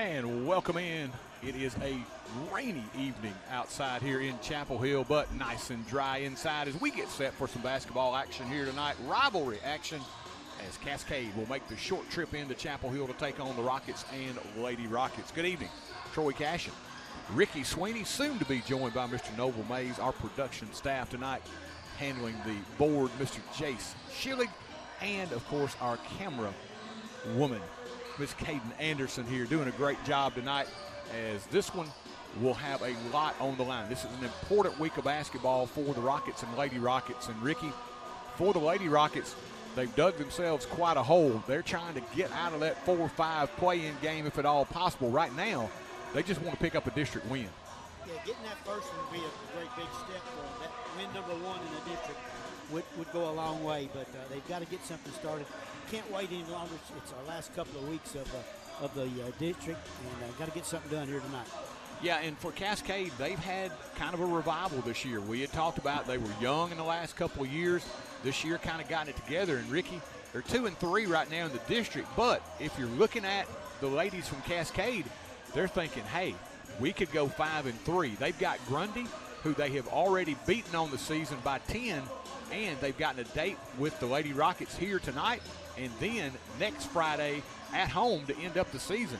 And welcome in. It is a rainy evening outside here in Chapel Hill, but nice and dry inside as we get set for some basketball action here tonight. Rivalry action as Cascade will make the short trip into Chapel Hill to take on the Rockets and Lady Rockets. Good evening. Troy Cashin, Ricky Sweeney, soon to be joined by Mr. Noble Mays, our production staff tonight, handling the board, Mr. Jace Schillig, and, of course, our camera woman, Miss Caden Anderson here, doing a great job tonight as this one will have a lot on the line. This is an important week of basketball for the Rockets and Lady Rockets. And, Ricky, for the Lady Rockets, they've dug themselves quite a hole. They're trying to get out of that 4-5 play-in game if at all possible. Right now, they just want to pick up a district win. Yeah, getting that first one would be a great big step for them. That win number one in the district would go a long way, but they've got to get something started. Can't wait any longer. It's our last couple of weeks of the district, and got to get something done here tonight. Yeah, and for Cascade, they've had kind of a revival this year. We had talked about they were young in the last couple of years. This year kind of gotten it together. And, Ricky, they're 2-3 right now in the district. But if you're looking at the ladies from Cascade, they're thinking, hey, we could go 5-3. They've got Grundy, who they have already beaten on the season by 10, and they've gotten a date with the Lady Rockets here tonight, and then next Friday at home to end up the season.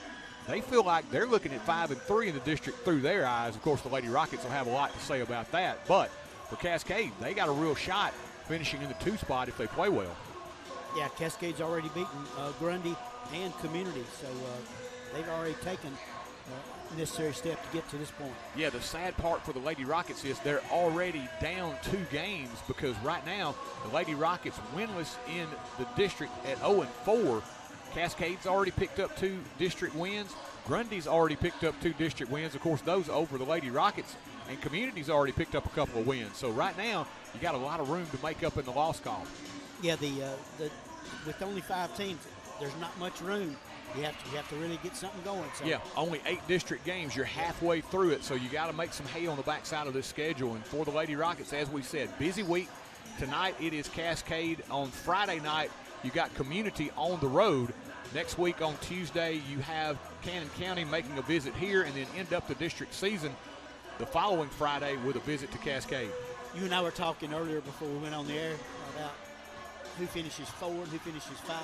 They feel like they're looking at 5-3 in the district through their eyes. Of course, the Lady Rockets will have a lot to say about that, but for Cascade, they got a real shot finishing in the 2 spot if they play well. Yeah, Cascade's already beaten Grundy and Community, so they've already taken necessary step to get to this point. Yeah, the sad part for the Lady Rockets is they're already down 2 games because right now the Lady Rockets winless in the district at 0-4. Cascade's already picked up 2 district wins. Grundy's already picked up 2 district wins. Of course, those over the Lady Rockets, and Community's already picked up a couple of wins. So right now you got a lot of room to make up in the loss column. Yeah, with only 5 teams, there's not much room. You have to really get something going. So. Yeah, only 8 district games. You're halfway through it, so you got to make some hay on the backside of this schedule. And for the Lady Rockets, as we said, busy week. Tonight it is Cascade. On Friday night, you got Community on the road. Next week on Tuesday, you have Cannon County making a visit here, and then end up the district season the following Friday with a visit to Cascade. You and I were talking earlier before we went on the air about who finishes 4 and who finishes 5.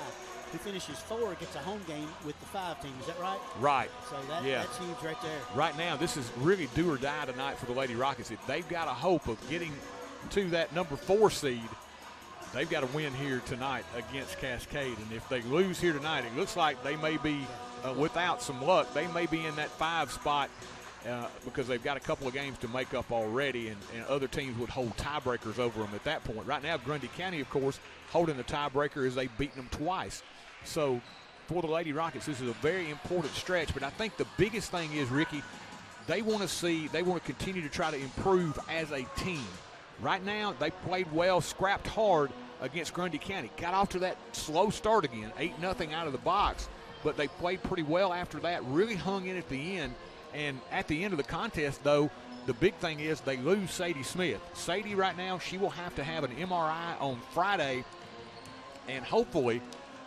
Who finishes 4 gets a home game with the 5 team. Is that right? Right. So that's huge right there. Right now, this is really do or die tonight for the Lady Rockets. If they've got a hope of getting to that number 4 seed, they've got to win here tonight against Cascade. And if they lose here tonight, it looks like they may be, without some luck, they may be in that 5 spot because they've got a couple of games to make up already, and other teams would hold tiebreakers over them at that point. Right now, Grundy County, of course, holding the tiebreaker as they've beaten them twice. So for the Lady Rockets, this is a very important stretch. But I think the biggest thing is, Ricky, they want to continue to try to improve as a team. Right now, they played well, scrapped hard against Grundy County. Got off to that slow start again, 8-0 out of the box. But they played pretty well after that, really hung in at the end. And at the end of the contest, though, the big thing is they lose Sadie Smith. Sadie right now, she will have to have an MRI on Friday, and hopefully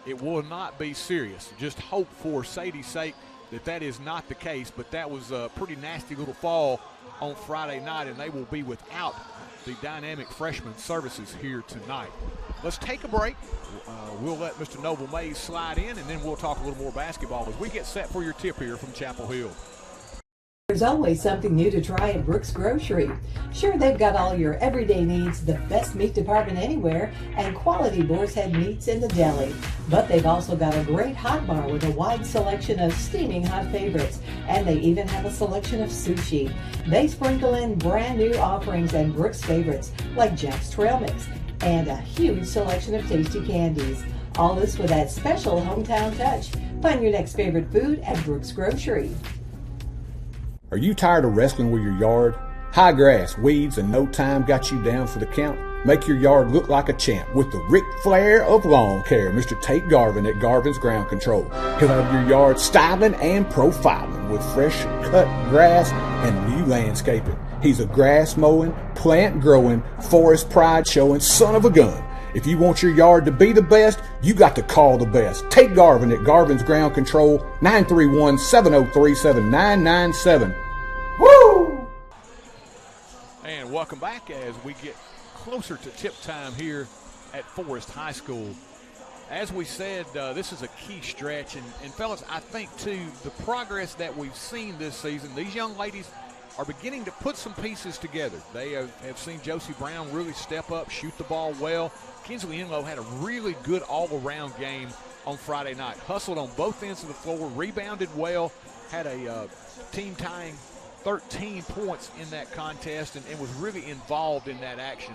it will not be serious. Just hope for Sadie's sake that is not the case, but that was a pretty nasty little fall on Friday night, and they will be without the dynamic freshman services here tonight. Let's take a break. We'll let Mr. Noble Mays slide in, and then we'll talk a little more basketball as we get set for your tip here from Chapel Hill. There's always something new to try at Brooks Grocery. Sure, they've got all your everyday needs, the best meat department anywhere, and quality boar's head meats in the deli. But they've also got a great hot bar with a wide selection of steaming hot favorites, and they even have a selection of sushi. They sprinkle in brand new offerings and Brooks favorites like Jack's Trail Mix and a huge selection of tasty candies. All this with that special hometown touch. Find your next favorite food at Brooks Grocery. Are you tired of wrestling with your yard? High grass, weeds, and no time got you down for the count? Make your yard look like a champ with the Ric Flair of lawn care, Mr. Tate Garvin at Garvin's Ground Control. He'll have your yard styling and profiling with fresh cut grass and new landscaping. He's a grass mowing, plant growing, forest pride showing son of a gun. If you want your yard to be the best, you got to call the best. Tate Garvin at Garvin's Ground Control, 931-703-7997. Woo! And welcome back as we get closer to tip time here at Forrest High School. As we said, this is a key stretch. And fellas, I think, too, the progress that we've seen this season, these young ladies are beginning to put some pieces together. They have seen Josie Brown really step up, shoot the ball well. Kinsley Enlow had a really good all-around game on Friday night. Hustled on both ends of the floor, rebounded well, had a team-tying 13 points in that contest and was really involved in that action.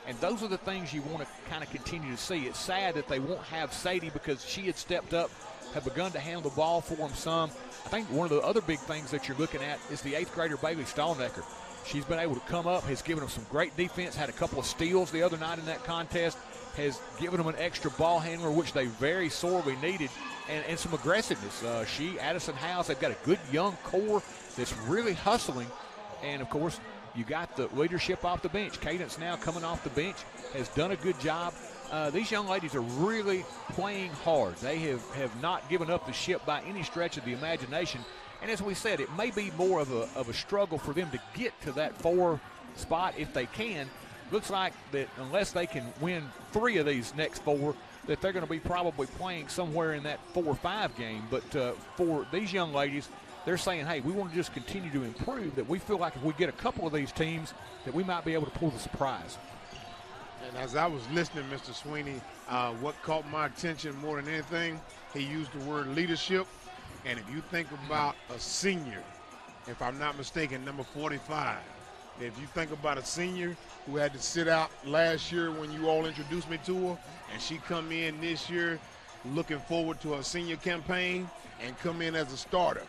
And those are the things you want to kind of continue to see. It's sad that they won't have Sadie because she had stepped up, have begun to handle the ball for them some. I think one of the other big things that you're looking at is the 8th grader Bailey Stallnecker. She's been able to come up, has given them some great defense, had a couple of steals the other night in that contest, has given them an extra ball handler, which they very sorely needed, and some aggressiveness. Addison House, they've got a good young core that's really hustling. And, of course, you got the leadership off the bench. Cadence now coming off the bench has done a good job. These young ladies are really playing hard. They have not given up the ship by any stretch of the imagination. And as we said, it may be more of a struggle for them to get to that 4 spot if they can. Looks like that unless they can win 3 of these next 4, that they're going to be probably playing somewhere in that 4-5 game. But for these young ladies, they're saying, hey, we want to just continue to improve, that we feel like if we get a couple of these teams that we might be able to pull the surprise. And as I was listening, Mr. Sweeney, what caught my attention more than anything, he used the word leadership. And if you think about a senior, if I'm not mistaken, number 45, if you think about a senior who had to sit out last year when you all introduced me to her, and she come in this year looking forward to her senior campaign and come in as a starter,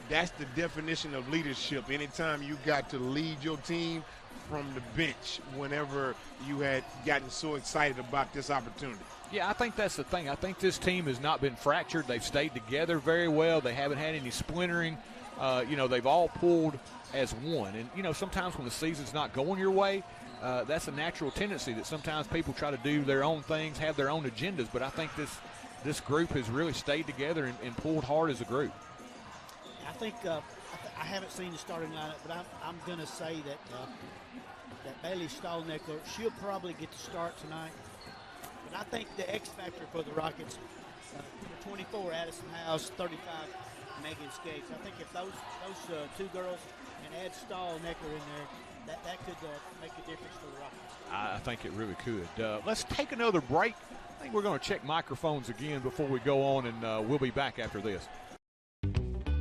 that's the definition of leadership. Anytime you got to lead your team from the bench whenever you had gotten so excited about this opportunity. Yeah, I think that's the thing. I think this team has not been fractured. They've stayed together very well. They haven't had any splintering. They've all pulled as one. And, sometimes when the season's not going your way, that's a natural tendency that sometimes people try to do their own things, have their own agendas. But I think this group has really stayed together and pulled hard as a group. I think I haven't seen the starting lineup, but I'm going to say that Bailey Stallnecker, she'll probably get to start tonight. But I think the X factor for the Rockets, 24 Addison House, 35 Megan Skates. I think if those 2 girls and add Stallnecker in there, that could make a difference for the Rockets. I think it really could. Let's take another break. I think we're going to check microphones again before we go on, and we'll be back after this.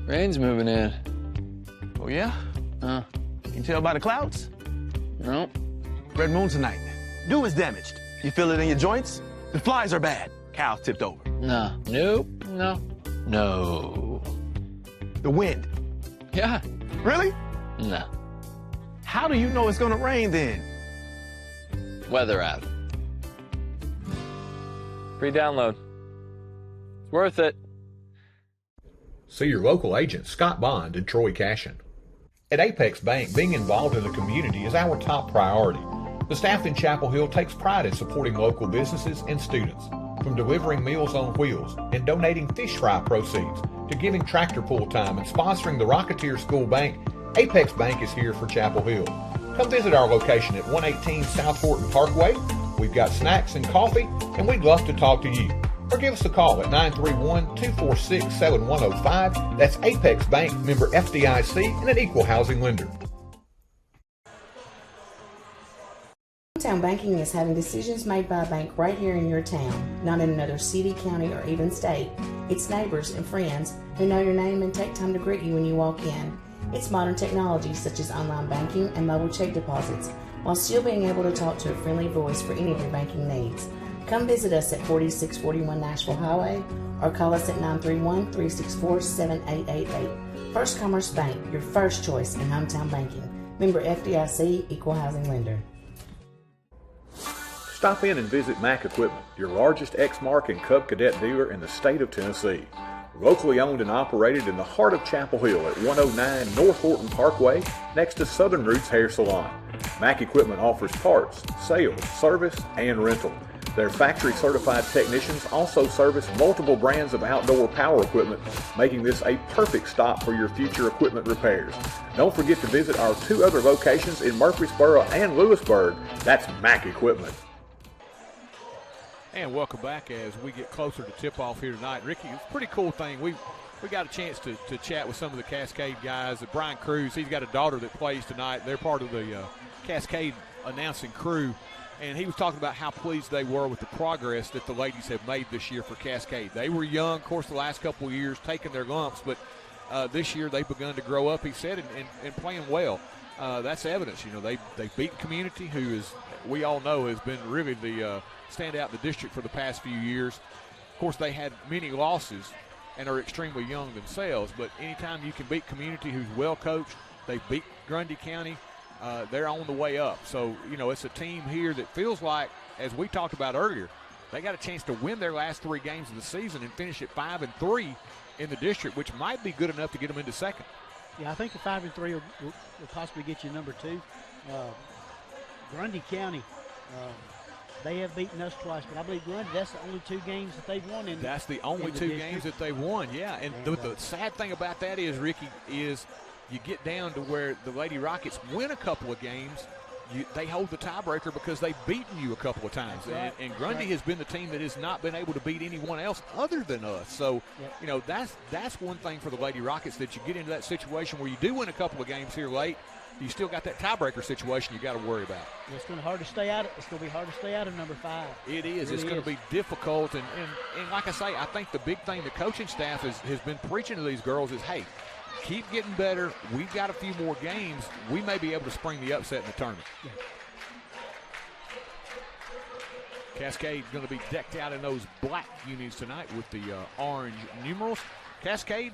Rain's moving in. Oh, yeah? Can you tell by the clouds? No. Red moon tonight. Dew is damaged. You feel it in your joints? The flies are bad. Cows tipped over. No. Nope. No. No. The wind. Yeah. Really? No. How do you know it's going to rain then? Weather app. Free download. It's worth it. See your local agent, Scott Bond and Troy Cashin. At Apex Bank, being involved in the community is our top priority. The staff in Chapel Hill takes pride in supporting local businesses and students, from delivering Meals on Wheels and donating fish fry proceeds to giving tractor pull time and sponsoring the Rocketeer School Bank. Apex Bank is here for Chapel Hill. Come visit our location at 118 South Horton Parkway. We've got snacks and coffee, and we'd love to talk to you. Or give us a call at 931-246-7105. That's Apex Bank, member FDIC, and an equal housing lender. Hometown banking is having decisions made by a bank right here in your town, not in another city, county, or even state. It's neighbors and friends who know your name and take time to greet you when you walk in. It's modern technology such as online banking and mobile check deposits, while still being able to talk to a friendly voice for any of your banking needs. Come visit us at 4641 Nashville Highway or call us at 931-364-7888. First Commerce Bank, your first choice in hometown banking. Member FDIC, equal housing lender. Stop in and visit Mac Equipment, your largest Exmark and Cub Cadet dealer in the state of Tennessee. Locally owned and operated in the heart of Chapel Hill at 109 North Horton Parkway, next to Southern Roots Hair Salon. Mac Equipment offers parts, sales, service, and rental. Their factory-certified technicians also service multiple brands of outdoor power equipment, making this a perfect stop for your future equipment repairs. Don't forget to visit our 2 other locations in Murfreesboro and Lewisburg. That's Mac Equipment. And welcome back as we get closer to tip-off here tonight. Ricky, it's a pretty cool thing. We got a chance to chat with some of the Cascade guys. Brian Cruz, he's got a daughter that plays tonight. They're part of the Cascade announcing crew. And he was talking about how pleased they were with the progress that the ladies have made this year for Cascade. They were young, of course, the last couple of years, taking their lumps, but this year they've begun to grow up, he said, and playing well. That's evidence. You know, they beat Community, who is, we all know, has been really the standout in the district for the past few years. Of course, they had many losses and are extremely young themselves, but anytime you can beat Community, who's well coached, they beat Grundy County, they're on the way up. So, you know, it's a team here that feels like, as we talked about earlier, they got a chance to win their last 3 games of the season and finish at 5-3 in the district, which might be good enough to get them into second. Yeah, I think the 5-3 will possibly get you number 2. Grundy County, they have beaten us twice, but I believe Grundy, that's the only 2 games that they've won in. That's the only 2 games that they won, yeah. And the sad thing about that is, Ricky, is you get down to where the Lady Rockets win a couple of games, they hold the tiebreaker because they've beaten you a couple of times. Right. And Grundy has been the team that has not been able to beat anyone else other than us. So, you know, that's one thing for the Lady Rockets, that you get into that situation where you do win a couple of games here late, you still got that tiebreaker situation you got to worry about. It's going to be hard to stay out. It's going to be hard to stay out of number 5. It is. It's going to be difficult. And like I say, I think the big thing the coaching staff has been preaching to these girls is, hey, keep getting better. We've got a few more games. We may be able to spring the upset in the tournament. Yeah. Cascade's going to be decked out in those black unis tonight with the orange numerals. Cascade,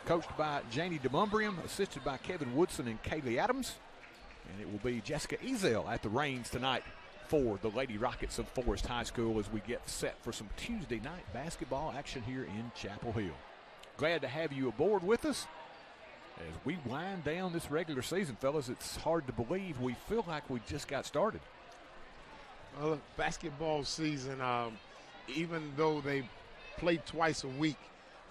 coached by Janie DeMumbrium, assisted by Kevin Woodson and Kaylee Adams. And it will be Jessica Ezel at the reins tonight for the Lady Rockets of Forrest High School as we get set for some Tuesday night basketball action here in Chapel Hill. Glad to have you aboard with us as we wind down this regular season, fellas. It's hard to believe we feel like we just got started. Well, basketball season, even though they play twice a week,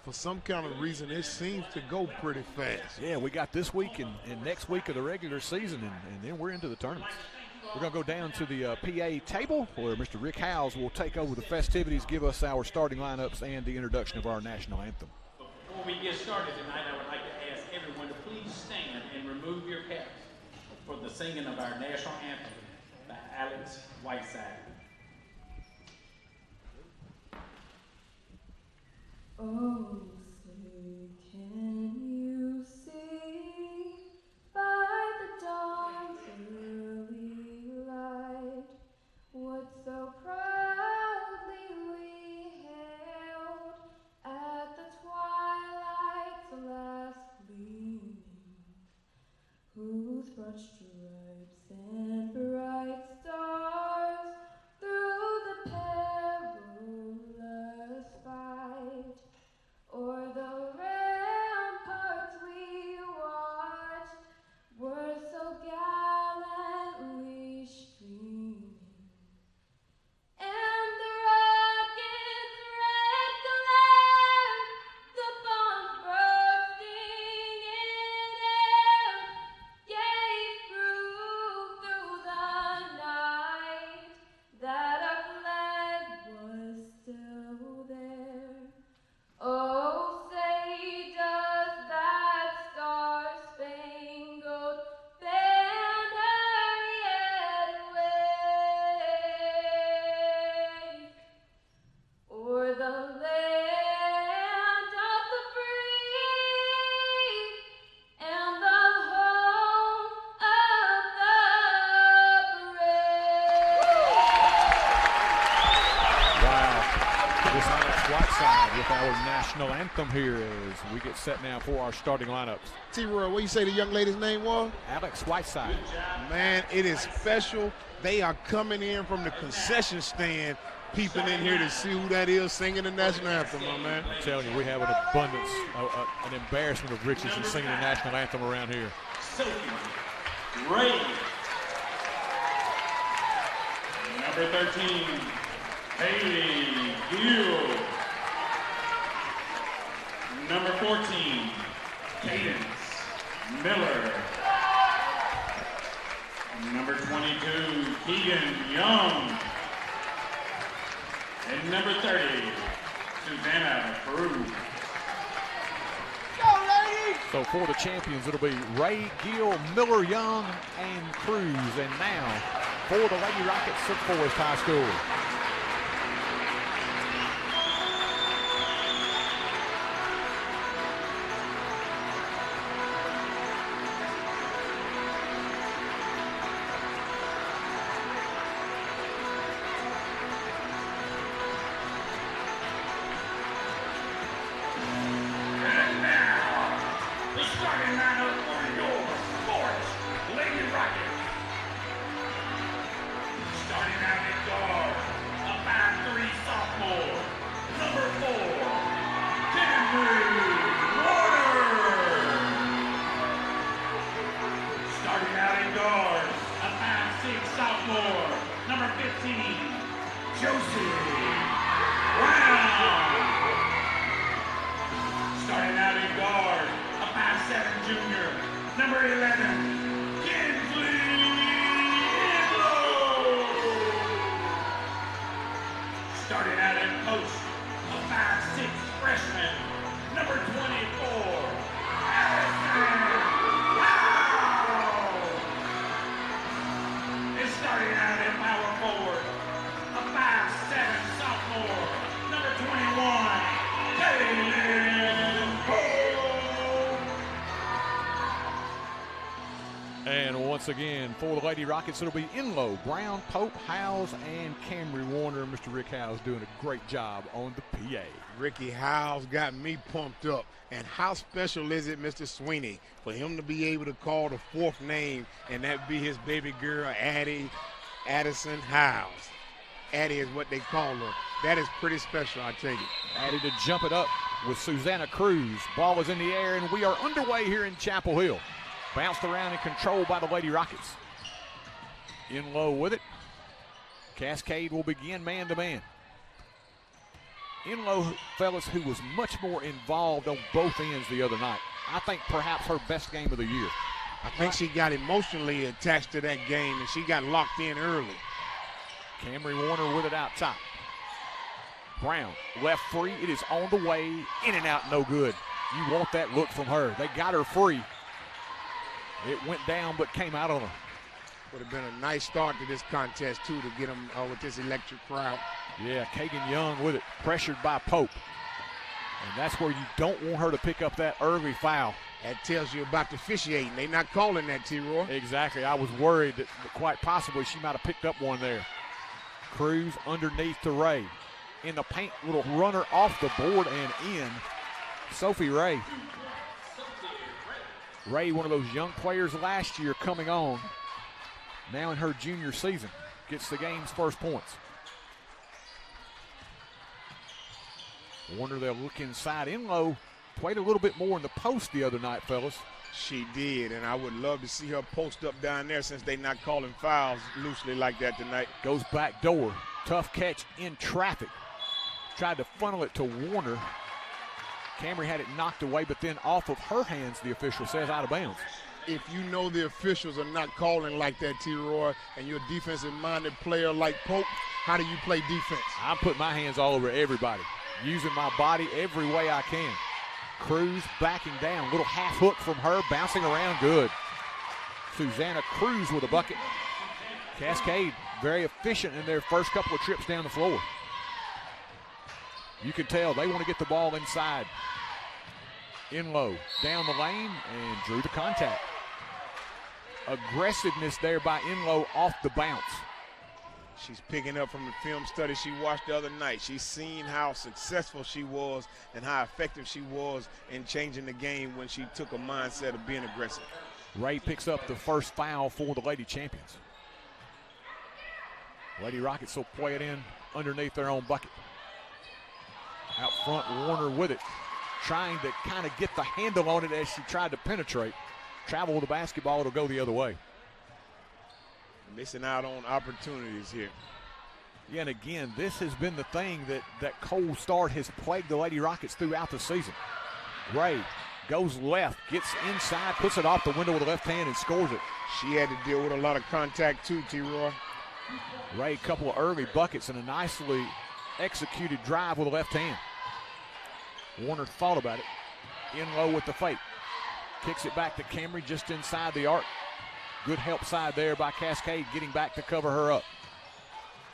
for some kind of reason, it seems to go pretty fast. Yeah, we got this week and next week of the regular season, and then we're into the tournaments. We're going to go down to the PA table where Mr. Rick Howes will take over the festivities, give us our starting lineups, and the introduction of our national anthem. Before we get started tonight, I would like to ask everyone to please stand and remove your caps for the singing of our national anthem by Alex Whiteside. Oh, say, can you see by the dawn's early light what so proudly we hailed at the twilight's last gleaming, whose broad stripes and bright stars through the perilous fight o'er the ramparts we watched were so gallantly streaming, and the rocket's red glare, the bombs bursting in air, gave proof through the night that our flag was still there. Oh, say does that star-spangled banner yet wave o'er the land of the free and the home of the brave? Wow. This Alex Whiteside with our national anthem here as we get set now for our starting lineups. T-Roy, what you say the young lady's name was? Alex Whiteside. Man, it is special. They are coming in from the concession stand, peeping in here to see who that is singing the national anthem, my man. I'm telling you, we have an abundance, an embarrassment of riches in singing the national anthem around here. Sophie Ray. Number 13, Haley Gill. Number 14, Cadence Miller. Number 22, Keegan Young. And number 30, Susanna Cruz. So for the champions, it'll be Ray, Gill, Miller, Young, and Cruz. And now for the Lady Rockets of Forrest High School. Once again, for the Lady Rockets, it'll be Enlow, Brown, Pope, Howes, and Camry Warner. Mr. Rick Howes doing a great job on the PA. Ricky Howes got me pumped up. And how special is it, Mr. Sweeney, for him to be able to call the fourth name, and that be his baby girl, Addie Addison Howes. Addie is what they call her. That is pretty special, I tell you. Addie to jump it up with Susanna Cruz. Ball is in the air, and we are underway here in Chapel Hill. Bounced around and controlled by the Lady Rockets. In low with it. Cascade will begin man-to-man. In low, fellas, who was much more involved on both ends the other night. I think perhaps her best game of the year. I think she got emotionally attached to that game, and she got locked in early. Camry Warner with it out top. Brown, left free. It is on the way. In and out, no good. You want that look from her. They got her free. It went down but came out on her. Would have been a nice start to this contest, too, to get them with this electric crowd. Yeah, Kagan Young with it, pressured by Pope. And that's where you don't want her to pick up that early foul. That tells you about the officiating. They're not calling that, T-Roy. Exactly. I was worried that quite possibly she might have picked up one there. Cruz underneath to Ray. In the paint, little runner off the board and in. Sophie Ray. Ray, one of those young players last year coming on, now in her junior season, gets the game's first points. Warner, they'll look inside. Enlow played a little bit more in the post the other night, fellas. She did, and I would love to see her post up down there since they're not calling fouls loosely like that tonight. Goes back door. Tough catch in traffic. Tried to funnel it to Warner. Camry had it knocked away, but then off of her hands, the official says out of bounds. If you know the officials are not calling like that, T-Roy, and you're a defensive-minded player like Pope, how do you play defense? I put my hands all over everybody, using my body every way I can. Cruz backing down, little half hook from her, bouncing around good. Susanna Cruz with a bucket. Cascade very efficient in their first couple of trips down the floor. You can tell they want to get the ball inside. Enlow down the lane and drew the contact. Aggressiveness there by Enlow off the bounce. She's picking up from the film study she watched the other night. She's seen how successful she was and how effective she was in changing the game when she took a mindset of being aggressive. Ray picks up the first foul for the Lady Champions. Lady Rockets will play it in underneath their own bucket. Out front, Warner with it, trying to kind of get the handle on it as she tried to penetrate. Travel with the basketball, it'll go the other way. Missing out on opportunities here. Yeah, and again, this has been the thing that cold start has plagued the Lady Rockets throughout the season. Ray goes left, gets inside, puts it off the window with the left hand and scores it. She had to deal with a lot of contact too, T-Roy. Ray, a couple of early buckets and a nicely executed drive with the left hand. Warner thought about it. In low with the fake. Kicks it back to Camry just inside the arc. Good help side there by Cascade, getting back to cover her up.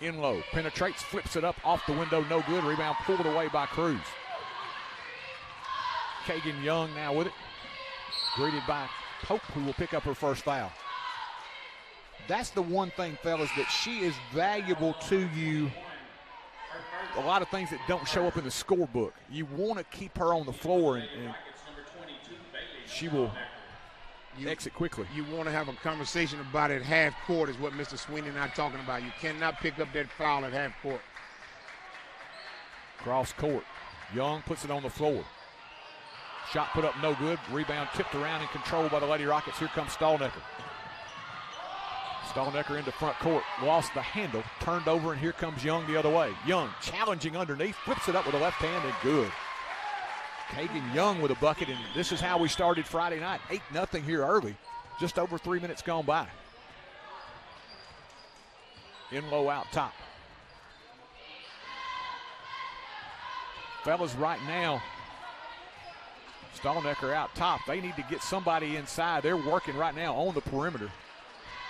In low, penetrates, flips it up off the window, no good. Rebound pulled away by Cruz. Kagan Young now with it. Greeted by Pope, who will pick up her first foul. That's the one thing, fellas, that she is valuable to you. A lot of things that don't show up in the scorebook. You want to keep her on the floor, and she will exit quickly. You want to have a conversation about it at half court is what Mr. Sweeney and I are talking about. You cannot pick up that foul at half court. Cross court. Young puts it on the floor. Shot put up no good. Rebound tipped around and controlled by the Lady Rockets. Here comes Stallnecker. Stallnecker into front court. Lost the handle. Turned over, and here comes Young the other way. Young challenging underneath. Flips it up with the left hand and good. Kagan Young with a bucket, and this is how we started Friday night. 8-0 here early. Just over 3 minutes gone by. In low out top. Fellas, right now, Stallnecker out top. They need to get somebody inside. They're working right now on the perimeter.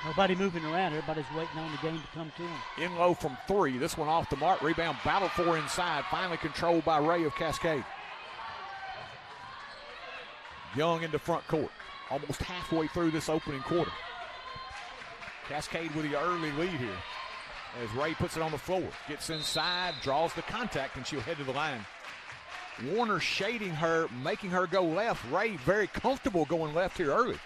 Nobody moving around. Everybody's waiting on the game to come to them. In low from three. This one off the mark. Rebound battled for inside. Finally controlled by Ray of Cascade. Young into front court. Almost halfway through this opening quarter. Cascade with the early lead here. As Ray puts it on the floor. Gets inside, draws the contact, and she'll head to the line. Warner shading her, making her go left. Ray very comfortable going left here early.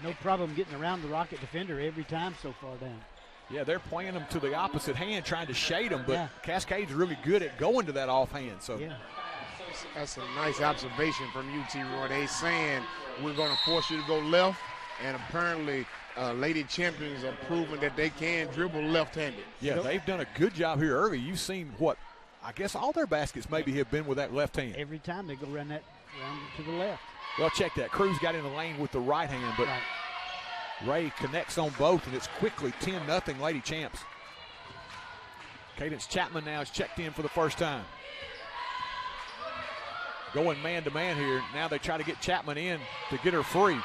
No problem getting around the Rocket defender every time so far down. Yeah, they're playing them to the opposite hand, trying to shade them, but Cascade's really good at going to that offhand. So that's a nice observation from you, T-Roy. They saying we're going to force you to go left, and apparently Lady Champions are proving that they can dribble left-handed. Yeah, they've done a good job here early. You've seen what I guess all their baskets maybe have been with that left hand. Every time they go around to the left. Well, check that. Cruz got in the lane with the right hand, but Ray connects on both, and it's quickly 10-0 Lady Champs. Cadence Chapman now is checked in for the first time. Going man-to-man here. Now they try to get Chapman in to get her free.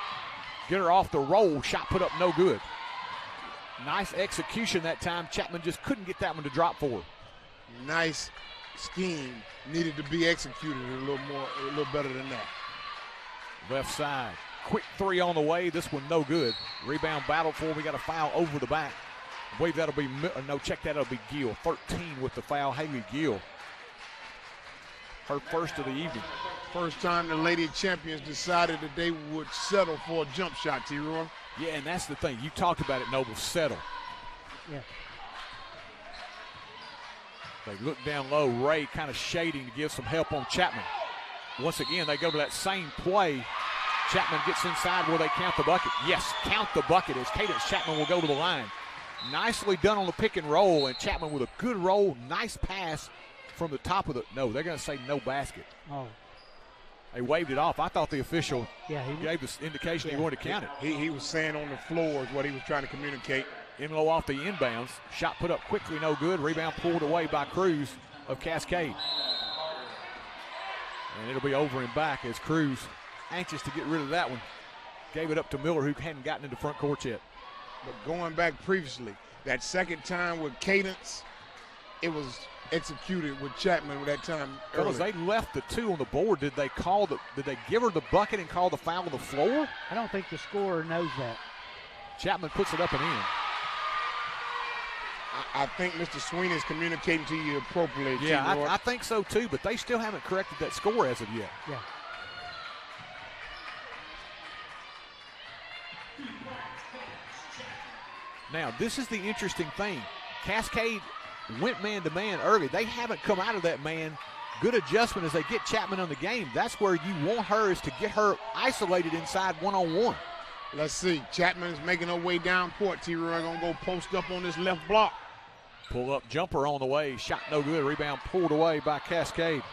Get her off the roll. Shot put up no good. Nice execution that time. Chapman just couldn't get that one to drop for her. Nice scheme. Needed to be executed a little better than that. Left side. Quick three on the way. This one no good. Rebound battle for. We got a foul over the back. I believe that'll be, that'll be Gill. 13 with the foul. Haley Gill. Her first of the evening. First time the Lady Champions decided that they would settle for a jump shot, T-Roy. Yeah, and that's the thing. You talked about it, Noble. Settle. Yeah. They look down low. Ray kind of shading to give some help on Chapman. Once again, they go to that same play. Chapman gets inside. Will they count the bucket? Yes, count the bucket as Cadence Chapman will go to the line. Nicely done on the pick and roll, and Chapman with a good roll. Nice pass from the top of the, no, they're going to say no basket. Oh. They waved it off. I thought the official gave this indication he wanted to count it. He was saying on the floor is what he was trying to communicate. In low off the inbounds. Shot put up quickly, no good. Rebound pulled away by Cruz of Cascade. And it'll be over and back as Cruz, anxious to get rid of that one, gave it up to Miller, who hadn't gotten into front court yet. But going back previously, that second time with Cadence, it was executed with Chapman with that time early. Because they left the two on the board. Did they give her the bucket and call the foul on the floor? I don't think the scorer knows that. Chapman puts it up and in. I think Mr. Sweeney is communicating to you appropriately. Yeah, I think so too, but they still haven't corrected that score as of yet. Yeah. Now, this is the interesting thing. Cascade went man-to-man early. They haven't come out of that man. Good adjustment as they get Chapman on the game. That's where you want her, is to get her isolated inside one-on-one. Let's see. Chapman's making her way down court. T-Roy going to go post up on this left block. Pull-up jumper on the way. Shot no good. Rebound pulled away by Cascade.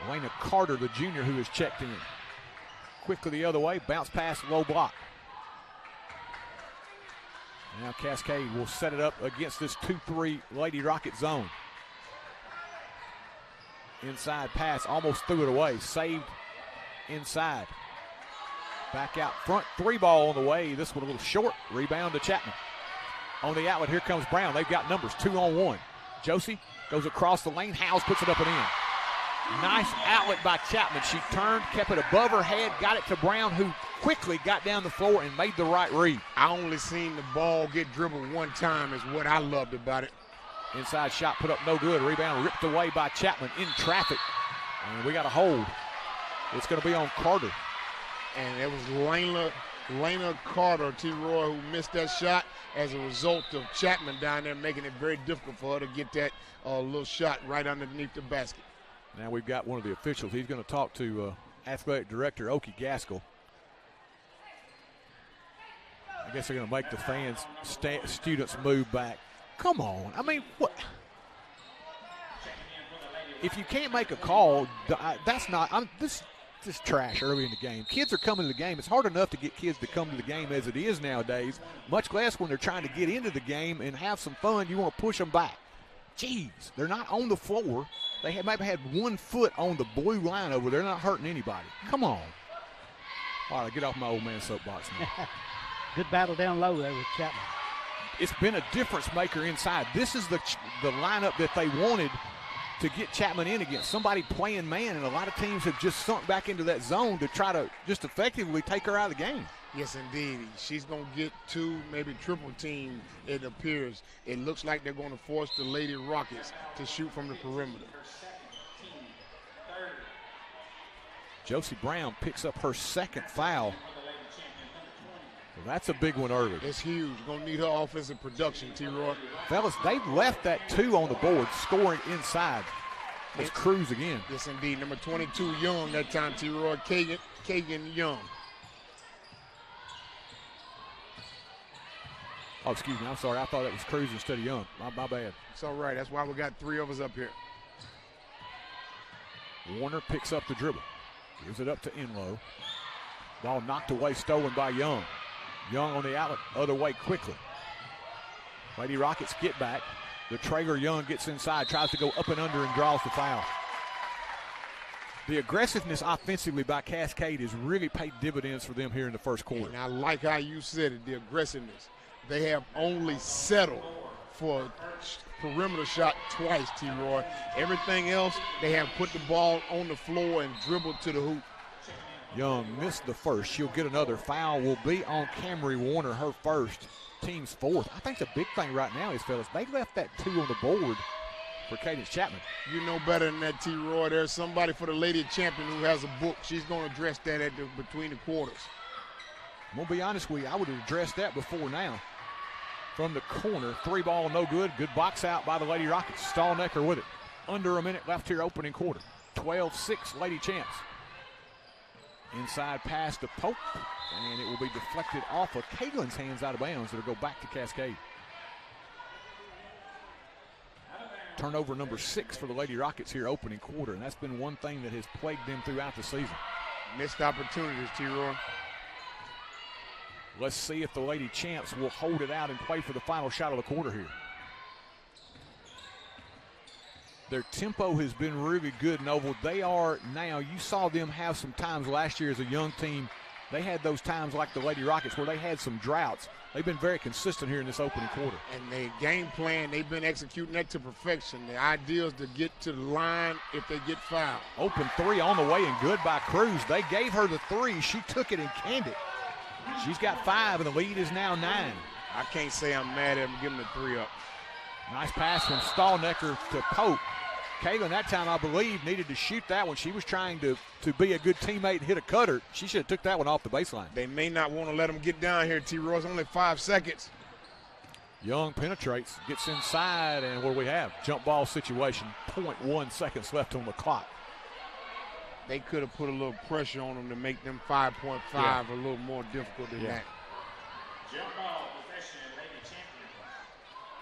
Elena Carter, the junior, who has checked in. Quickly the other way. Bounce pass, low block. Now Cascade will set it up against this 2-3 Lady Rocket zone. Inside pass, almost threw it away. Saved inside. Back out front, 3 ball on the way. This one a little short. Rebound to Chapman. On the outlet, here comes Brown. They've got numbers, 2-on-1. Josie goes across the lane. Howes puts it up and in. Nice outlet by Chapman. She turned, kept it above her head, got it to Brown, who quickly got down the floor and made the right read. I only seen the ball get dribbled one time is what I loved about it. Inside shot put up no good. Rebound ripped away by Chapman in traffic. And we got a hold. It's going to be on Carter. And it was Lena Carter, T-Roy, who missed that shot as a result of Chapman down there making it very difficult for her to get that little shot right underneath the basket. Now we've got one of the officials. He's going to talk to athletic director Okie Gaskell. I guess they're going to make the fans, students move back. Come on. I mean, what? If you can't make a call, that's not – this is trash early in the game. Kids are coming to the game. It's hard enough to get kids to come to the game as it is nowadays, much less when they're trying to get into the game and have some fun. You want to push them back. Jeez, they're not on the floor. They maybe had 1 foot on the blue line over there. They're not hurting anybody. Come on. All right, get off my old man soapbox now. Good battle down low there with Chapman. It's been a difference maker inside. This is the lineup that they wanted to get Chapman in against. Somebody playing man, and a lot of teams have just sunk back into that zone to try to just effectively take her out of the game. Yes, indeed. She's going to get 2, maybe triple team, it appears. It looks like they're going to force the Lady Rockets to shoot from the perimeter. Josie Brown picks up her 2nd foul. So that's a big one early. It's huge. Going to need her offensive production, T-Roy. Fellas, they've left that 2 on the board, scoring inside. It's Cruz again. Yes, indeed. Number 22, Young that time, T-Roy. Kagan Young. Oh, excuse me. I'm sorry. I thought that was Cruz instead of Young. My bad. It's all right. That's why we got 3 of us up here. Warner picks up the dribble. Gives it up to Enlow. Ball knocked away, stolen by Young. Young on the outlet, other way quickly. Lady Rockets get back. The Traeger Young gets inside, tries to go up and under and draws the foul. The aggressiveness offensively by Cascade has really paid dividends for them here in the first quarter. And I like how you said it, the aggressiveness. They have only settled for a perimeter shot twice, T-Roy. Everything else, they have put the ball on the floor and dribbled to the hoop. Young missed the first. She'll get another. Foul will be on Camry Warner, her first, team's 4th. I think the big thing right now is, fellas, they left that 2 on the board for Cadence Chapman. You know better than that, T-Roy. There's somebody for the Lady Champion who has a book. She's going to address that between the quarters. I'm going to be honest with you, I would have addressed that before now. From the corner, 3 ball, no good. Good box out by the Lady Rockets. Stallnecker with it. Under a minute left here, opening quarter. 12-6 Lady Champs. Inside pass to Pope, and it will be deflected off of Caitlin's hands out of bounds. It'll go back to Cascade. Turnover number 6 for the Lady Rockets here opening quarter, and that's been one thing that has plagued them throughout the season. Missed opportunities, T-Roy. Let's see if the Lady Champs will hold it out and play for the final shot of the quarter here. Their tempo has been really good, Noble. They are now, you saw them have some times last year as a young team. They had those times like the Lady Rockets where they had some droughts. They've been very consistent here in this opening quarter. And their game plan, they've been executing that to perfection. The idea is to get to the line if they get fouled. Open 3 on the way and good by Cruz. They gave her the 3. She took it and canned it. She's got 5, and the lead is now 9. I can't say I'm mad at them giving the 3 up. Nice pass from Stallnecker to Pope. Caitlin that time, I believe, needed to shoot that one. She was trying to be a good teammate and hit a cutter. She should have took that one off the baseline. They may not want to let them get down here, T-Roy. It's only 5 seconds. Young penetrates, gets inside, and what do we have? Jump ball situation, 0.1 seconds left on the clock. They could have put a little pressure on them to make them 5.5 a little more difficult than that. Jump ball possession, Lady Champion.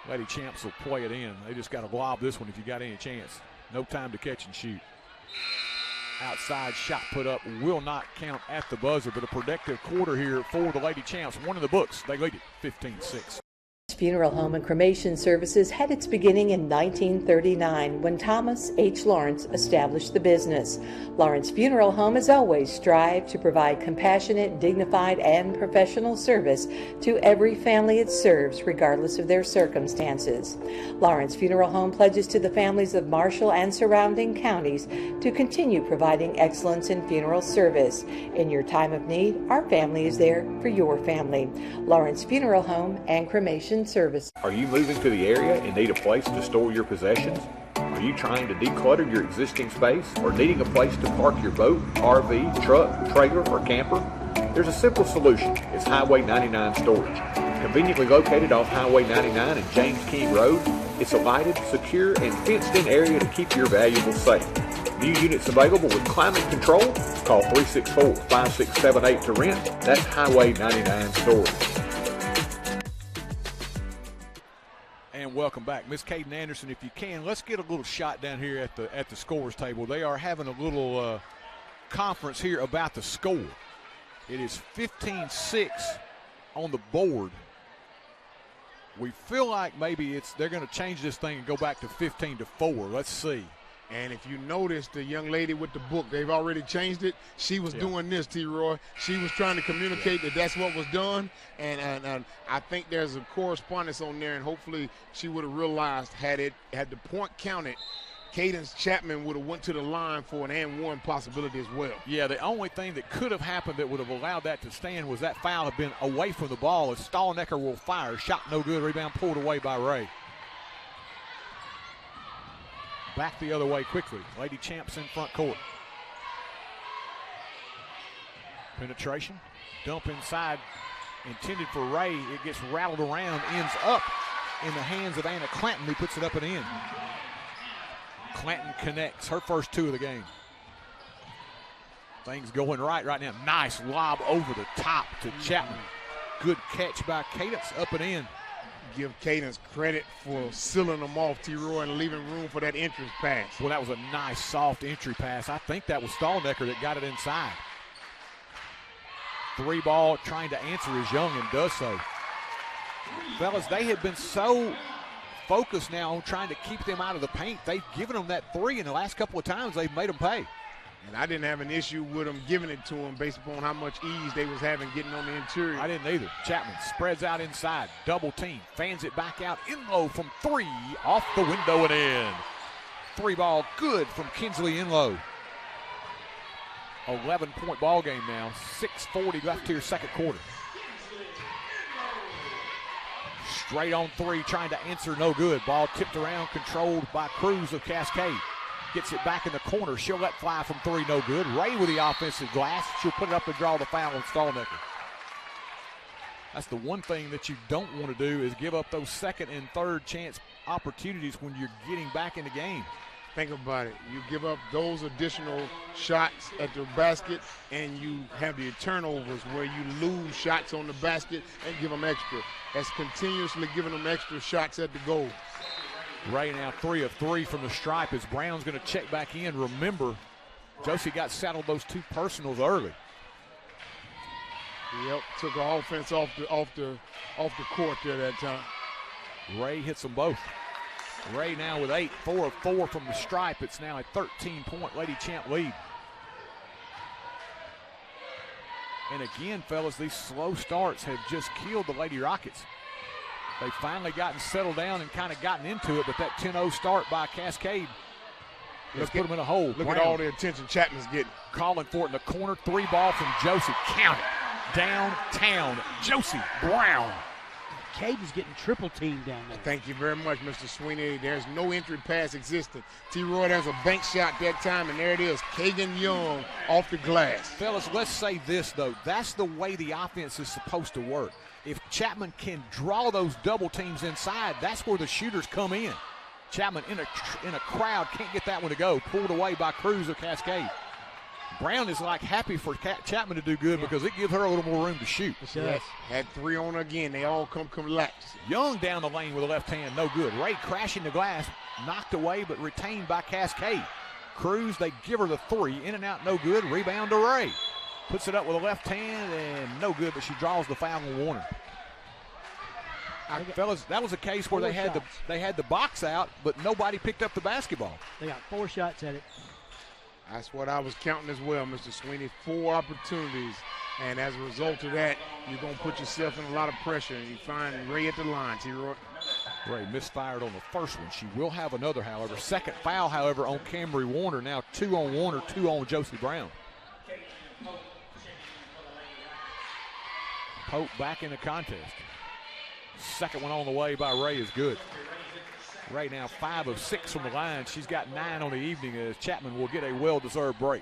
Lady Champs will play it in. They just got to lob this one if you got any chance. No time to catch and shoot. Outside shot put up will not count at the buzzer, but a productive quarter here for the Lady Champs. One in the books. They lead it 15-6. Funeral home and cremation services had its beginning in 1939 when Thomas H. Lawrence established the business. Lawrence Funeral Home has always strived to provide compassionate, dignified, and professional service to every family it serves, regardless of their circumstances. Lawrence Funeral Home pledges to the families of Marshall and surrounding counties to continue providing excellence in funeral service. In your time of need, our family is there for your family. Lawrence Funeral Home and Cremation Service. Are you moving to the area and need a place to store your possessions? Are you trying to declutter your existing space or needing a place to park your boat, RV, truck, trailer, or camper? There's a simple solution. It's Highway 99 Storage. Conveniently located off Highway 99 and James King Road, it's a lighted, secure, and fenced-in area to keep your valuables safe. New units available with climate control. Call 364-5678 to rent. That's Highway 99 Storage. And welcome back. Miss Caden Anderson, if you can, let's get a little shot down here at the scores table. They are having a little conference here about the score. It is 15-6 on the board. We feel like maybe they're going to change this thing and go back to 15-4. Let's see. And if you notice, the young lady with the book, they've already changed it. She was doing this, T-Roy. She was trying to communicate that that's what was done. And I think there's a correspondence on there, and hopefully she would have realized had the point counted, Cadence Chapman would have went to the line for an and one possibility as well. Yeah, the only thing that could have happened that would have allowed that to stand was that foul had been away from the ball as Stallnecker will fire. Shot no good, rebound pulled away by Ray. Back the other way quickly. Lady Champs in front court. Penetration. Dump inside. Intended for Ray. It gets rattled around. Ends up in the hands of Anna Clanton, who puts it up and in. Clanton connects. Her first two of the game. Things going right now. Nice lob over the top to Chapman. Good catch by Cadence. Up and in. Give Cadence credit for sealing them off, T-Roy, and leaving room for that entrance pass. Well, that was a nice, soft entry pass. I think that was Stallnecker that got it inside. Three ball trying to answer is Young and does so. Fellas, they have been so focused now on trying to keep them out of the paint. They've given them that three, and the last couple of times they've made them pay. And I didn't have an issue with them giving it to them based upon how much ease they was having getting on the interior. I didn't either. Chapman spreads out inside, double team, fans it back out in low from three, off the window and in. Three ball good from Kinsley Inlow. 11-point ball game now. 6:40 left here, second quarter. Straight on three, trying to answer, no good. Ball tipped around, controlled by Cruz of Cascade. Gets it back in the corner. She'll let fly from three, no good. Ray with the offensive glass. She'll put it up and draw the foul on Stallnecker. That's the one thing that you don't want to do is give up those second and third chance opportunities when you're getting back in the game. Think about it. You give up those additional shots at the basket, and you have the turnovers where you lose shots on the basket and give them extra. That's continuously giving them extra shots at the goal. Ray now 3 of 3 from the stripe as Brown's going to check back in. Remember, Josie got saddled those two personals early. Yep, took the offense off the court there that time. Ray hits them both. Ray now with 8, 4 of 4 from the stripe. It's now a 13-point Lady Champ lead. And again, fellas, these slow starts have just killed the Lady Rockets. They've finally gotten settled down and kind of gotten into it, but that 10-0 start by Cascade has put them in a hole. Look at all the attention Chapman's getting. Calling for it in the corner. Three ball from Josie. Count it. Downtown. Josie Brown. Caden's getting triple teamed down there. Thank you very much, Mr. Sweeney. There's no entry pass existing. T-Roy, there's a bank shot that time, and there it is. Kagan Young off the glass. Fellas, let's say this, though. That's the way the offense is supposed to work. If Chapman can draw those double teams inside, that's where the shooters come in. Chapman in a crowd can't get that one to go. Pulled away by Cruz of Cascade. Brown is like happy for Chapman to do good because it gives her a little more room to shoot. It does. Had 3 on her again. They all come collapse. Young down the lane with a left hand, no good. Ray crashing the glass, knocked away but retained by Cascade. Cruz, they give her the 3, in and out, no good. Rebound to Ray. Puts it up with a left hand and no good, but she draws the foul on Warner. Fellas, that was a case where they had the box out, but nobody picked up the basketball. They got 4 shots at it. That's what I was counting as well, Mr. Sweeney. 4 opportunities, and as a result of that, you're going to put yourself in a lot of pressure, and you find Ray at the line, T-Roy. Ray misfired on the first one. She will have another, however. Second foul, however, on Camry Warner. Now 2 on Warner, 2 on Josie Brown. Pope back in the contest. Second one on the way by Ray is good. Ray now 5 of 6 from the line. She's got 9 on the evening as Chapman will get a well-deserved break.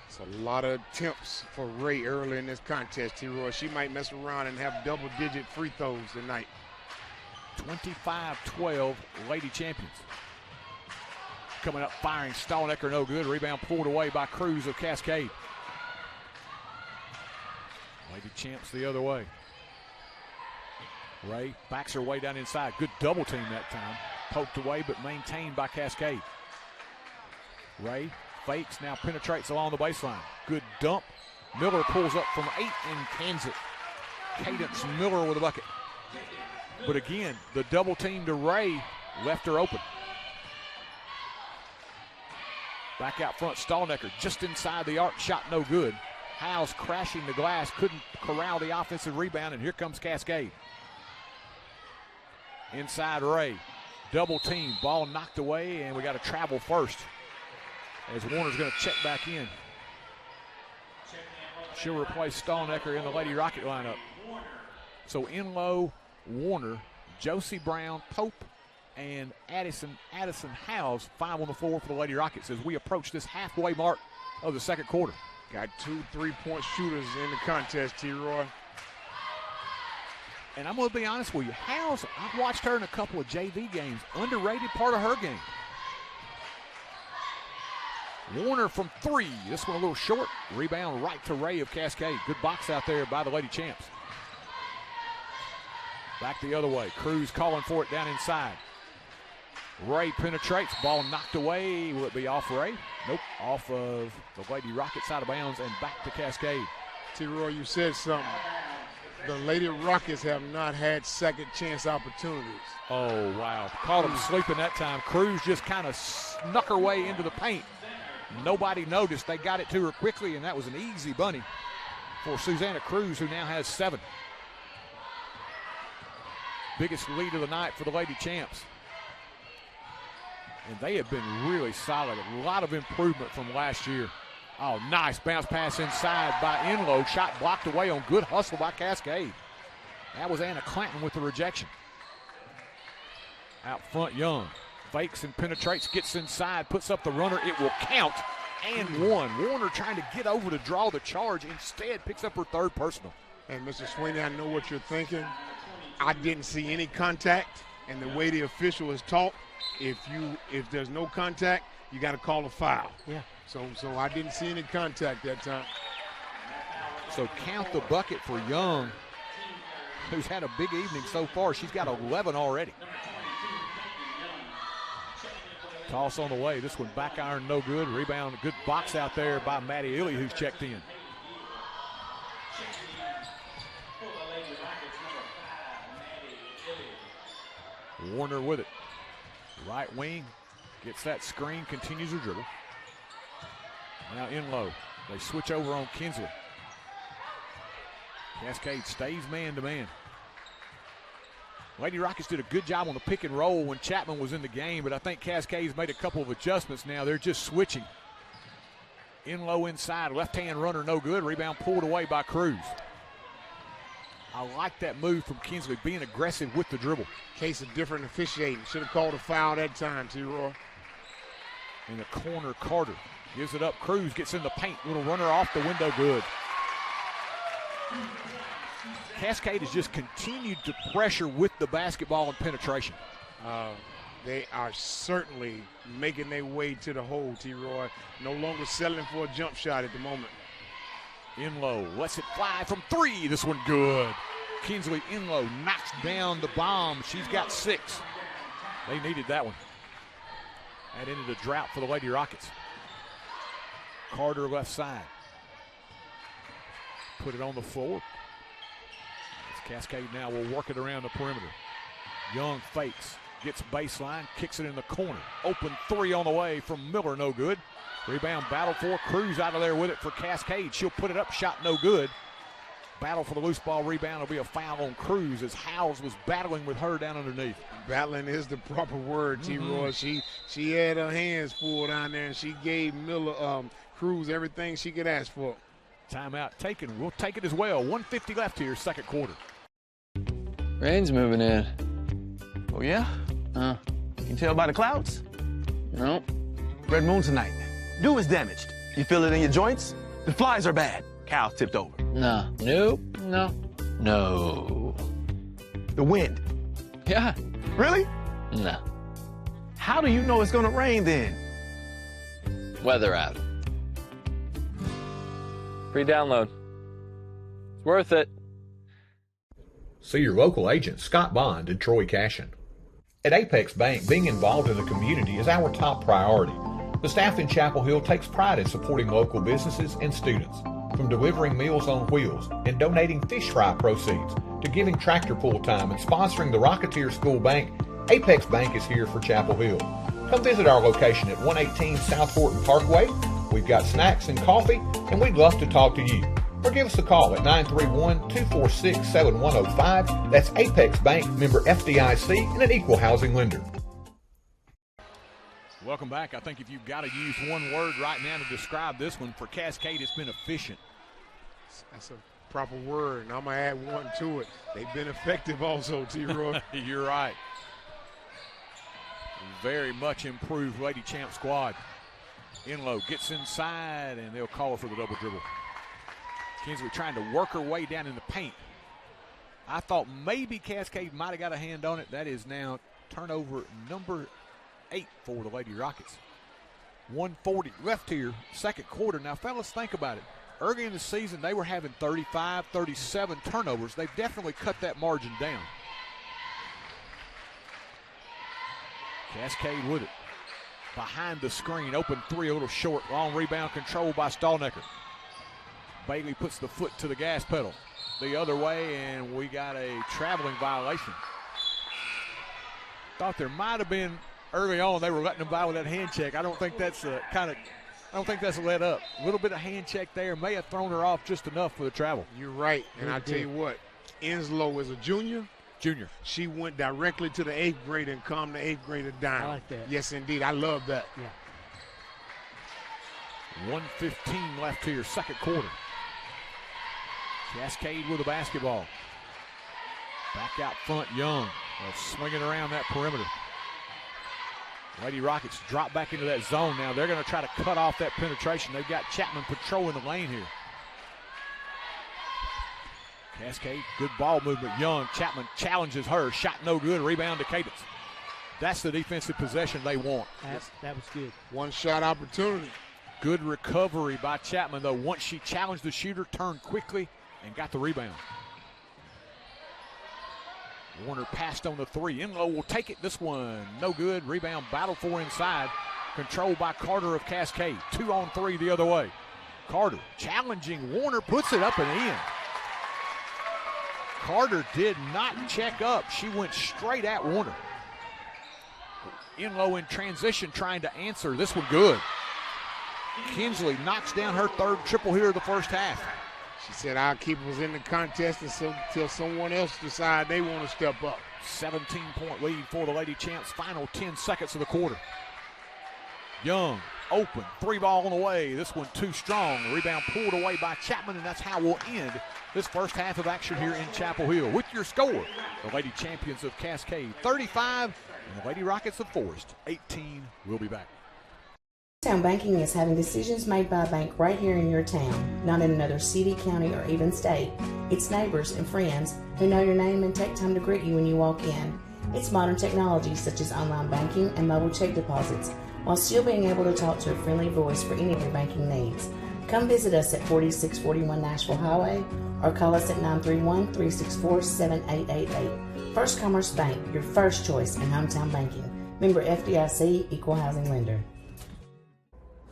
It's a lot of attempts for Ray early in this contest, T-Roy. She might mess around and have double-digit free throws tonight. 25-12 Lady Champions. Coming up firing, Stallnecker no good. Rebound pulled away by Cruz of Cascade. Lady Champs the other way. Ray backs her way down inside. Good double team that time. Poked away but maintained by Cascade. Ray fakes, now penetrates along the baseline. Good dump. Miller pulls up from 8 and cans it. Cadence Miller with a bucket. But again, the double team to Ray left her open. Back out front, Stallnecker just inside the arc, shot no good. Howes crashing the glass, couldn't corral the offensive rebound, and here comes Cascade. Inside Ray, double team, ball knocked away, and we got to travel first as Warner's going to check back in. She'll replace Stallnecker in the Lady Rocket lineup. So in low, Warner, Josie Brown, Pope, and Addison Howes, 5 on the floor for the Lady Rockets as we approach this halfway mark of the second quarter. Got 2 3-point shooters in the contest, T-Roy. And I'm going to be honest with you, Howes, I've watched her in a couple of JV games. Underrated part of her game. Warner from 3. This one a little short. Rebound right to Ray of Cascade. Good box out there by the Lady Champs. Back the other way. Cruz calling for it down inside. Ray penetrates. Ball knocked away. Will it be off Ray? Nope. Off of the Lady Rockets out of bounds and back to Cascade. T-Roy, you said something. The Lady Rockets have not had second chance opportunities. Oh, wow. Caught him sleeping that time. Cruz just kind of snuck her way into the paint. Nobody noticed. They got it to her quickly, and that was an easy bunny for Susanna Cruz, who now has 7. Biggest lead of the night for the Lady Champs. And they have been really solid. A lot of improvement from last year. Oh, nice bounce pass inside by Enlow. Shot blocked away on good hustle by Cascade. That was Anna Clanton with the rejection. Out front, Young. Fakes and penetrates, gets inside, puts up the runner. It will count and 1. Warner trying to get over to draw the charge. Instead, picks up her 3rd personal. And Mr. Sweeney, I know what you're thinking. I didn't see any contact, and the way the official is taught, if there's no contact, you got to call a foul. Yeah. So I didn't see any contact that time. So count the bucket for Young, who's had a big evening so far. She's got 11 already. Toss on the way. This one back iron, no good. Rebound, good box out there by Maddie Illy, who's checked in. Warner with it. Right wing, gets that screen, continues her dribble. Now in low. They switch over on Kinsley. Cascade stays man-to-man. Lady Rockets did a good job on the pick and roll when Chapman was in the game, but I think Cascade's made a couple of adjustments now. They're just switching. In low inside, left-hand runner, no good. Rebound pulled away by Cruz. I like that move from Kinsley, being aggressive with the dribble. Case of different officiating. Should have called a foul that time, T-Roy. In the corner, Carter gives it up. Cruz gets in the paint. Little runner off the window, good. Cascade has just continued to pressure with the basketball and penetration. They are certainly making their way to the hole, T-Roy. No longer settling for a jump shot at the moment. Inlow lets it fly from 3. This one good. Kinsley Inlow knocks down the bomb. She's got 6. They needed that one. That ended a drought for the Lady Rockets. Carter left side. Put it on the floor. Cascade now will work it around the perimeter. Young fakes. Gets baseline, kicks it in the corner. Open 3 on the way from Miller, no good. Rebound battle for Cruz out of there with it for Cascade. She'll put it up, shot no good. Battle for the loose ball rebound. It'll be a foul on Cruz as Howes was battling with her down underneath. Battling is the proper word, T-Roy. She had her hands full down there, and she gave Miller, Cruz everything she could ask for. Timeout taken. We'll take it as well. 1:50 left here, second quarter. Rain's moving in. Oh, yeah? You can tell by the clouds? No. Red moon tonight. Dew is damaged. You feel it in your joints? The flies are bad. Cow's tipped over. No. Nope. No. No. The wind. Yeah. Really? No. How do you know it's gonna rain then? Weather app. Free download. It's worth it. See your local agent Scott Bond and Troy Cashin. At Apex Bank, being involved in the community is our top priority. The staff in Chapel Hill takes pride in supporting local businesses and students. From delivering Meals on Wheels and donating fish fry proceeds to giving tractor pull time and sponsoring the Rocketeer School Bank, Apex Bank is here for Chapel Hill. Come visit our location at 118 South Horton Parkway. We've got snacks and coffee, and we'd love to talk to you. Or give us a call at 931-246-7105. That's Apex Bank, member FDIC, and an equal housing lender. Welcome back. I think if you've got to use one word right now to describe this one, for Cascade, it's been efficient. That's a proper word, and I'm going to add one to it. They've been effective also, T-Roy. You're right. Very much improved Lady Champ squad. Inlow gets inside, and they'll call her for the double dribble. Kinsley trying to work her way down in the paint. I thought maybe Cascade might have got a hand on it. That is now turnover number 8 for the Lady Rockets. 1:40 left here, second quarter. Now, fellas, think about it. Early in the season, they were having 35, 37 turnovers. They've definitely cut that margin down. Cascade with it. Behind the screen, open 3, a little short. Long rebound controlled by Stallnecker. Bailey puts the foot to the gas pedal the other way, and we got a traveling violation. Thought there might have been early on. They were letting them by with that hand check. I don't think that's a let up. A little bit of hand check there may have thrown her off just enough for the travel. You're right, and I tell you what, Inslow is a junior. She went directly to the 8th grade and calmed the 8th grader down. I like that. Yes, indeed. I love that. Yeah. 1:15 left here, second quarter. Cascade with the basketball. Back out front, Young. Swinging around that perimeter. Lady Rockets drop back into that zone now. They're going to try to cut off that penetration. They've got Chapman patrolling the lane here. Cascade, good ball movement. Young, Chapman challenges her. Shot no good. Rebound to Cadence. That's the defensive possession they want. That was good. One shot opportunity. Good recovery by Chapman, though. Once she challenged the shooter, turned quickly and got the rebound. Warner passed on the 3. Inlow will take it. This one, no good. Rebound battle for inside. Controlled by Carter of Cascade. 2 on 3 the other way. Carter challenging Warner, puts it up and in. Carter did not check up. She went straight at Warner. Inlow in transition trying to answer. This one good. Kinsley knocks down her 3rd triple here of the first half. She said, I'll keep us in the contest until someone else decide they want to step up. 17-point lead for the Lady Champs. Final 10 seconds of the quarter. Young, open, 3 ball on the way. This one too strong. Rebound pulled away by Chapman, and that's how we'll end this first half of action here in Chapel Hill. With your score, the Lady Champions of Cascade, 35, and the Lady Rockets of Forrest, 18. We'll be back. Town banking is having decisions made by a bank right here in your town, not in another city, county, or even state. It's neighbors and friends who know your name and take time to greet you when you walk in. It's modern technology such as online banking and mobile check deposits, while still being able to talk to a friendly voice for any of your banking needs. Come visit us at 4641 Nashville Highway or call us at 931-364-7888. First Commerce Bank, your first choice in hometown banking. Member FDIC, Equal Housing Lender.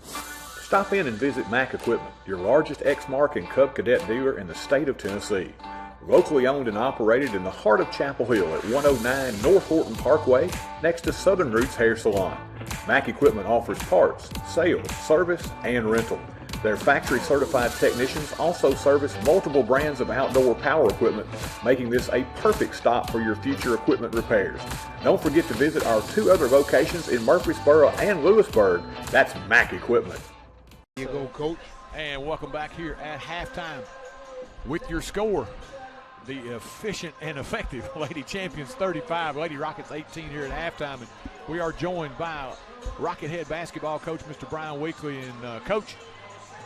Stop in and visit Mac Equipment, your largest Exmark and Cub Cadet dealer in the state of Tennessee. Locally owned and operated in the heart of Chapel Hill at 109 North Horton Parkway, next to Southern Roots Hair Salon. Mac Equipment offers parts, sales, service, and rental. Their factory-certified technicians also service multiple brands of outdoor power equipment, making this a perfect stop for your future equipment repairs. Don't forget to visit our 2 other locations in Murfreesboro and Lewisburg. That's Mac Equipment. Here you go, Coach. And welcome back here at halftime with your score. The efficient and effective Lady Champions 35, Lady Rockets 18 here at halftime. And we are joined by Rocket head basketball coach, Mr. Brian Weekly. And Coach,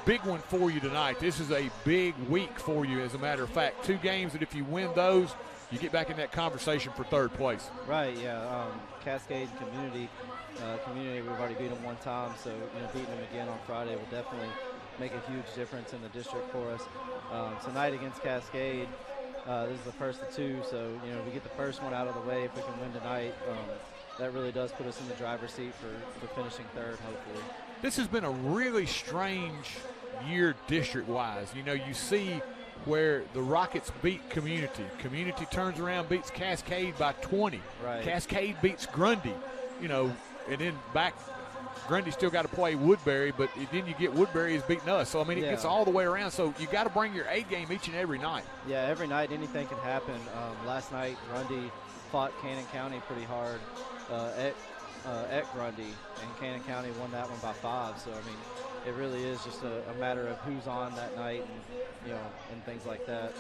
big one for you tonight. This is a big week for you, as a matter of fact. 2 games that if you win those, you get back in that conversation for 3rd place. Right, yeah. Cascade Community, we've already beat them 1 time, so beating them again on Friday will definitely make a huge difference in the district for us. Tonight against Cascade, this is the first of 2, so if we get the first one out of the way, if we can win tonight, that really does put us in the driver's seat for finishing 3rd, hopefully. This has been a really strange year district-wise. You see where the Rockets beat Community. Community turns around, beats Cascade by 20. Right. Cascade beats Grundy, and then back Grundy still got to play Woodbury, but then you get Woodbury is beating us. So, it gets all the way around. So, you got to bring your A game each and every night. Yeah, every night anything can happen. Last night Grundy fought Cannon County pretty hard at Grundy, and Cannon County won that one by 5. So, it really is just a matter of who's on that night and things like that.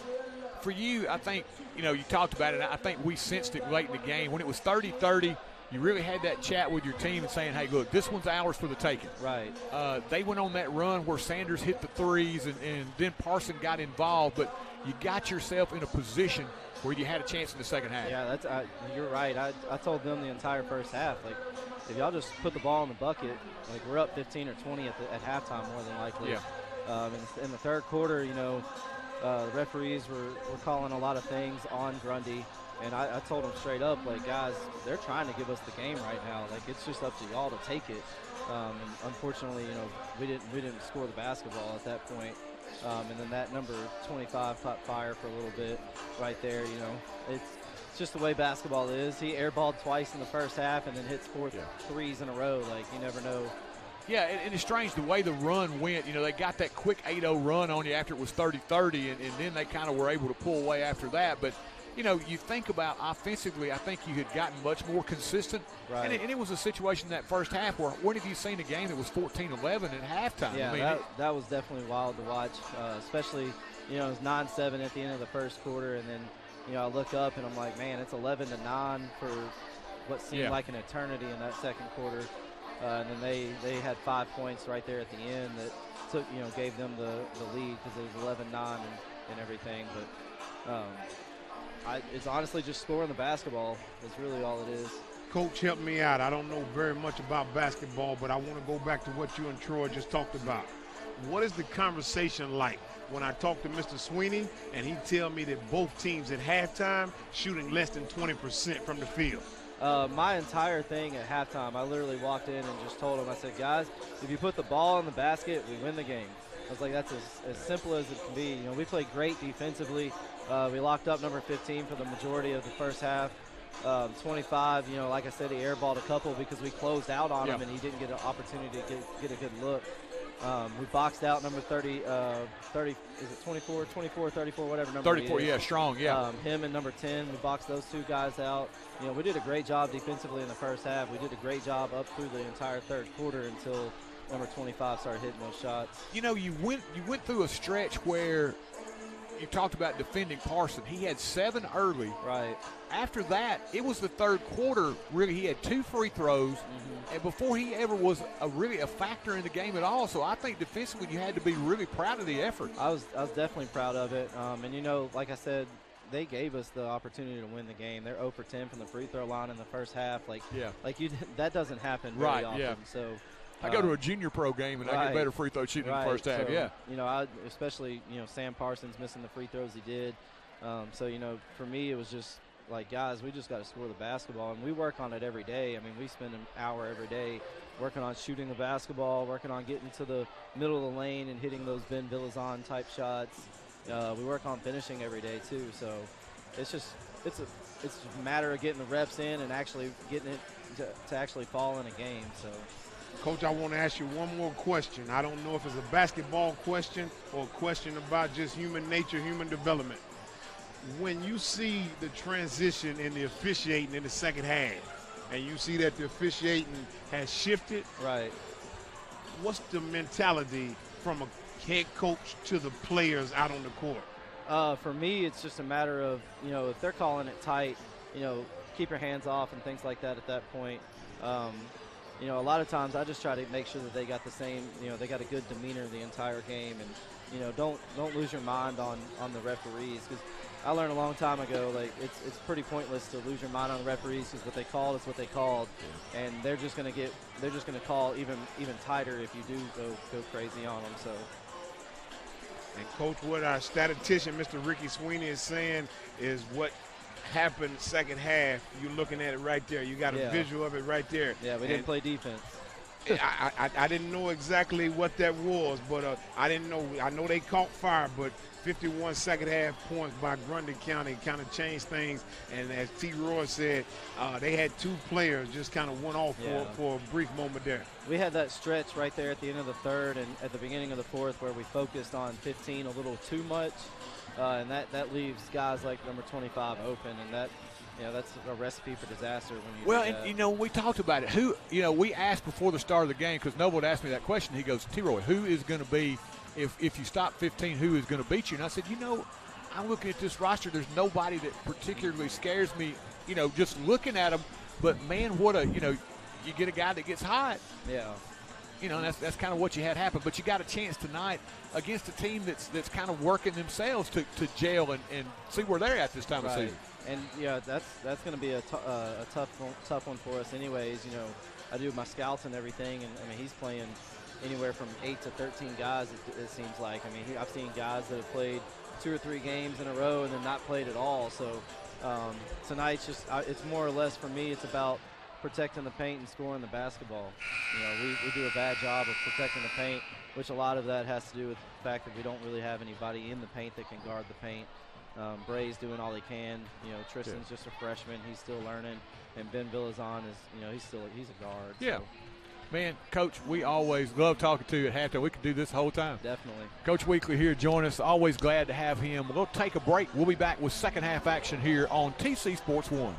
For you, I think, you talked about it. I think we sensed it late in the game. When it was 30-30, you really had that chat with your team and saying, hey, look, this one's ours for the taking. Right. They went on that run where Sanders hit the threes and then Parson got involved, but you got yourself in a position where you had a chance in the second half. Yeah, you're right. I told them the entire first half, if y'all just put the ball in the bucket, we're up 15 or 20 at halftime more than likely. Yeah. In the 3rd quarter, the referees were calling a lot of things on Grundy. And I told them straight up, guys, they're trying to give us the game right now. It's just up to y'all to take it. And unfortunately, we didn't score the basketball at that point. And then that number 25 caught fire for a little bit right there. It's just the way basketball is. He airballed twice in the first half and then hits 4 threes in a row. You never know. Yeah, and it's strange the way the run went. They got that quick 8-0 run on you after it was 30-30, and then they kind of were able to pull away after that. But you think about offensively, I think you had gotten much more consistent. Right. And it was a situation in that first half where when have you seen a game that was 14-11 at halftime? Yeah, that was definitely wild to watch, especially, it was 9-7 at the end of the first quarter. And then, I look up and I'm like, man, it's 11-9 for what seemed like an eternity in that second quarter. And then they had 5 points right there at the end that took, gave them the lead because it was 11-9 and everything. But it's honestly just scoring the basketball is really all it is. Coach, help me out. I don't know very much about basketball, but I want to go back to what you and Troy just talked about. What is the conversation like when I talk to Mr. Sweeney and he tell me that both teams at halftime shooting less than 20% from the field? My entire thing at halftime, I literally walked in and just told them, I said, guys, if you put the ball in the basket, we win the game. I was like, that's as simple as it can be. We played great defensively. We locked up number 15 for the majority of the first half. 25, like I said, he airballed a couple because we closed out on him and he didn't get an opportunity to get a good look. We boxed out number 30, is it 24, 34, whatever number 34, yeah, strong, yeah. Him and number 10, we boxed those 2 guys out. We did a great job defensively in the first half. We did a great job up through the entire 3rd quarter until number 25 started hitting those shots. You went through a stretch where you talked about defending Parson. He had 7 early. Right. After that, it was the 3rd quarter, really. He had 2 free throws, and before he ever was really a factor in the game at all. So I think defensively you had to be really proud of the effort. I was definitely proud of it. And, like I said, they gave us the opportunity to win the game. They're 0 for 10 from the free throw line in the first half. That doesn't happen very often. Yeah. So I go to a junior pro game and I get better free throw shooting in the first half. So, especially Sam Parsons missing the free throws he did. For me, it was just like, guys, we just got to score the basketball, and we work on it every day. I mean, we spend an hour every day working on shooting the basketball, working on getting to the middle of the lane and hitting those Ben Villazon type shots. We work on finishing every day too. So it's a matter of getting the reps in and actually getting it to actually fall in a game. So. Coach, I want to ask you one more question. I don't know if it's a basketball question or a question about just human nature, human development. When you see the transition in the officiating in the second half, and you see that the officiating has shifted, right? What's the mentality from a head coach to the players out on the court? For me, it's just a matter of, if they're calling it tight, keep your hands off and things like that at that point. A lot of times I just try to make sure that they got the same, they got a good demeanor the entire game, and don't lose your mind on the referees, because I learned a long time ago, like, it's pretty pointless to lose your mind on the referees, because what they called is what they called, and they're just gonna call even tighter if you do go crazy on them. So. And Coach, what our statistician, Mr. Ricky Sweeney, is saying is what happened second half. You're looking at it right there. You got a visual of it right there. Yeah, we didn't play defense. I didn't know exactly what that was, but I didn't know. I know they caught fire, but 51 second half points by Grundy County kind of changed things. And as T. Roy said, they had two players just kind of went off for a brief moment there. We had that stretch right there at the end of the third and at the beginning of the fourth where we focused on 15 a little too much, and that leaves guys like number 25 open, and that's a recipe for disaster. We talked about it. We asked before the start of the game, because Noble would ask me that question. He goes, T-Roy, who is going to be, if you stop 15, who is going to beat you? And I said, I'm looking at this roster. There's nobody that particularly scares me, just looking at them. But, man, you get a guy that gets hot. Yeah. That's kind of what you had happen. But you got a chance tonight against a team that's kind of working themselves to gel and see where they're at this time of season. And that's going to be a tough one for us, anyways. I do my scouts and everything, and he's playing anywhere from 8 to 13 guys. It seems like. I've seen guys that have played 2 or 3 games in a row and then not played at all. So tonight's it's more or less for me. It's about protecting the paint and scoring the basketball. We do a bad job of protecting the paint, which a lot of that has to do with the fact that we don't really have anybody in the paint that can guard the paint. Bray's doing all he can. Tristan's just a freshman; he's still learning. And Ben Villazon is, he's a guard. Yeah, so. Man, Coach, we always love talking to you at halftime. We could do this the whole time. Definitely. Coach Weekly here, join us. Always glad to have him. We'll take a break. We'll be back with second half action here on TC Sports 1.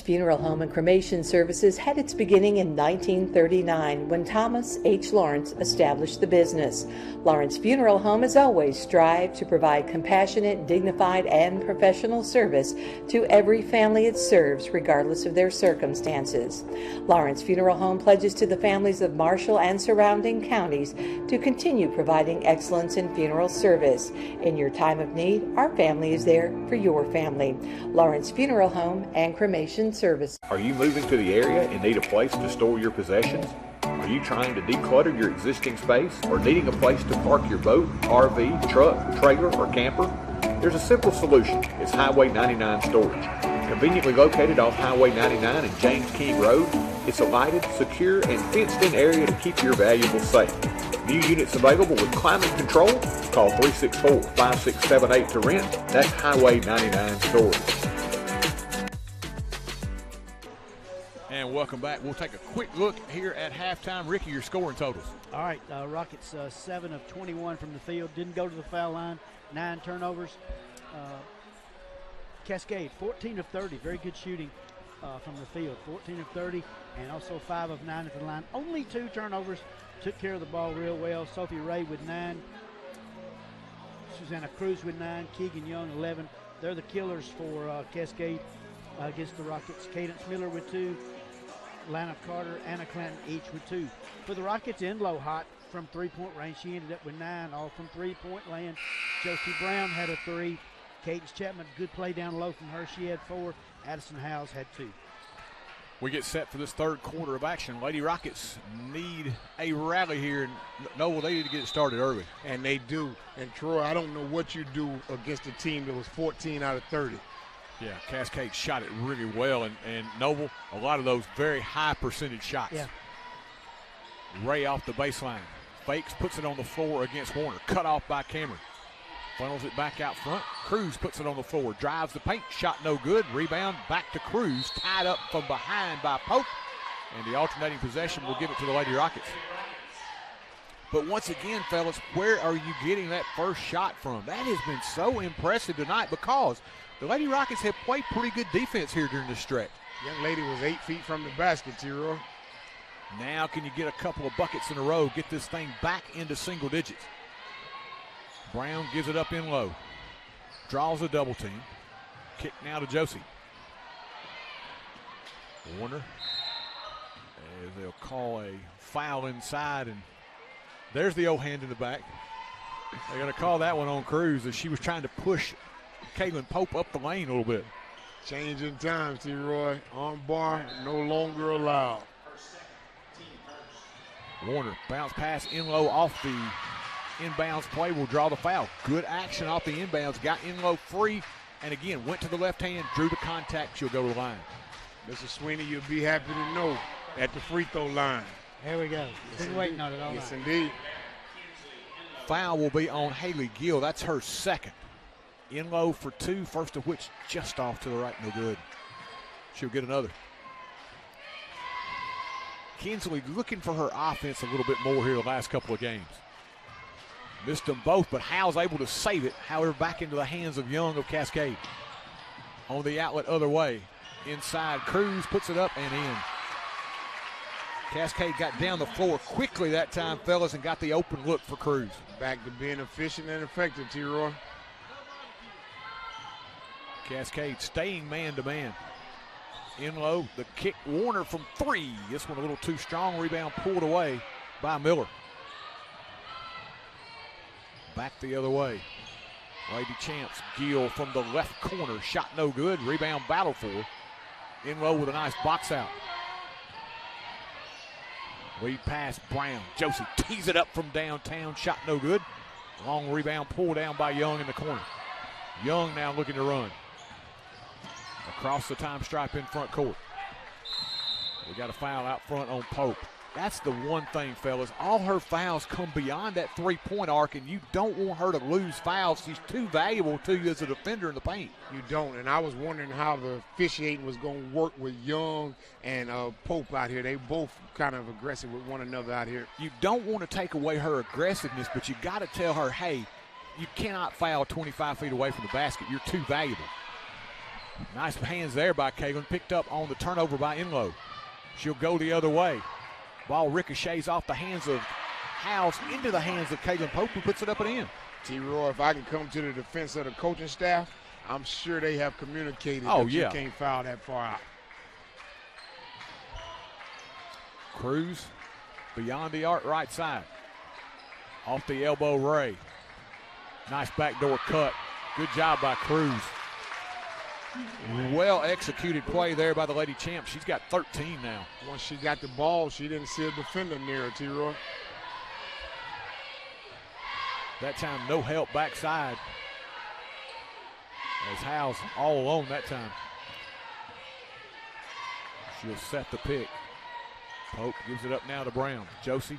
Funeral home and cremation services had its beginning in 1939 when Thomas H. Lawrence established the business. Lawrence Funeral Home has always strived to provide compassionate, dignified, and professional service to every family it serves, regardless of their circumstances. Lawrence Funeral Home pledges to the families of Marshall and surrounding counties to continue providing excellence in funeral service. In your time of need, our family is there for your family. Lawrence Funeral Home and Cremation Service. Are you moving to the area and need a place to store your possessions? Are you trying to declutter your existing space or needing a place to park your boat, RV, truck, trailer, or camper? There's a simple solution. It's Highway 99 Storage. Conveniently located off Highway 99 and James King Road, it's a lighted, secure, and fenced-in area to keep your valuables safe. New units available with climate control. Call 364-5678 to rent. That's Highway 99 Storage. And welcome back. We'll take a quick look here at halftime. Ricky, your scoring totals. All right, Rockets 7 of 21 from the field. Didn't go to the foul line. 9 turnovers. Cascade, 14 of 30. Very good shooting from the field. 14 of 30 and also 5 of 9 at the line. Only 2 turnovers. Took care of the ball real well. Sophie Ray with 9. Susanna Cruz with 9. Keegan Young, 11. They're the killers for Cascade against the Rockets. Cadence Miller with 2. Lana Carter, Anna Clanton each with 2. For the Rockets, Enlow hot from three-point range. She ended up with 9, all from three-point land. Josie Brown had a 3. Cadence Chapman, good play down low from her. She had 4. Addison Howes had 2. We get set for this third quarter of action. Lady Rockets need a rally here. And no, they need to get it started early. And they do. And Troy, I don't know what you do against a team that was 14 out of 30. Yeah, Cascade shot it really well. And Noble, a lot of those very high percentage shots. Yeah. Ray off the baseline. Fakes, puts it on the floor against Warner. Cut off by Cameron. Funnels it back out front. Cruz puts it on the floor. Drives the paint. Shot no good. Rebound back to Cruz. Tied up from behind by Pope. And the alternating possession will give it to the Lady Rockets. But once again, fellas, where are you getting that first shot from? That has been so impressive tonight because the Lady Rockets have played pretty good defense here during this stretch. Young lady was 8 feet from the basket, T-Roy. Now can you get a couple of buckets in a row, get this thing back into single digits. Brown gives it up in low. Draws a double team. Kick now to Josie. Warner. As they'll call a foul inside, and there's the old hand in the back. They're going to call that one on Cruz as she was trying to push Caitlin Pope up the lane a little bit. Changing times, T-Roy. On bar, no longer allowed. Warner, bounce pass in low off the inbounds play, will draw the foul. Good action off the inbounds, got in low free, and again, went to the left hand, drew the contact, she'll go to the line. Mr. Sweeney, you'll be happy to know, at the free throw line. There we go. Been waiting on it all night. Yes, indeed. Foul will be on Haley Gill. That's her second. In low for 2, first of which just off to the right, no good. She'll get another. Kinsley looking for her offense a little bit more here the last couple of games. Missed them both, but Howe's able to save it. However, back into the hands of Young of Cascade. On the outlet other way. Inside, Cruz puts it up and in. Cascade got down the floor quickly that time, fellas, and got the open look for Cruz. Back to being efficient and effective, T-Roy. Cascade staying man-to-man. In low, the kick, Warner from 3. This one a little too strong. Rebound pulled away by Miller. Back the other way. Lady Champs, Gill from the left corner. Shot no good. Rebound battle for. In low with a nice box out. Lead pass, Brown. Josie tees it up from downtown. Shot no good. Long rebound pulled down by Young in the corner. Young now looking to run. Across the time stripe in front court. We got a foul out front on Pope. That's the one thing, fellas. All her fouls come beyond that three-point arc, and you don't want her to lose fouls. She's too valuable to you as a defender in the paint. You don't, and I was wondering how the officiating was going to work with Young and Pope out here. They both kind of aggressive with one another out here. You don't want to take away her aggressiveness, but you got to tell her, hey, you cannot foul 25 feet away from the basket. You're too valuable. Nice hands there by Caitlin. Picked up on the turnover by Enlow. She'll go the other way. Ball ricochets off the hands of Howes into the hands of Caitlin Pope, who puts it up and in. T-Roy, if I can come to the defense of the coaching staff, I'm sure they have communicated that you can't foul that far out. Cruz beyond the arc right side. Off the elbow, Ray. Nice backdoor cut. Good job by Cruz. Well executed play there by the Lady Champ. She's got 13 now. Once she got the ball, she didn't see a defender near her, T-Roy. That time, no help backside. As Howes all alone that time. She'll set the pick. Pope gives it up now to Brown. Josie,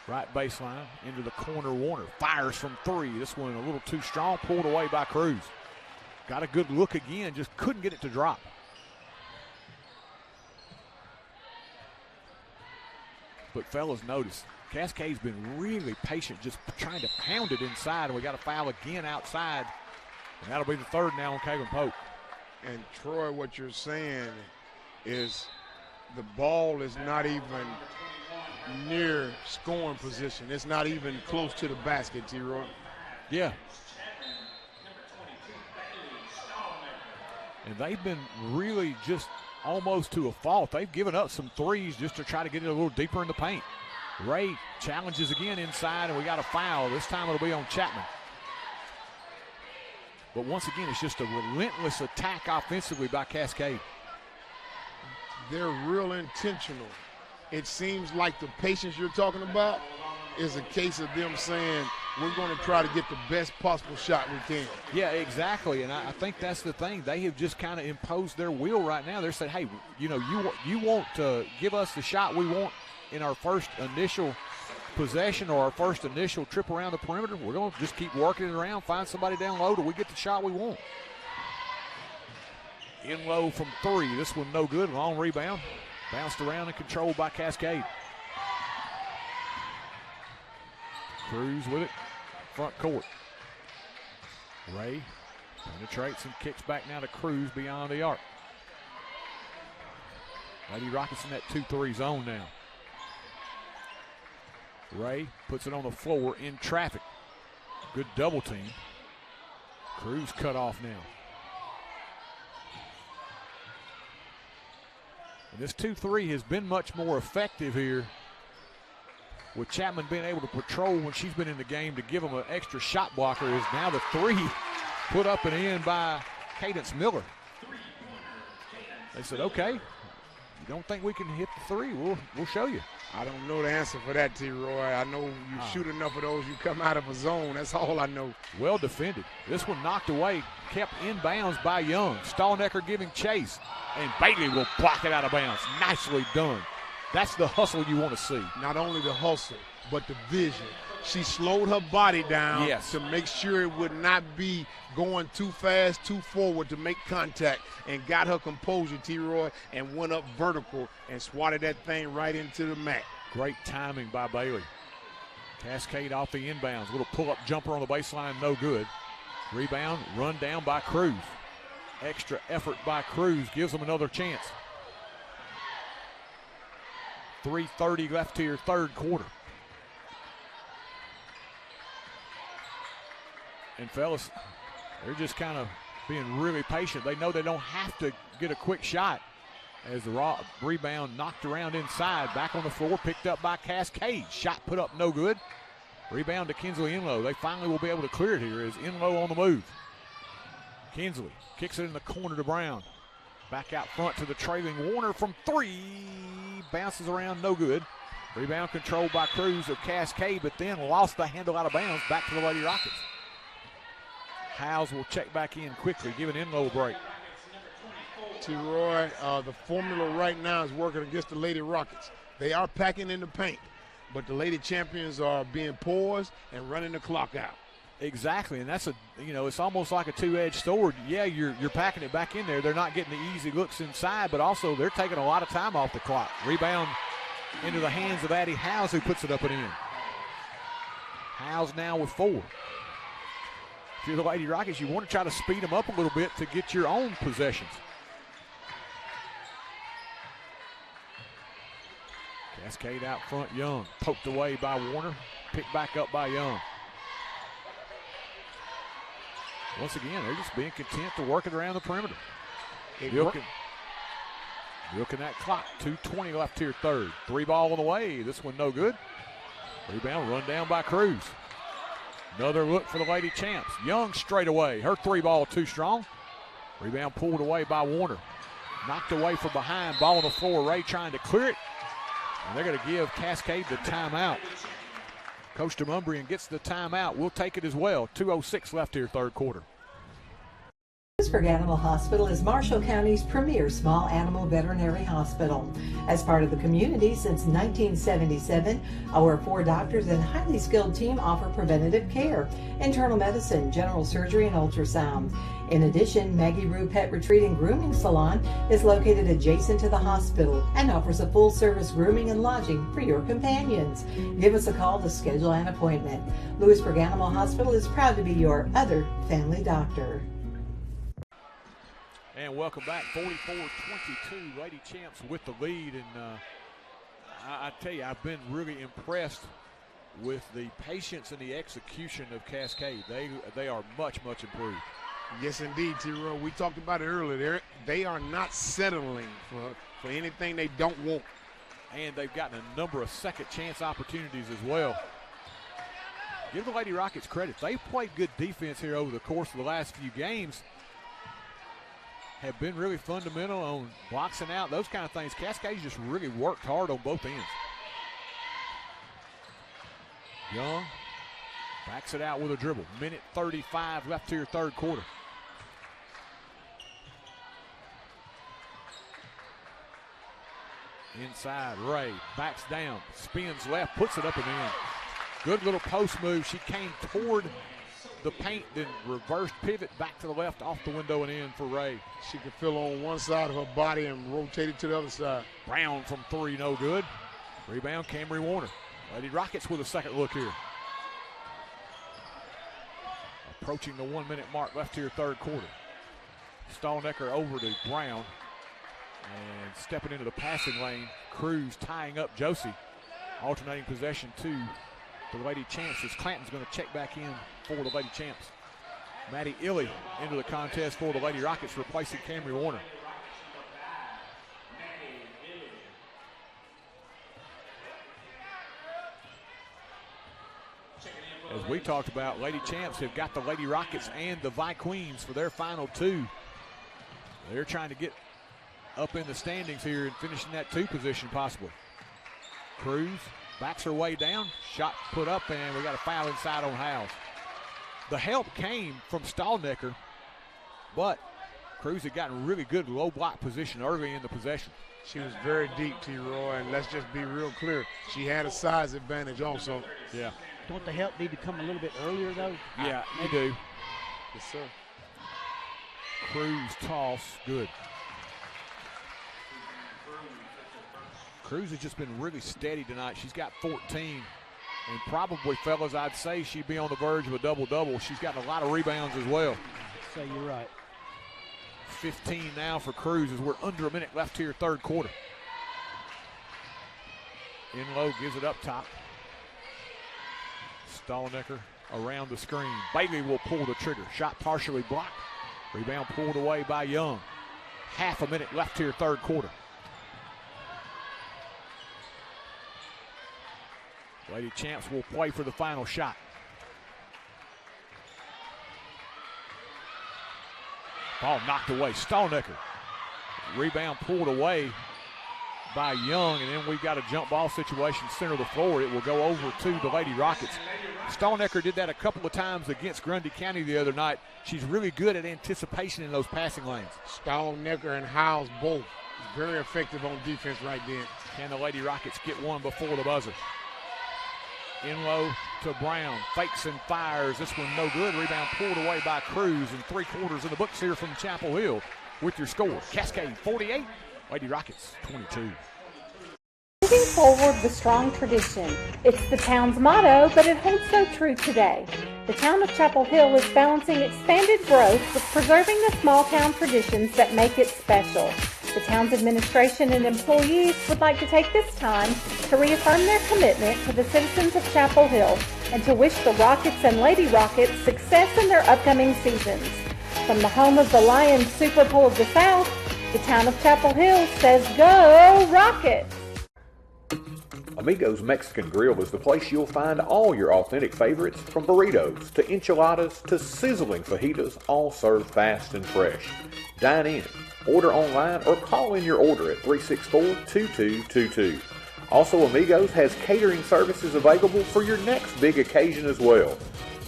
right baseline, into the corner. Warner fires from 3. This one a little too strong, pulled away by Cruz. Got a good look again, just couldn't get it to drop. But fellas, notice, Cascade's been really patient, just trying to pound it inside, and we got a foul again outside. And that'll be the third now on Caitlin Pope. And Troy, what you're saying is the ball is not even near scoring position. It's not even close to the basket, T-Roy. Yeah. And they've been really just almost to a fault. They've given up some threes just to try to get it a little deeper in the paint. Ray challenges again inside, and we got a foul. This time it'll be on Chapman. But once again, it's just a relentless attack offensively by Cascade. They're real intentional. It seems like the patience you're talking about is a case of them saying, we're going to try to get the best possible shot we can. Yeah, exactly, and I think that's the thing. They have just kind of imposed their will right now. They're saying, hey, you know, you want to give us the shot we want in our first initial possession or our first initial trip around the perimeter. We're going to just keep working it around, find somebody down low till we get the shot we want. In low from three. This one no good. Long rebound. Bounced around and controlled by Cascade. Cruz with it. Front court. Ray penetrates and kicks back now to Cruz beyond the arc. Lady Rockets in that 2-3 zone now. Ray puts it on the floor in traffic. Good double team. Cruz cut off now. And this 2-3 has been much more effective here, with Chapman being able to patrol when she's been in the game to give them an extra shot blocker. Is now the three put up and in by Cadence Miller. They said, okay, you don't think we can hit the three? We'll show you. I don't know the answer for that, T-Roy. I know you shoot enough of those, you come out of a zone. That's all I know. Well defended. This one knocked away, kept in bounds by Young. Stallnecker giving chase, and Bailey will block it out of bounds. Nicely done. That's the hustle you want to see. Not only the hustle, but the vision. She slowed her body down to make sure it would not be going too fast, too forward to make contact, and got her composure, T-Roy, and went up vertical and swatted that thing right into the mat. Great timing by Bailey. Cascade off the inbounds. Little pull-up jumper on the baseline, no good. Rebound, run down by Cruz. Extra effort by Cruz gives them another chance. 3:30 left here, third quarter. And fellas, they're just kind of being really patient. They know they don't have to get a quick shot, as the rebound knocked around inside. Back on the floor, picked up by Cascade. Shot put up, no good. Rebound to Kinsley Enlow. They finally will be able to clear it here as Enlow on the move. Kinsley kicks it in the corner to Brown. Back out front to the trailing Warner from three. Bounces around, no good. Rebound controlled by Cruz of Cascade, but then lost the handle out of bounds. Back to the Lady Rockets. Howes will check back in quickly, giving Enlow a break. T-Roy, the formula right now is working against the Lady Rockets. They are packing in the paint, but the Lady Champions are being poised and running the clock out. Exactly, and that's it's almost like a two-edged sword. Yeah, you're packing it back in there. They're not getting the easy looks inside, but also they're taking a lot of time off the clock. Rebound into the hands of Addie Howes, who puts it up and in. Howes now with 4. If you're the Lady Rockets, you want to try to speed them up a little bit to get your own possessions. Cascade out front, Young. Poked away by Warner. Picked back up by Young. Once again, they're just being content to work it around the perimeter. Milking that clock. 2:20 left here, third. 3 ball on the way. This one no good. Rebound run down by Cruz. Another look for the Lady Champs. Young straight away. Her 3 ball too strong. Rebound pulled away by Warner. Knocked away from behind. Ball on the floor. Ray trying to clear it. And they're going to give Cascade the timeout. Coach DeMumbrian gets the timeout. We'll take it as well. 2:06 left here, third quarter. Lewisburg Animal Hospital is Marshall County's premier small animal veterinary hospital. As part of the community since 1977, our 4 doctors and highly skilled team offer preventative care, internal medicine, general surgery, and ultrasound. In addition, Maggie Rue Pet Retreat and Grooming Salon is located adjacent to the hospital and offers a full-service grooming and lodging for your companions. Give us a call to schedule an appointment. Lewisburg Animal Hospital is proud to be your other family doctor. And welcome back, 44-22, Lady Champs with the lead. And I tell you, I've been really impressed with the patience and the execution of Cascade. They are much, much improved. Yes, indeed, T-Roy. We talked about it earlier. They are not settling for anything they don't want. And they've gotten a number of second chance opportunities as well. give the Lady Rockets credit. They've played good defense here over the course of the last few games. Have been really fundamental on boxing out, those kind of things. Cascade just really worked hard on both ends. Young backs it out with a dribble. Minute 35 left here, third quarter. Inside, Ray backs down, spins left, puts it up and in. Good little post move. She came toward the paint, then reversed pivot back to the left, off the window and in for Ray. She could feel on one side of her body and rotate it to the other side. Brown from three, no good. Rebound, Camry Warner. Lady Rockets with a second look here. Approaching the 1 minute mark left here, third quarter. Stallnecker over to Brown. And stepping into the passing lane, Cruz tying up Josie. Alternating possession to the Lady Champs as Clanton's going to check back in for the Lady Champs. Maddie Illy into the contest for the Lady Rockets, replacing Camry Warner. As we talked about, Lady Champs have got the Lady Rockets and the Vi Queens for their final two. They're trying to get up in the standings here and finishing that two position possible. Cruz backs her way down, shot put up, and we got a foul inside on Howes. The help came from Stallnecker, but Cruz had gotten really good low block position early in the possession. She was very deep, T-Roy, and let's just be real clear. She had a size advantage also. Yeah. Don't the help need to come a little bit earlier, though? Yeah, you do. Yes, sir. Cruz toss, good. Cruz has just been really steady tonight. She's got 14. And probably, fellas, I'd say she'd be on the verge of a double-double. She's gotten a lot of rebounds as well. So you're right. 15 now for Cruz as we're under a minute left here, third quarter. In low, gives it up top. Stallnecker around the screen. Bailey will pull the trigger. Shot partially blocked. Rebound pulled away by Young. Half a minute left here, third quarter. Lady Champs will play for the final shot. Ball knocked away. Stallnecker. Rebound pulled away by Young, and then we've got a jump ball situation center of the floor. It will go over to the Lady Rockets. Stallnecker did that a couple of times against Grundy County the other night. She's really good at anticipation in those passing lanes. Stallnecker and Howes both very effective on defense right then. Can the Lady Rockets get one before the buzzer? In low to Brown, fakes and fires. This one no good. Rebound pulled away by Cruz, and 3/4 in the books here from Chapel Hill with your score. Cascade 48, Lady Rockets 22. Moving forward with strong tradition. It's the town's motto, but it holds so true today. The town of Chapel Hill is balancing expanded growth with preserving the small town traditions that make it special. The town's administration and employees would like to take this time to reaffirm their commitment to the citizens of Chapel Hill and to wish the Rockets and Lady Rockets success in their upcoming seasons. From the home of the Lions Super Bowl of the South, the town of Chapel Hill says, "Go Rockets!" Amigos Mexican Grill is the place you'll find all your authentic favorites, from burritos to enchiladas to sizzling fajitas, all served fast and fresh. Dine in, order online, or call in your order at 364-2222. Also, Amigos has catering services available for your next big occasion as well.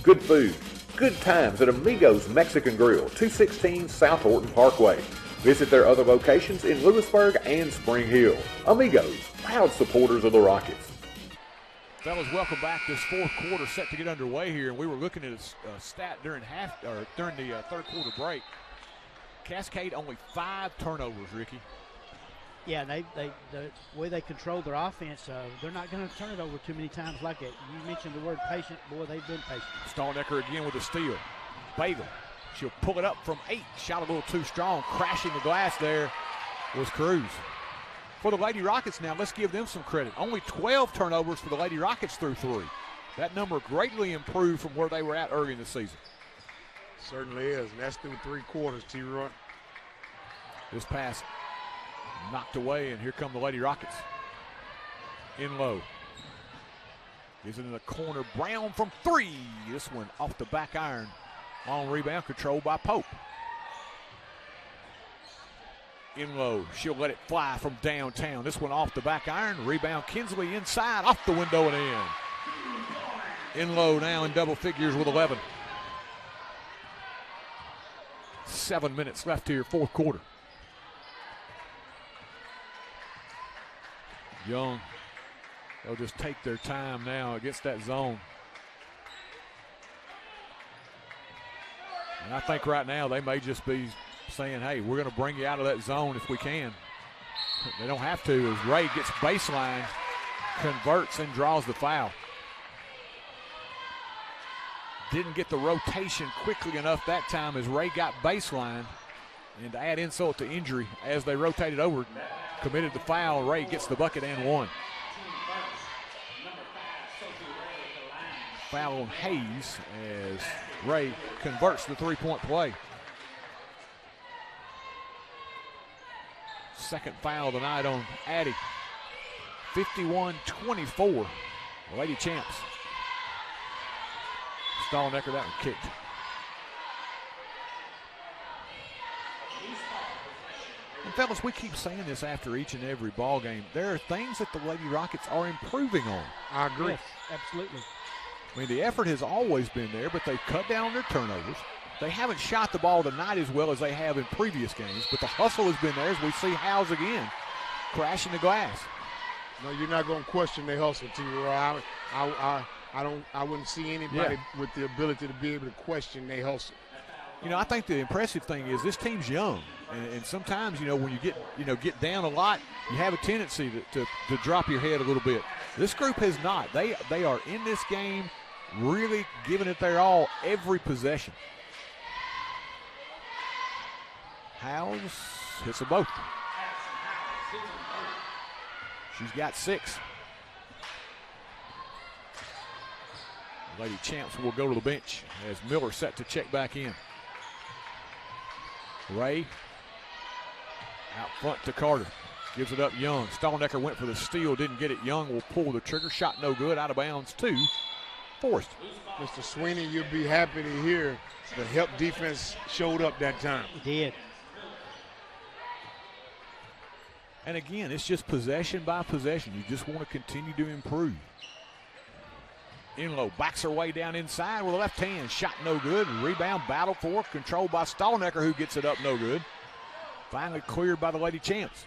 Good food, good times at Amigos Mexican Grill, 216 South Orton Parkway. Visit their other locations in Lewisburg and Spring Hill. Amigos, proud supporters of the Rockets. Fellas, welcome back. This fourth quarter set to get underway here, and we were looking at a stat during the third quarter break. Cascade only 5 turnovers, Ricky. Yeah, the way they control their offense, they're not going to turn it over too many times like that. You mentioned the word patient. Boy, they've been patient. Stallnecker again with a steal. Bagel. She'll pull it up from 8. Shot a little too strong. Crashing the glass there was Cruz. For the Lady Rockets now, let's give them some credit. Only 12 turnovers for the Lady Rockets through 3. That number greatly improved from where they were at early in the season. Certainly is, and that's through 3 quarters, T-Roy. This pass knocked away, and here come the Lady Rockets. In low. Gives it in the corner. Brown from 3. This one off the back iron. Long rebound controlled by Pope. In low. She'll let it fly from downtown. This one off the back iron. Rebound Kinsley inside. Off the window and in. In low now in double figures with 11. 7 minutes left here, fourth quarter. Young. They'll just take their time now against that zone. And I think right now they may just be saying, hey, we're going to bring you out of that zone if we can. They don't have to as Ray gets baseline, converts, and draws the foul. Didn't get the rotation quickly enough that time as Ray got baseline. And to add insult to injury, as they rotated over, committed the foul. Ray gets the bucket and one. Foul on Hayes as Ray converts the three-point play. Second foul of the night on Addy. 51-24, Lady Champs. Stallnecker, that one kicked. And fellas, we keep saying this after each and every ball game. There are things that the Lady Rockets are improving on. I agree. Yes, absolutely. I mean, the effort has always been there, but they've cut down their turnovers. They haven't shot the ball tonight as well as they have in previous games, but the hustle has been there as we see Howes again crashing the glass. No, you're not going to question their hustle, T-Roy. I wouldn't see anybody with the ability to be able to question their hustle. You know, I think the impressive thing is this team's young, and sometimes, you know, when you get down a lot, you have a tendency to drop your head a little bit. This group has not. They are in this game really giving it their all every possession. Howes hits them both. She's got 6. Lady Champs will go to the bench as Miller set to check back in. Ray out front to Carter. Gives it up Young. Stallnecker went for the steal, didn't get it. Young will pull the trigger. Shot no good. Out of bounds to Forrest. Mr. Sweeney, you'll be happy to hear the help defense showed up that time. It did. And again, it's just possession by possession. You just want to continue to improve. Inlow backs her way down inside with a left hand. Shot no good. Rebound battle for, controlled by Stallnecker, who gets it up no good. Finally cleared by the Lady Champs.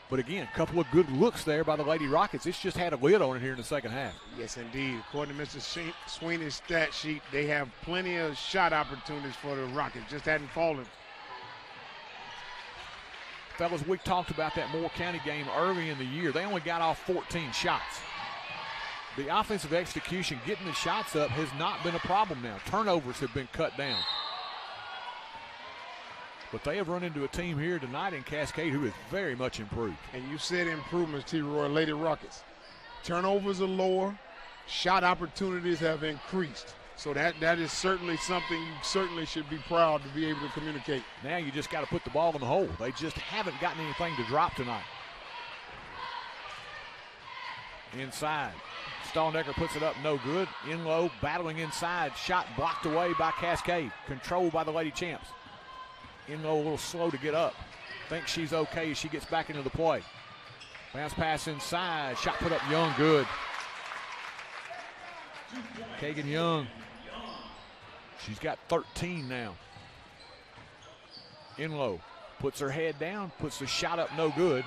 But again, a couple of good looks there by the Lady Rockets. It's just had a lid on it here in the second half. Yes, indeed. According to Mr. Sweeney's stat sheet, they have plenty of shot opportunities for the Rockets. Just hadn't fallen. Fellas, we talked about that Moore County game early in the year. They only got off 14 shots. The offensive execution, getting the shots up, has not been a problem now. Turnovers have been cut down. But they have run into a team here tonight in Cascade who is very much improved. And you said improvements, T-Roy, Lady Rockets. Turnovers are lower. Shot opportunities have increased. So that is certainly something you certainly should be proud to be able to communicate. Now you just got to put the ball in the hole. They just haven't gotten anything to drop tonight. Inside. Stallnecker puts it up, no good. In low, battling inside. Shot blocked away by Cascade. Controlled by the Lady Champs. In low, a little slow to get up. Thinks she's okay as she gets back into the play. Bounce pass inside. Shot put up Young, good. Kagan Young. She's got 13 now. In low. Puts her head down. Puts the shot up, no good.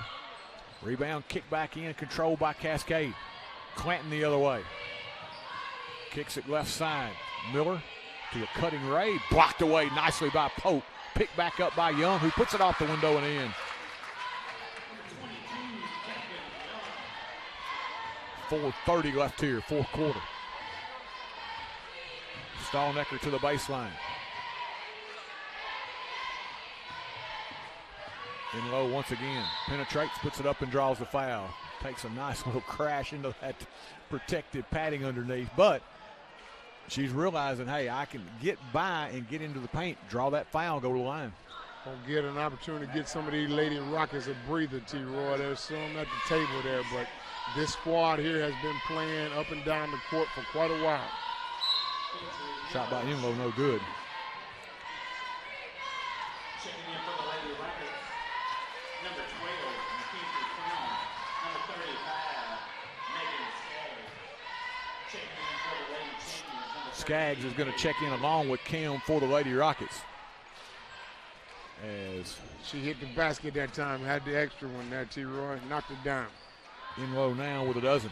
Rebound, kick back in, controlled by Cascade. Clanton the other way. Kicks it left side. Miller to a cutting Ray. Blocked away nicely by Pope. Picked back up by Young, who puts it off the window and in. 4:30 left here, fourth quarter. Stallnecker to the baseline. In low once again. Penetrates, puts it up and draws the foul. Takes a nice little crash into that protected padding underneath. But she's realizing, hey, I can get by and get into the paint, draw that foul, go to the line. Gonna get an opportunity to get some of these Lady Rockets a breather, T-Roy. There's some at the table there, but This squad here has been playing up and down the court for quite a while. Shot by Enlow, no good. Checking in for the Lady Rockets, number 12, Mackenzie Crown. Number 35, Megan Skaggs. Checking in for the Lady Champions, number Skaggs is going to check in along with Kim for the Lady Rockets. As she hit the basket that time, had the extra one there, T-Roy, knocked it down. Enlow now with a dozen.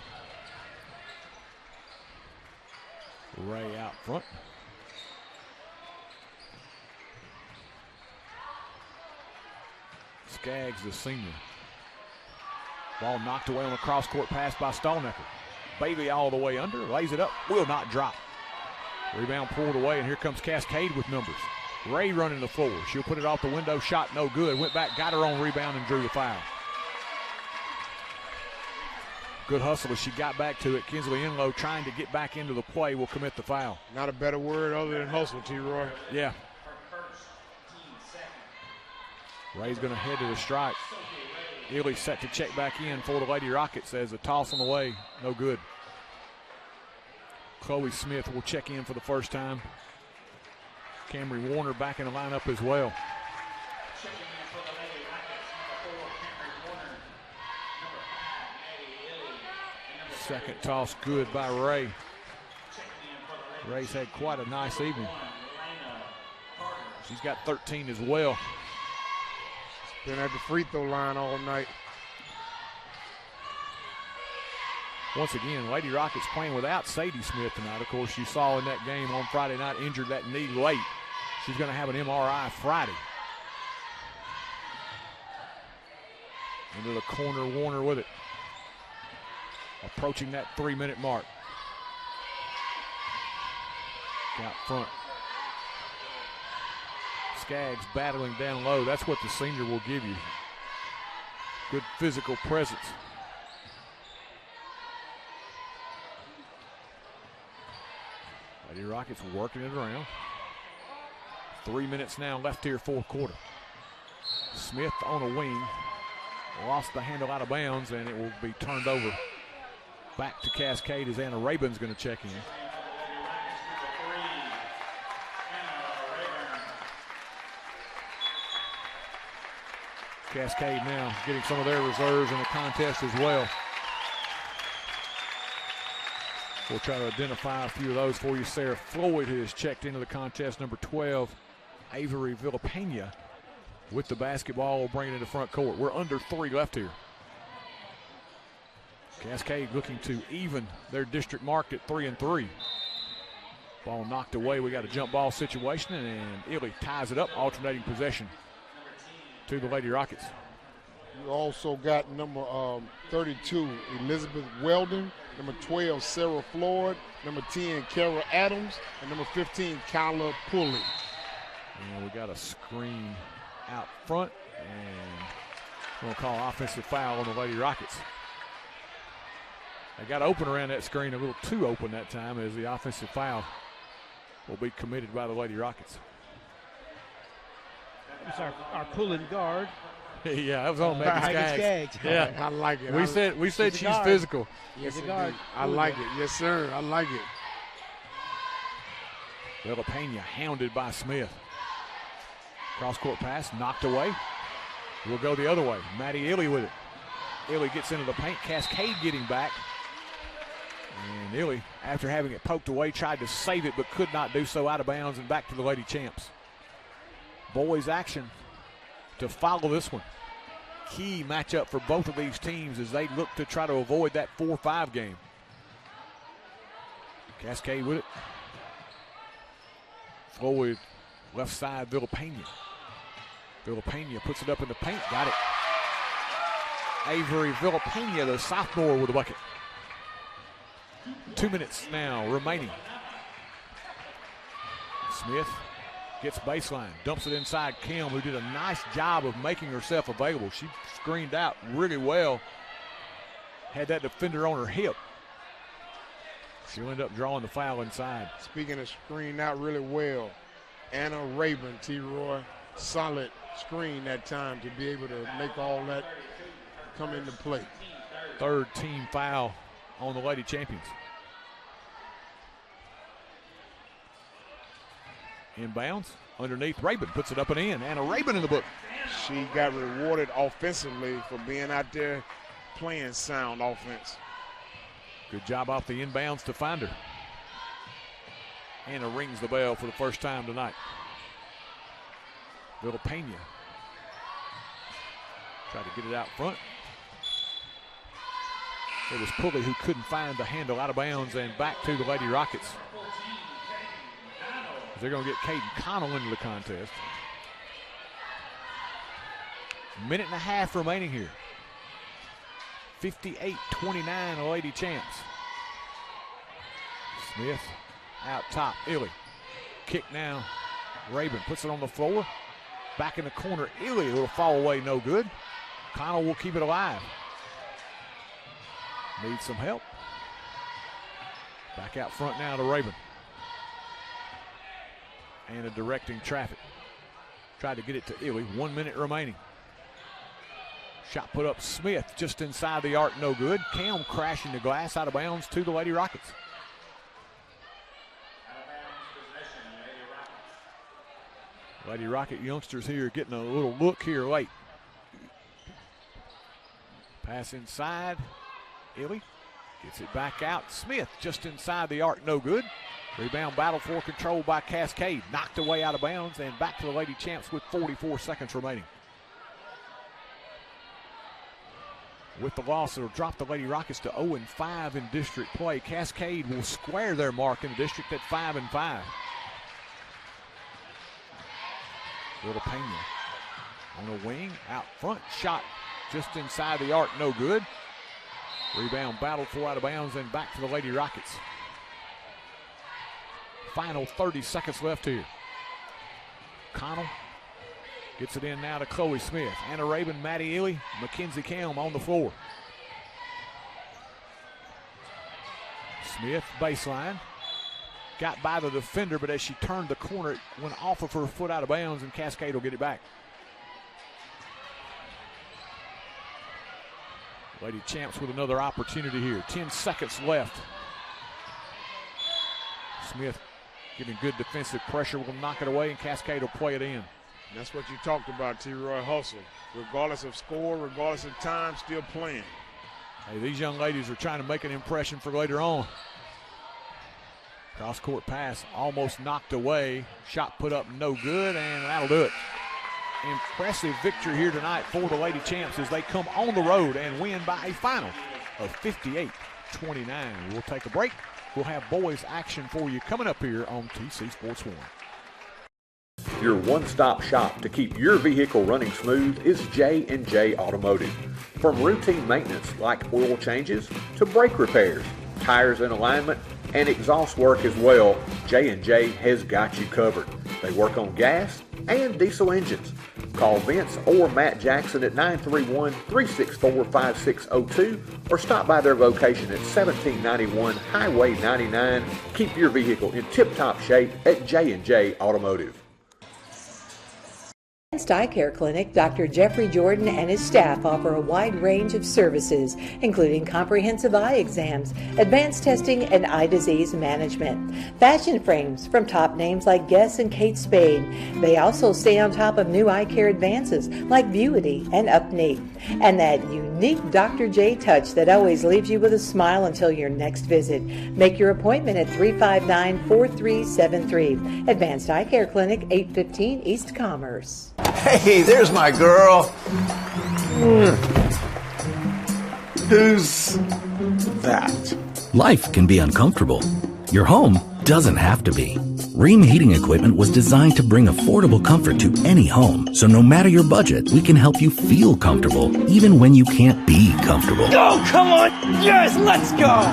Ray out front. Skaggs, the senior. Ball knocked away on a cross-court pass by Stallnecker. Bailey all the way under, lays it up, will not drop. Rebound pulled away, and here comes Cascade with numbers. Ray running the floor. She'll put it off the window, shot no good. Went back, got her own rebound, and drew the foul. Good hustle as she got back to it. Kinsley Enlow trying to get back into the play will commit the foul. Not a better word other than hustle, T-Roy. Yeah. Ray's going to head to the strike. Ely set to check back in for the Lady Rockets as a toss on the way. No good. Chloe Smith will check in for the first time. Camry Warner back in the lineup as well. Second toss good by Ray. Ray's had quite a nice evening. She's got 13 as well. Been at the free throw line all night. Once again, Lady Rockets playing without Sadie Smith tonight. Of course, you saw in that game on Friday night, injured that knee late. She's going to have an MRI Friday. Into the corner, Warner with it. Approaching that 3-minute mark. Out front. Skaggs battling down low. That's what the senior will give you. Good physical presence. Lady Rockets working it around. 3 minutes now left here, fourth quarter. Smith on a wing. Lost the handle out of bounds, and it will be turned over back to Cascade as Anna Rabin's going to check in. Cascade now getting some of their reserves in the contest as well. We'll try to identify a few of those for you. Sarah Floyd has checked into the contest, number 12. Avery Villapena with the basketball, bringing it to front court. We're under 3 left here. Cascade looking to even their district mark at 3-3. Ball knocked away. We got a jump ball situation, and Ely ties it up, alternating possession to the Lady Rockets. You also got number 32, Elizabeth Weldon, number 12, Sarah Floyd, number 10, Kara Adams, and number 15, Kyla Pulley. And we got a screen out front, and we're going to call offensive foul on the Lady Rockets. They got open around that screen, a little too open that time, as the offensive foul will be committed by the Lady Rockets. It's our pulling guard. Yeah, that was on Megan Skaggs. Yeah, I like it. We said she's physical. Yes, guard. I like it. Yes, sir. I like it. Villapena hounded by Smith. Cross-court pass knocked away. We'll go the other way. Maddie Ely with it. Ely gets into the paint. Cascade getting back. And Ely, after having it poked away, tried to save it but could not do so, out of bounds and back to the Lady Champs. Boys action to follow this one. Key matchup for both of these teams as they look to try to avoid that 4-5 game. Cascade with it. Floyd left side, Villapena. Villapena puts it up in the paint, got it. Avery Villapena, the sophomore, with a bucket. 2 minutes now remaining. Smith gets baseline, dumps it inside Kim, who did a nice job of making herself available. She screened out really well. Had that defender on her hip. She'll end up drawing the foul inside. Speaking of screened out really well, Anna Rabin, T-Roy, solid screen that time to be able to make all that come into play. Third team foul on the Lady Champions. Inbounds, underneath, Rabin puts it up and in, and a Rabin in the book. She got rewarded offensively for being out there playing sound offense. Good job off the inbounds to find her. Anna rings the bell for the first time tonight. Little Pena. Tried to get it out front. It was Pulley who couldn't find the handle, out of bounds, and back to the Lady Rockets. They're going to get Caden Connell into the contest. Minute and a half remaining here. 58-29, Lady Champs. Smith out top, Illy. Kick now, Rabin puts it on the floor. Back in the corner, Illy will fall away, no good. Connell will keep it alive. Needs some help. Back out front now to Rabin. And a directing traffic. Tried to get it to Illy, 1 minute remaining. Shot put up, Smith just inside the arc, no good. Cam crashing the glass, out of bounds to the Lady Rockets. Lady Rocket youngsters here getting a little look here late. Pass inside, Illy gets it back out. Smith just inside the arc, no good. Rebound battle for control by Cascade. Knocked away out of bounds and back to the Lady Champs with 44 seconds remaining. With the loss, it'll drop the Lady Rockets to 0-5 in district play. Cascade will square their mark in the district at 5-5. Little Pena on the wing, out front, shot just inside the arc, no good. Rebound battle for out of bounds and back to the Lady Rockets. Final 30 seconds left here. Connell gets it in now to Chloe Smith. Anna Rabin, Maddie Illy, Mackenzie Kelm on the floor. Smith, baseline. Got by the defender, but as she turned the corner, it went off of her foot out of bounds, and Cascade will get it back. Lady Champs with another opportunity here. 10 seconds left. Smith giving good defensive pressure, will knock it away, and Cascade will play it in. That's what you talked about, T-Roy, hustle. Regardless of score, regardless of time, still playing. Hey, these young ladies are trying to make an impression for later on. Cross-court pass almost knocked away. Shot put up no good, and that'll do it. Impressive victory here tonight for the Lady Champs as they come on the road and win by a final of 58-29. We'll take a break. We'll have boys action for you coming up here on TC Sports 1. Your one-stop shop to keep your vehicle running smooth is J&J Automotive. From routine maintenance like oil changes to brake repairs, tires and alignment, and exhaust work as well, J&J has got you covered. They work on gas and diesel engines. Call Vince or Matt Jackson at 931-364-5602 or stop by their location at 1791 Highway 99. Keep your vehicle in tip-top shape at J&J Automotive. Advanced Eye Care Clinic, Dr. Jeffrey Jordan and his staff offer a wide range of services, including comprehensive eye exams, advanced testing, and eye disease management. Fashion frames from top names like Guess and Kate Spade. They also stay on top of new eye care advances like Vuity and Upneat. And that unique Dr. J touch that always leaves you with a smile until your next visit. Make your appointment at 359-4373. Advanced Eye Care Clinic, 815 East Commerce. Hey, there's my girl. Who's that? Life can be uncomfortable. Your home doesn't have to be. Ream Heating Equipment was designed to bring affordable comfort to any home. So no matter your budget, we can help you feel comfortable, even when you can't be comfortable. Oh, come on! Yes, let's go!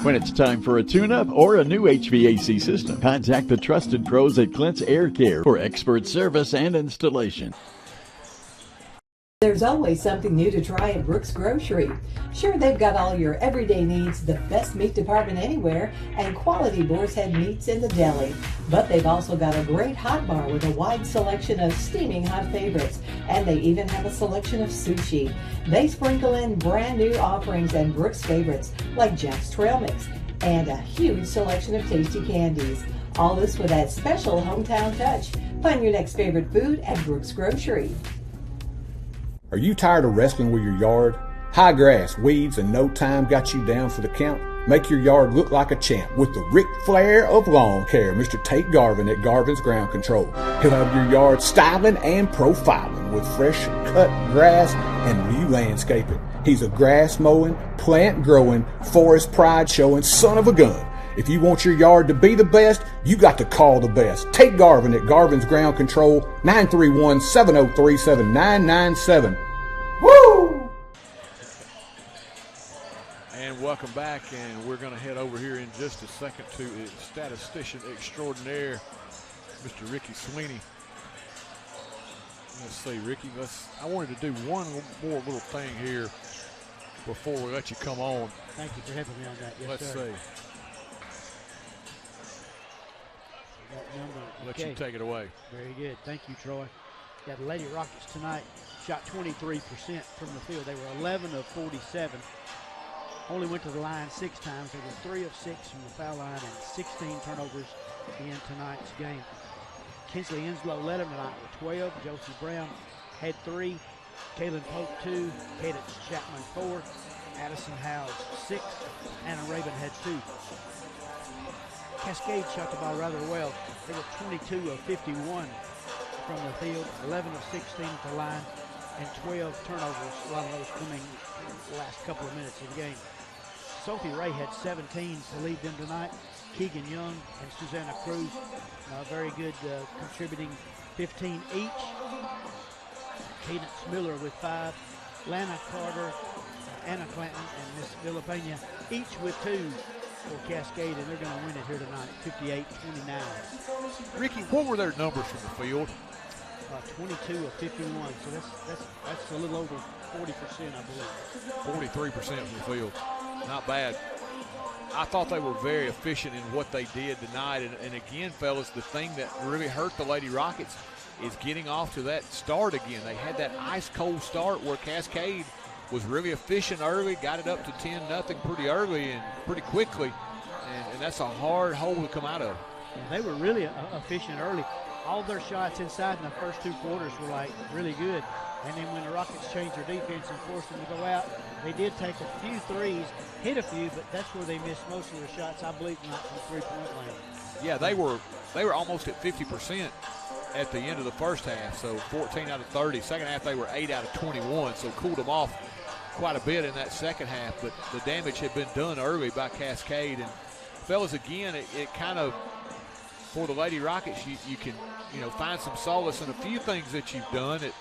When it's time for a tune-up or a new HVAC system, contact the trusted pros at Clint's Air Care for expert service and installation. There's always something new to try at Brooks Grocery. Sure, they've got all your everyday needs, the best meat department anywhere, and quality boar's head meats in the deli. But they've also got a great hot bar with a wide selection of steaming hot favorites, and they even have a selection of sushi. They sprinkle in brand new offerings and Brooks favorites like Jack's Trail Mix and a huge selection of tasty candies. All this with that special hometown touch. Find your next favorite food at Brooks Grocery. Are you tired of wrestling with your yard? High grass, weeds, and no time got you down for the count? Make your yard look like a champ with the Ric Flair of lawn care, Mr. Tate Garvin at Garvin's Ground Control. He'll have your yard styling and profiling with fresh cut grass and new landscaping. He's a grass mowing, plant growing, forest pride showing son of a gun. If you want your yard to be the best, you got to call the best. Tate Garvin at Garvin's Ground Control, 931-703-7997. Woo! And welcome back, and we're going to head over here in just a second to statistician extraordinaire, Mr. Ricky Sweeney. Let's see, Ricky, I wanted to do one more little thing here before we let you come on. Thank you for having me on that. Yes, Let's sir. see. Let you take it away. Very good. Thank you, Troy. Yeah, the Lady Rockets tonight shot 23% from the field. They were 11 of 47. Only went to the line 6 times. They were 3 of 6 from the foul line and 16 turnovers in tonight's game. Kinsley Enslow led them tonight with 12. Josie Brown had 3. Kaylin Pope 2. Cadence Chapman 4. Addison Howes 6. Anna Raven had 2. Cascade shot the ball rather well. They were 22 of 51 from the field, 11 of 16 at the line, and 12 turnovers, a lot of those coming in the last couple of minutes of the game. Sophie Ray had 17 to lead them tonight. Keegan Young and Susanna Cruz, very good contributing 15 each. Cadence Miller with 5. Lana Carter, Anna Clanton, and Miss Villapena each with 2 for Cascade, and they're going to win it here tonight, 58-29. Ricky, what were their numbers from the field? 22 of 51, so that's a little over 40%, I believe. 43% from the field. Not bad. I thought they were very efficient in what they did tonight, and again, fellas, the thing that really hurt the Lady Rockets is getting off to that start again. They had that ice-cold start where Cascade was really efficient early, got it up to 10-0 pretty early and pretty quickly, and that's a hard hole to come out of. Yeah, they were really efficient early. All their shots inside in the first 2 quarters were really good. And then when the Rockets changed their defense and forced them to go out, they did take a few threes, hit a few, but that's where they missed most of their shots, I believe, not from three-point land. Yeah, they were almost at 50% at the end of the first half, so 14 out of 30. Second half, they were 8 out of 21, so cooled them off quite a bit in that second half, but the damage had been done early by Cascade. And fellas, again, it kind of, for the Lady Rockets, you can find some solace in a few things that you've done. The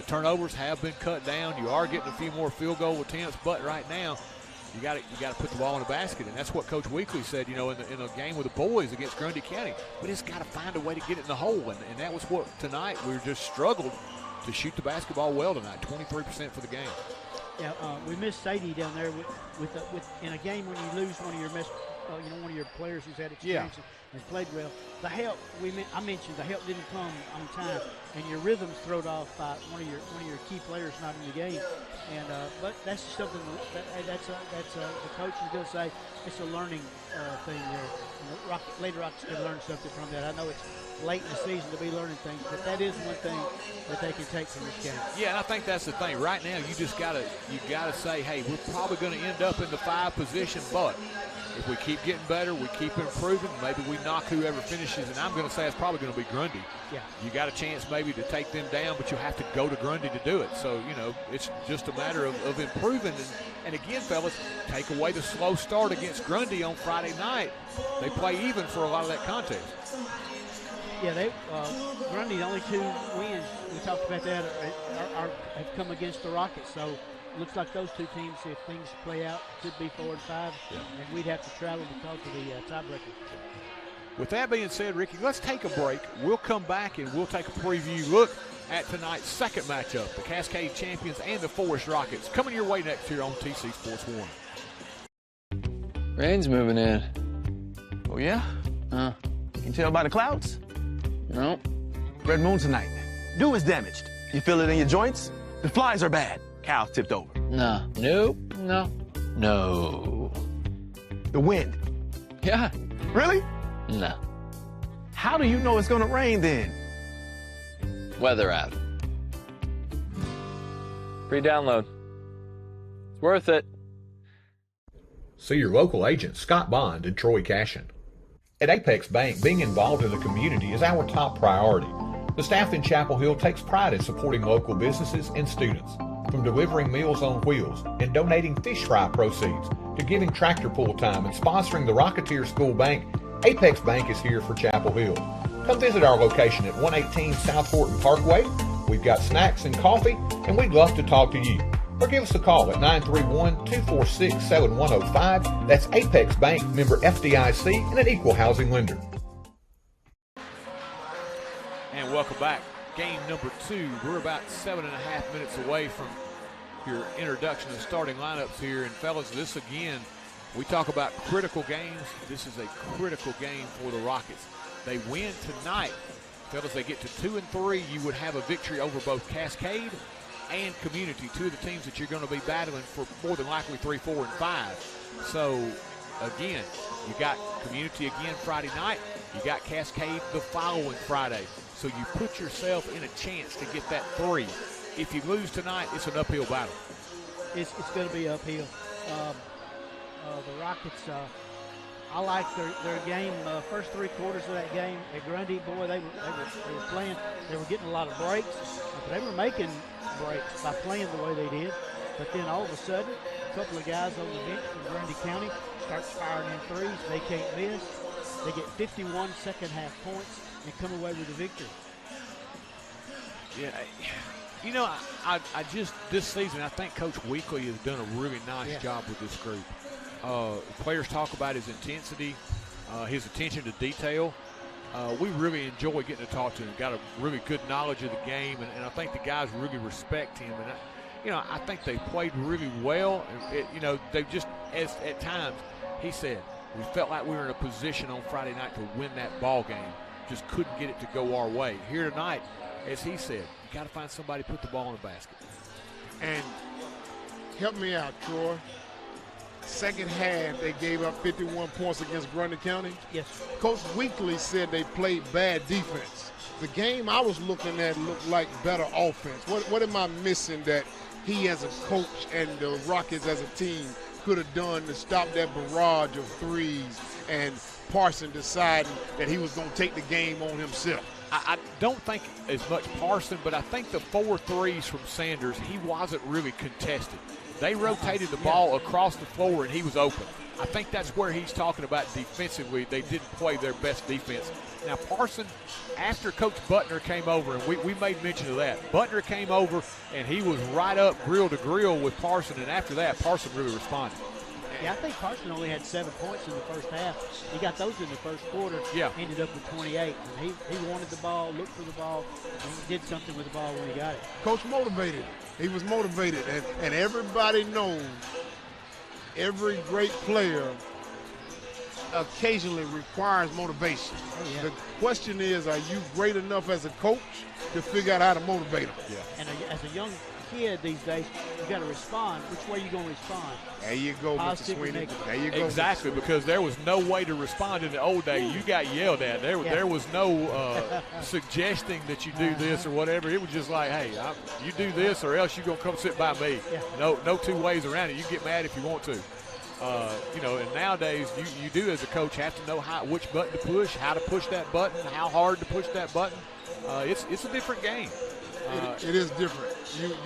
turnovers have been cut down. You are getting a few more field goal attempts, but right now you got to put the ball in the basket, and that's what Coach Weekly said. In a game with the boys against Grundy County, we just got to find a way to get it in the hole, and that was what tonight we just struggled to shoot the basketball well tonight. 23% for the game. Yeah, we missed Sadie down there with in a game when you lose one of your one of your players who's had experience and played well. The help I mentioned, the help didn't come on time, and your rhythm's thrown off by one of your key players not in the game. And but that's something that's the coach is going to say it's a learning thing there. Lady Rockets can learn something from that. I know it's late in the season to be learning things, but that is one thing that they can take from this game. Yeah, and I think that's the thing. Right now, you gotta say, hey, we're probably going to end up in the 5 position, but if we keep getting better, we keep improving, maybe we knock whoever finishes, and I'm going to say it's probably going to be Grundy. Yeah. You got a chance maybe to take them down, but you have to go to Grundy to do it. So, it's just a matter of improving. And again, fellas, take away the slow start against Grundy on Friday night. They play even for a lot of that contest. Yeah, Grundy, the only 2 wins, we talked about that, have come against the Rockets. So looks like those 2 teams, if things play out, could be 4 and 5, and we'd have to travel because of the tiebreaker. With that being said, Ricky, let's take a break. We'll come back and we'll take a preview look at tonight's second matchup, the Cascade champions and the Forrest Rockets. Coming your way next here on TC Sports 1. Rain's moving in. Oh, yeah? Can you tell by the clouds? No. Red moon tonight. Dew is damaged. You feel it in your joints? The flies are bad. Cow's tipped over. No. Nope. No. No. The wind. Yeah. Really? No. How do you know it's gonna rain then? Weather app. Free download. It's worth it. See your local agent, Scott Bond and Troy Cashin. At Apex Bank, being involved in the community is our top priority. The staff in Chapel Hill takes pride in supporting local businesses and students. From delivering Meals on Wheels and donating fish fry proceeds to giving tractor pull time and sponsoring the Rocketeer School Bank, Apex Bank is here for Chapel Hill. Come visit our location at 118 South Horton Parkway. We've got snacks and coffee, and we'd love to talk to you. Or give us a call at 931-246-7105. That's Apex Bank, member FDIC, and an equal housing lender. And welcome back. Game number 2. We're about 7.5 minutes away from your introduction of starting lineups here. And fellas, this again, we talk about critical games. This is a critical game for the Rockets. They win tonight. Fellas, they get to 2-3. You would have a victory over both Cascade and Community, two of the teams that you're going to be battling for more than likely 3, 4, and 5. So, again, you got Community again Friday night. You got Cascade the following Friday. So you put yourself in a chance to get that 3. If you lose tonight, it's an uphill battle. It's going to be uphill. The Rockets, I like their game. First 3 quarters of that game at Grundy, boy, they were playing. They were getting a lot of breaks, but they were making breaks by playing the way they did. But then all of a sudden, a couple of guys on the bench from Grundy County starts firing in threes. They can't miss. They get 51 second-half points and come away with a victory. Yeah, you know, I just, this season, I think Coach Weekly has done a really nice job with this group. Players talk about his intensity, his attention to detail. We really enjoy getting to talk to him. Got a really good knowledge of the game, and I think the guys really respect him. And I think they played really well. They just, at times, he said, we felt like we were in a position on Friday night to win that ball game. Just couldn't get it to go our way. Here tonight, as he said, you got to find somebody to put the ball in the basket. And help me out, Troy. Second half, they gave up 51 points against Grundy County. Yes. Coach Weekly said they played bad defense. The game I was looking at looked like better offense. What am I missing that he as a coach and the Rockets as a team could have done to stop that barrage of threes and Parson deciding that he was going to take the game on himself? I don't think as much Parson, but I think the 4 threes from Sanders, he wasn't really contested. They rotated the ball across the floor, and he was open. I think that's where he's talking about defensively. They didn't play their best defense. Now, Parson, after Coach Butner came over, and we made mention of that, Butner came over, and he was right up grill to grill with Parson, and after that, Parson really responded. Yeah, I think Parson only had 7 points in the first half. He got those in the first quarter. Yeah. Ended up with 28. And he wanted the ball, looked for the ball, and he did something with the ball when he got it. Coach motivated. He was motivated. And everybody knows every great player occasionally requires motivation. Oh, yeah. The question is, are you great enough as a coach to figure out how to motivate them? Yeah. And as a young kid these days, you got to respond. Which way you going to respond? There you go, Positive Mr. Sweeney. or negative? There you go. Exactly, because there was no way to respond in the old days. You got yelled at. There was no suggesting that you do this or whatever. It was just like, hey, you do this or else you're going to come sit by me. Yeah. No 2 ways around it. You get mad if you want to. And nowadays you do as a coach have to know which button to push, how to push that button, how hard to push that button. It's a different game. It is different.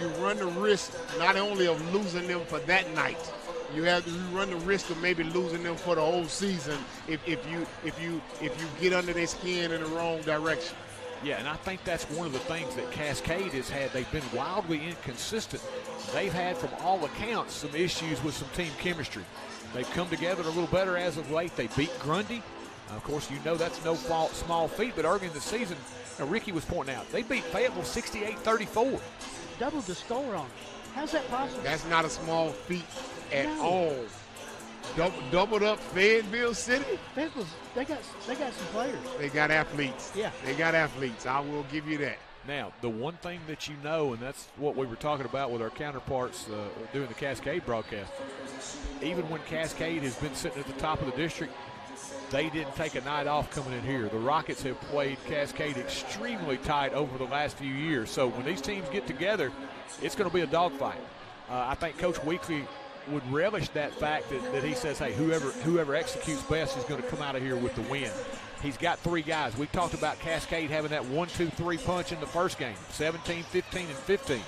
You run the risk not only of losing them for that night, you run the risk of maybe losing them for the whole season if you get under their skin in the wrong direction. Yeah, and I think that's one of the things that Cascade has had. They've been wildly inconsistent. They've had, from all accounts, some issues with some team chemistry. They've come together a little better as of late. They beat Grundy. Of course, you know that's no small feat, but early in the season, Ricky was pointing out, they beat Fayetteville 68-34. Doubled the score on them. How's that possible? That's not a small feat at all. Doubled up Fayetteville City. Fayetteville, they got some players. They got athletes. Yeah. They got athletes. I will give you that. Now, the one thing that you know, and that's what we were talking about with our counterparts doing the Cascade broadcast, even when Cascade has been sitting at the top of the district, they didn't take a night off coming in here. The Rockets have played Cascade extremely tight over the last few years. So when these teams get together, it's going to be a dogfight. I think Coach Weekly would relish that fact that he says, hey, whoever executes best is going to come out of here with the win. He's got 3 guys. We talked about Cascade having that 1-2-3 punch in the first game, 17, 15, and 15.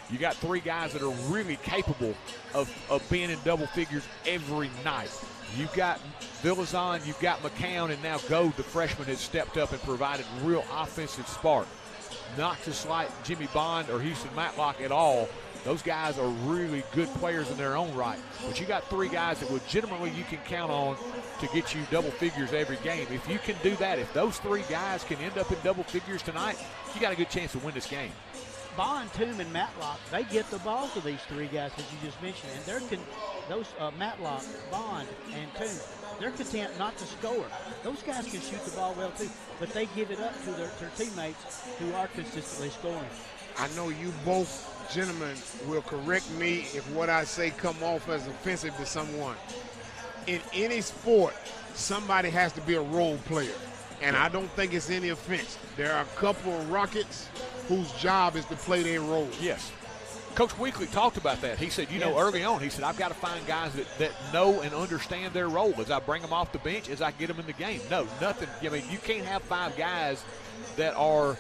You got 3 guys that are really capable of being in double figures every night. You've got Villazon, you've got McCown, and now Goad, the freshman, has stepped up and provided real offensive spark. Not to slight Jimmy Bond or Houston Matlock at all. Those guys are really good players in their own right. But you got 3 guys that legitimately you can count on to get you double figures every game. If you can do that, if those 3 guys can end up in double figures tonight, you got a good chance to win this game. Bond, Toom, and Matlock, they get the ball to these 3 guys that you just mentioned. And those Matlock, Bond, and Toom, they're content not to score. Those guys can shoot the ball well too, but they give it up to their teammates who are consistently scoring. I know you both gentlemen will correct me if what I say come off as offensive to someone. In any sport, somebody has to be a role player, and I don't think it's any offense. There are a couple of Rockets whose job is to play their role. Yes. Coach Weekly talked about that. He said, early on, he said, I've got to find guys that know and understand their role as I bring them off the bench, as I get them in the game. No, nothing. I mean, you can't have 5 guys that are,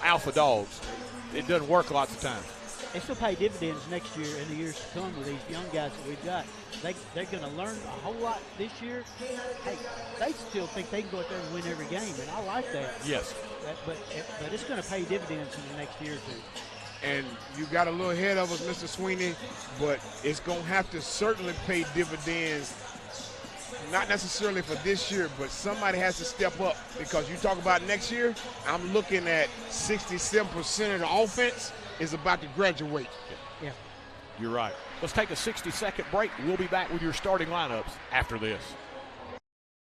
alpha dogs. It doesn't work lots of times. They still pay dividends next year and the years to come with these young guys that we've got. They're going to learn a whole lot this year. Hey, they still think they can go out there and win every game, and I like that. Yes. But it's going to pay dividends in the next year or two. And you got a little ahead of us, Mr. Sweeney, but it's going to have to certainly pay dividends, not necessarily for this year, but somebody has to step up, because you talk about next year, I'm looking at 67% of the offense is about to graduate. Yeah. You're right. Let's take a 60-second break. We'll be back with your starting lineups after this.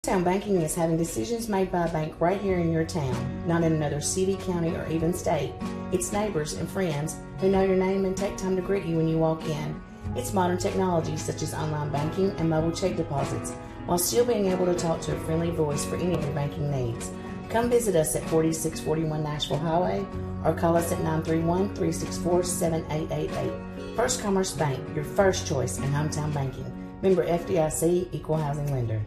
Town banking is having decisions made by a bank right here in your town, not in another city, county, or even state. It's neighbors and friends who know your name and take time to greet you when you walk in. It's modern technologies such as online banking and mobile check deposits, while still being able to talk to a friendly voice for any of your banking needs. Come visit us at 4641 Nashville Highway or call us at 931-364-7888. First Commerce Bank, your first choice in hometown banking. Member FDIC, Equal Housing Lender.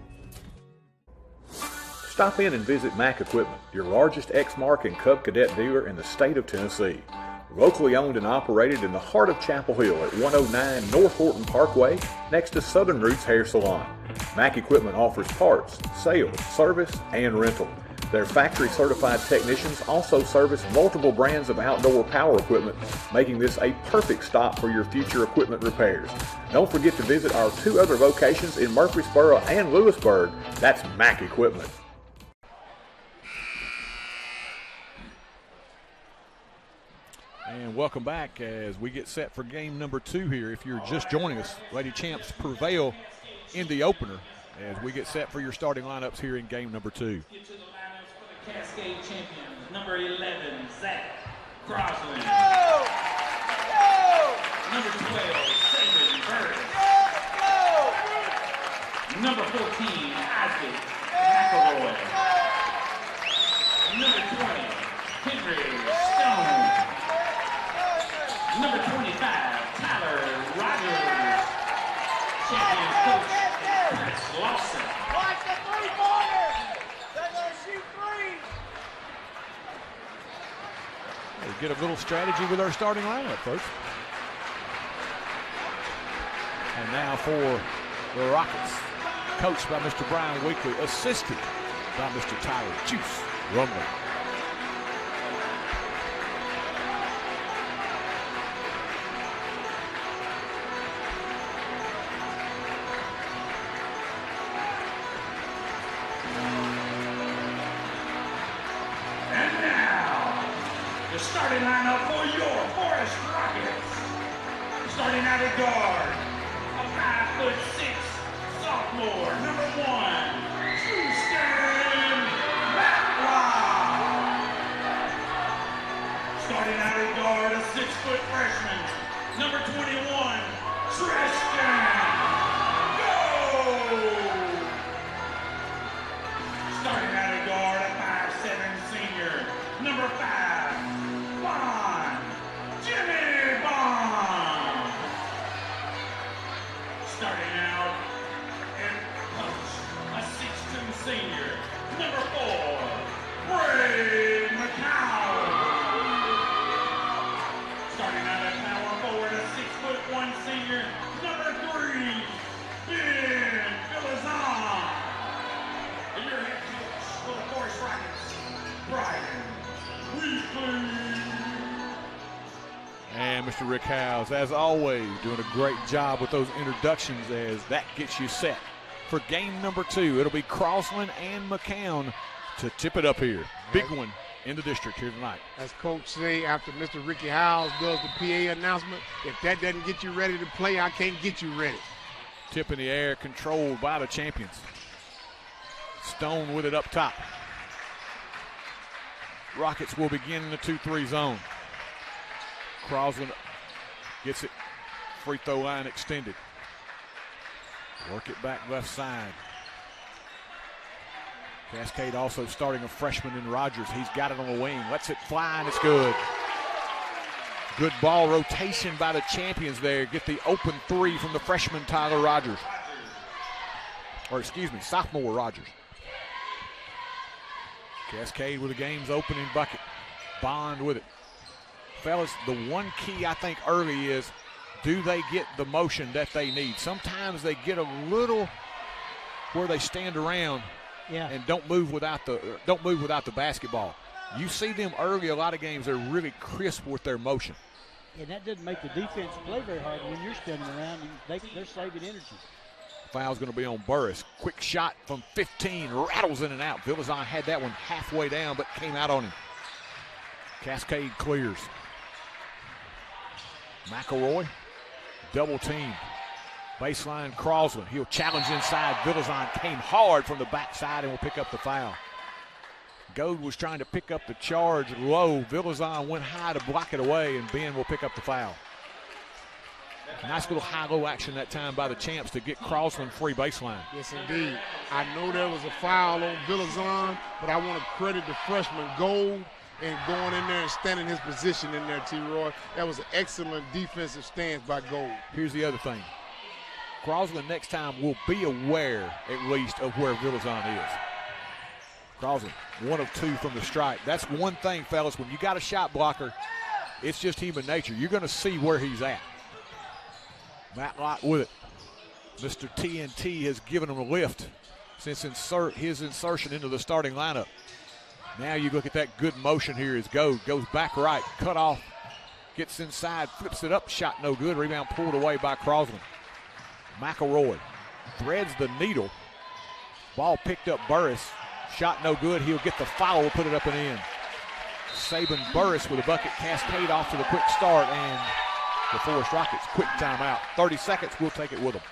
Stop in and visit Mac Equipment, your largest Exmark and Cub Cadet dealer in the state of Tennessee. Locally owned and operated in the heart of Chapel Hill at 109 North Horton Parkway, next to Southern Roots Hair Salon. Mac Equipment offers parts, sales, service, and rental. Their factory-certified technicians also service multiple brands of outdoor power equipment, making this a perfect stop for your future equipment repairs. Don't forget to visit our 2 other locations in Murfreesboro and Lewisburg. That's Mac Equipment. And welcome back as we get set for game number 2 here. If you're just joining us, Lady Champs prevail in the opener as we get set for your starting lineups here in game number 2. Get to the lineups for the Cascade champions. Number 11, Zach Crosland. Number 12, Saban Bird. Number 14, Isaac McElroy. Number 20, Henry Stone. Number 25, Tyler Rogers. Champion coach, Chris Lawson. Watch the three-pointer! They're going to shoot 3! We get a little strategy with our starting lineup, folks. And now for the Rockets, coached by Mr. Brian Weekly, assisted by Mr. Tyler Juice Rumley. The starting lineup for your Forrest Rockets. Starting out at guard, a 5'6" sophomore, number 1, Tristan Matlock. Starting out at guard, a 6-foot freshman, number 21, Tristan. Starting out of guard, a 5'7" senior, number 5, Bond, Jimmy Bond. Starting out and coach, a 6'2" senior, number 4, Ray McCown. Starting out at power forward, a 6'1" senior, number 3, Ben Filazon. And your head coach for the Forrest Rockets, Brian Weekly. And Mr. Rick Howes, as always, doing a great job with those introductions as that gets you set for game number 2. It'll be Crossland and McCown to tip it up here. Big one in the district here tonight. As Coach say after Mr. Ricky Howes does the PA announcement, if that doesn't get you ready to play, I can't get you ready. Tip in the air, controlled by the champions. Stone with it up top. Rockets will begin in the 2-3 zone. Crossland gets it. Free throw line extended. Work it back left side. Cascade also starting a freshman in Rogers. He's got it on the wing. Lets it fly, and it's good. Good ball rotation by the champions there. Get the open 3 from the freshman Tyler Rogers. Or excuse me, sophomore Rogers. Cascade with the game's opening bucket. Bond with it. Fellas, the one key I think early is, do they get the motion that they need? Sometimes they get a little where they stand around and don't move without the basketball. You see them early, a lot of games, they're really crisp with their motion. And that doesn't make the defense play very hard when you're standing around. They're saving energy. Foul's going to be on Burris. Quick shot from 15, rattles in and out. Villazon had that one halfway down, but came out on him. Cascade clears. McElroy, double team. Baseline Crossland. He'll challenge inside. Villazon came hard from the backside and will pick up the foul. Goad was trying to pick up the charge low. Villazon went high to block it away, and Ben will pick up the foul. Nice little high-low action that time by the champs to get Crossland free baseline. Yes, indeed. I know there was a foul on Villazon, but I want to credit the freshman Gold and going in there and standing his position in there, T-Roy. That was an excellent defensive stance by Gold. Here's the other thing. Crossland next time will be aware, at least, of where Villazon is. Crossland, 1 of 2 from the strike. That's one thing, fellas. When you got a shot blocker, it's just human nature. You're going to see where he's at. Matlock with it. Mr. TNT has given him a lift since his insertion into the starting lineup. Now you look at that good motion here as Goad goes back right, cut off, gets inside, flips it up, shot no good. Rebound pulled away by Crossland. McElroy threads the needle. Ball picked up Burris. Shot no good. He'll get the foul. We'll put it up and in. Saban Burris with a bucket. Cascade off to the quick start, and the Forrest Rockets quick timeout. 30 seconds. We'll take it with them.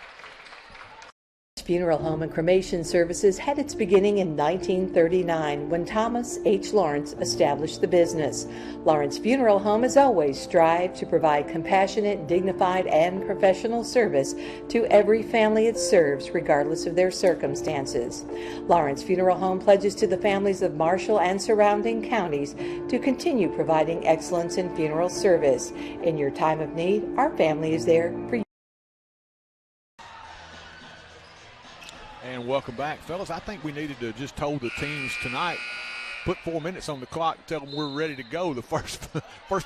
Funeral home and cremation services had its beginning in 1939 when Thomas H. Lawrence established the business. Lawrence Funeral Home has always strived to provide compassionate, dignified, and professional service to every family it serves, regardless of their circumstances. Lawrence Funeral Home pledges to the families of Marshall and surrounding counties to continue providing excellence in funeral service. In your time of need, our family is there for you. And welcome back, fellas. I think we needed to just told the teams tonight, put 4 minutes on the clock, tell them we're ready to go. The first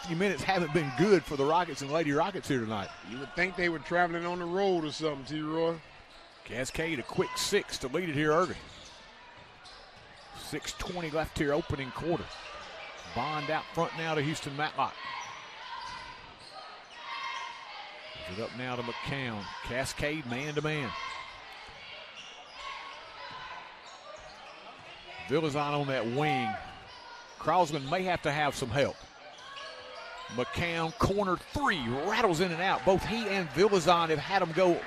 few minutes haven't been good for the Rockets and Lady Rockets here tonight. You would think they were traveling on the road or something, T-Roy. Cascade a quick 6 to lead it here early. 6:20 left here, opening quarter. Bond out front now to Houston Matlock. Gives it up now to McCown. Cascade man-to-man. Villazon on that wing. Crossland may have to have some help. McCown, corner three, rattles in and out. Both he and Villazon have had them go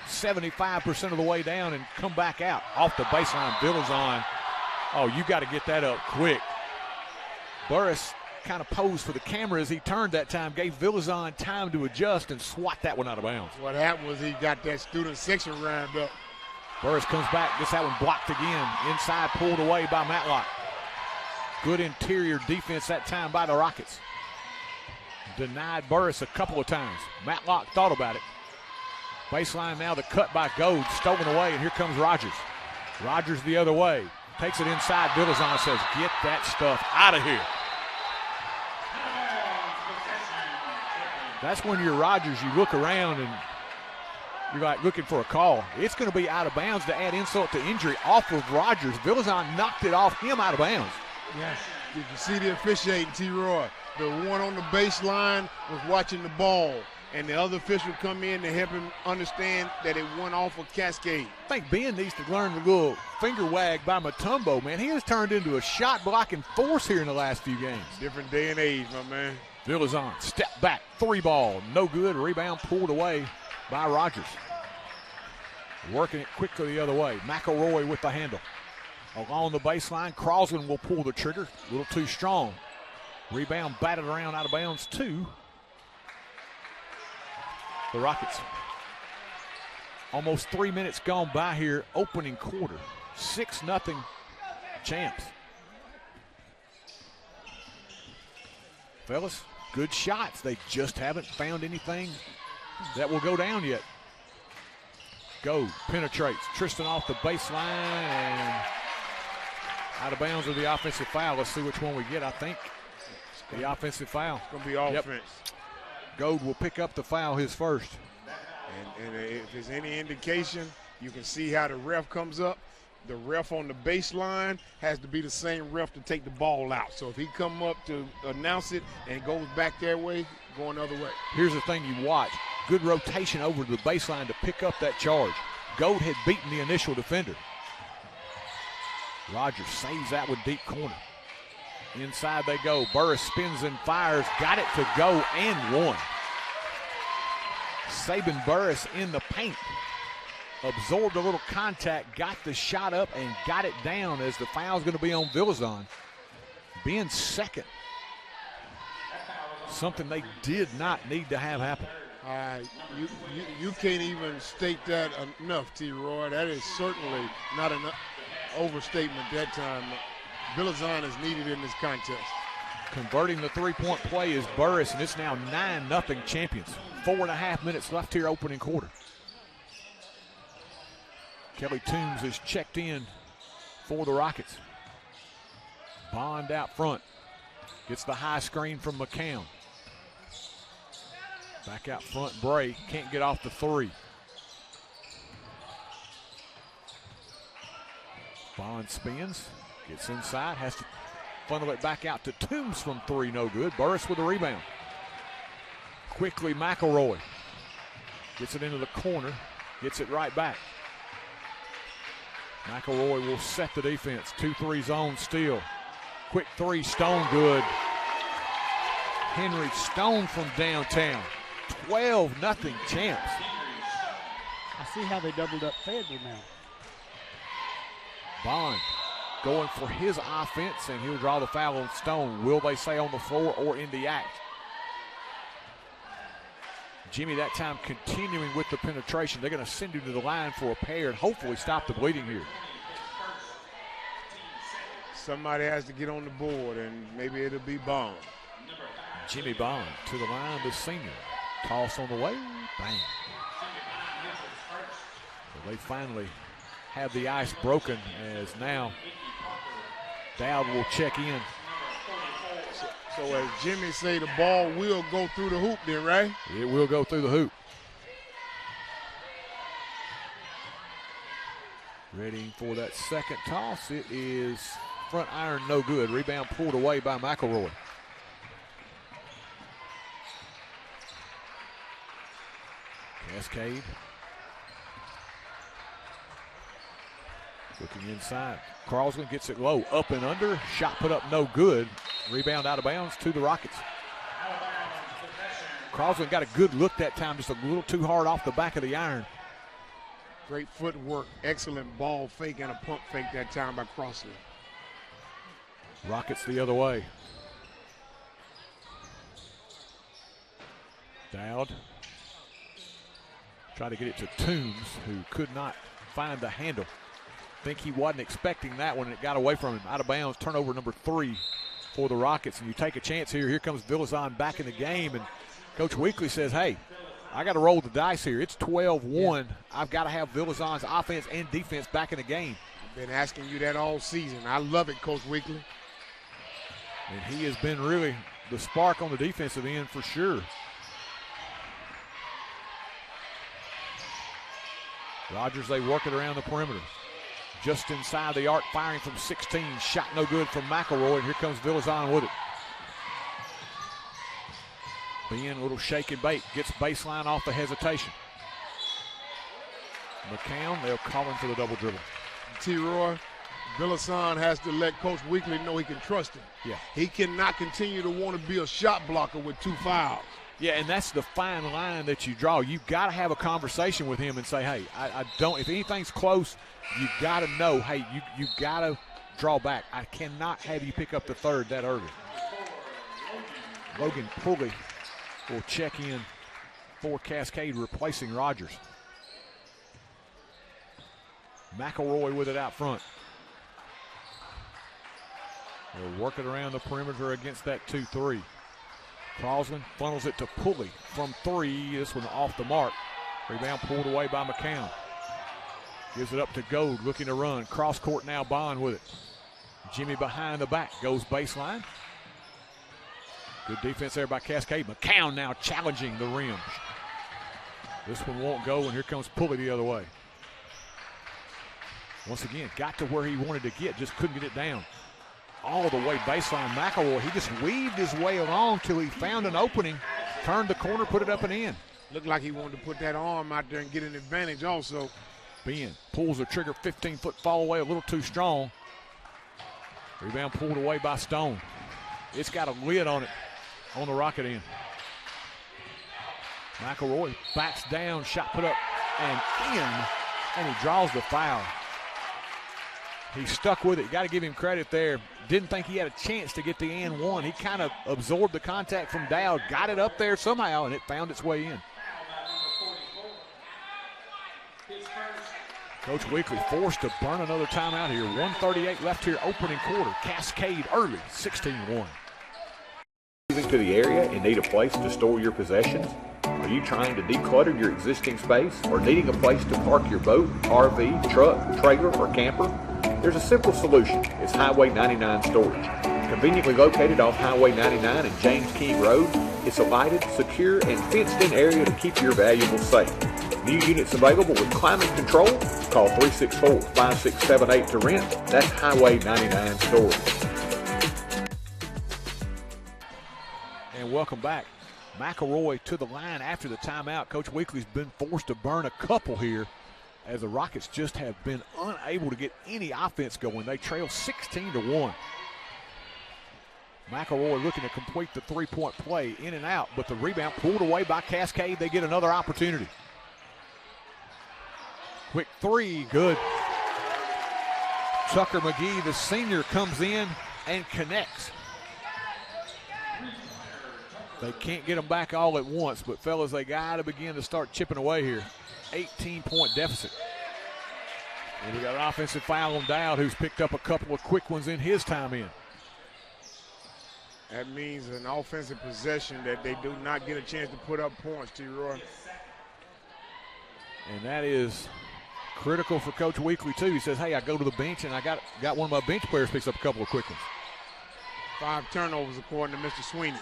75% of the way down and come back out. Off the baseline, Villazon. Oh, you got to get that up quick. Burris kind of posed for the camera as he turned that time, gave Villazon time to adjust and swat that one out of bounds. What happened was he got that student section round up. Burris comes back, gets that one blocked again. Inside, pulled away by Matlock. Good interior defense that time by the Rockets. Denied Burris a couple of times. Matlock thought about it. Baseline now, the cut by Goad, stolen away, and here comes Rogers. Rogers the other way. Takes it inside. Villazon says, get that stuff out of here. That's when you're Rogers, you look around and you're like looking for a call. It's going to be out of bounds to add insult to injury off of Rogers. Villazon knocked it off him out of bounds. Yes. Did you see the officiating, T-Roy? The one on the baseline was watching the ball, and the other official come in to help him understand that it went off of Cascade. I think Ben needs to learn the little finger wag by Mutombo, man. He has turned into a shot-blocking force here in the last few games. Different day and age, my man. Villazon, step back, three ball, no good. Rebound pulled away by Rogers. Working it quickly the other way. McElroy with the handle. Along the baseline, Crosland will pull the trigger. A little too strong. Rebound batted around out of bounds to the Rockets. Almost 3 minutes gone by here, opening quarter. 6-0 champs. Fellas, good shots. They just haven't found anything that will go down yet. Goad penetrates. Tristan off the baseline and out of bounds with the offensive foul. Let's see which one we get. I think the offensive foul. It's going to be offense. Yep. Goad will pick up the foul, his first. And if there's any indication, you can see how the ref comes up. The ref on the baseline has to be the same ref to take the ball out. So if he come up to announce it and goes back that way, going the other way. Here's the thing you watch. Good rotation over to the baseline to pick up that charge. Goad had beaten the initial defender. Rogers saves that one deep corner. Inside they go. Burris spins and fires. Got it to go and one. Sabin Burris in the paint. Absorbed a little contact, got the shot up, and got it down as the foul's going to be on Villazon. Being second. Something they did not need to have happen. You can't even state that enough, T-Roy. That is certainly not an overstatement that time. Villazon is needed in this contest. Converting the three-point play is Burris, and it's now 9-0 champions. 4.5 minutes left here, opening quarter. Kelly Toombs is checked in for the Rockets. Bond out front. Gets the high screen from McCown. Back out front, Bray can't get off the three. Bond spins, gets inside, has to funnel it back out to Toombs from three, no good. Burris with a rebound. Quickly McElroy gets it into the corner, gets it right back. McElroy will set the defense. 2-3 zone steal. Quick three, Stone good. Henry Stone from downtown. 12-0 champs. I see how they doubled up Fayetteville now. Bond going for his offense, and he'll draw the foul on Stone. Will they say on the floor or in the act? Jimmy that time continuing with the penetration. They're going to send him to the line for a pair and hopefully stop the bleeding here. Somebody has to get on the board, and maybe it'll be Bond. Jimmy Bond to the line, the senior. Toss on the way, bang. So they finally have the ice broken as now Dowd will check in. So as Jimmy say, the ball will go through the hoop then, right? It will go through the hoop. Ready for that second toss. It is front iron, no good. Rebound pulled away by McElroy. Cascade. Looking inside. Crosland gets it low, up and under. Shot put up, no good. Rebound out of bounds to the Rockets. Crosland got a good look that time, just a little too hard off the back of the iron. Great footwork, excellent ball fake and a pump fake that time by Crosland. Rockets the other way. Dowd. Try to get it to Toombs, who could not find the handle. Think he wasn't expecting that one, and it got away from him. Out of bounds, turnover number 3 for the Rockets. And you take a chance here. Here comes Villazon back in the game, and Coach Weekly says, hey, I got to roll the dice here. It's 12-1. I've got to have Villazon's offense and defense back in the game. I've been asking you that all season. I love it, Coach Weekly. And he has been really the spark on the defensive end for sure. Rogers, they work it around the perimeter. Just inside the arc, firing from 16. Shot no good from McElroy, and here comes Villazon with it. Ben, a little shake and bake, gets baseline off the hesitation. McCown, they'll call him for the double dribble. T-Roy, Villazon has to let Coach Weekly know he can trust him. Yeah. He cannot continue to want to be a shot blocker with 2 fouls. Yeah, and that's the fine line that you draw. You've got to have a conversation with him and say, hey, I don't, if anything's close, you got to know, hey, you got to draw back. I cannot have you pick up the third that early. Logan Pulley will check in for Cascade, replacing Rogers. McElroy with it out front. They'll work it around the perimeter against that 2-3. Crosland funnels it to Pulley from 3. This one off the mark. Rebound pulled away by McCown. Gives it up to Gold, looking to run. Cross court now, Bond with it. Jimmy behind the back, goes baseline. Good defense there by Cascade. McCown now challenging the rim. This one won't go, and here comes Pulley the other way. Once again, got to where he wanted to get, just couldn't get it down. All the way baseline. McElroy, he just weaved his way along till he found an opening, turned the corner, put it up and in. Looked like he wanted to put that arm out there and get an advantage also. Ben pulls the trigger, 15-foot fall away, a little too strong. Rebound pulled away by Stone. It's got a lid on it on the Rocket end. McElroy backs down, shot put up and in, and he draws the foul. He stuck with it. Got to give him credit there. Didn't think he had a chance to get the and one. He kind of absorbed the contact from Dowd, got it up there somehow, and it found its way in. Coach Weekly forced to burn another timeout here. 1:38 left here, opening quarter. Cascade early, 16-1. Moving to the area and need a place to store your possessions? Are you trying to declutter your existing space or needing a place to park your boat, RV, truck, trailer, or camper? There's a simple solution. It's Highway 99 Storage. Conveniently located off Highway 99 and James King Road, it's a lighted, secure, and fenced-in area to keep your valuables safe. New units available with climate control. Call 364-5678 to rent. That's Highway 99 Storage. And welcome back. McElroy to the line after the timeout. Coach Weekly's been forced to burn a couple here as the Rockets just have been unable to get any offense going. They trail 16-1. McElroy looking to complete the three-point play, in and out, but the rebound pulled away by Cascade. They get another opportunity. Quick three, good. Tucker McGee, the senior, comes in and connects. They can't get them back all at once, but fellas, they got to begin to start chipping away here. 18-point deficit. And we got an offensive foul on Dowd, who's picked up a couple of quick ones in his time in. That means an offensive possession that they do not get a chance to put up points, T-Roy. And that is critical for Coach Weekly, too. He says, hey, I go to the bench, and I got one of my bench players picks up a couple of quick ones. 5 turnovers, according to Mr. Sweeney.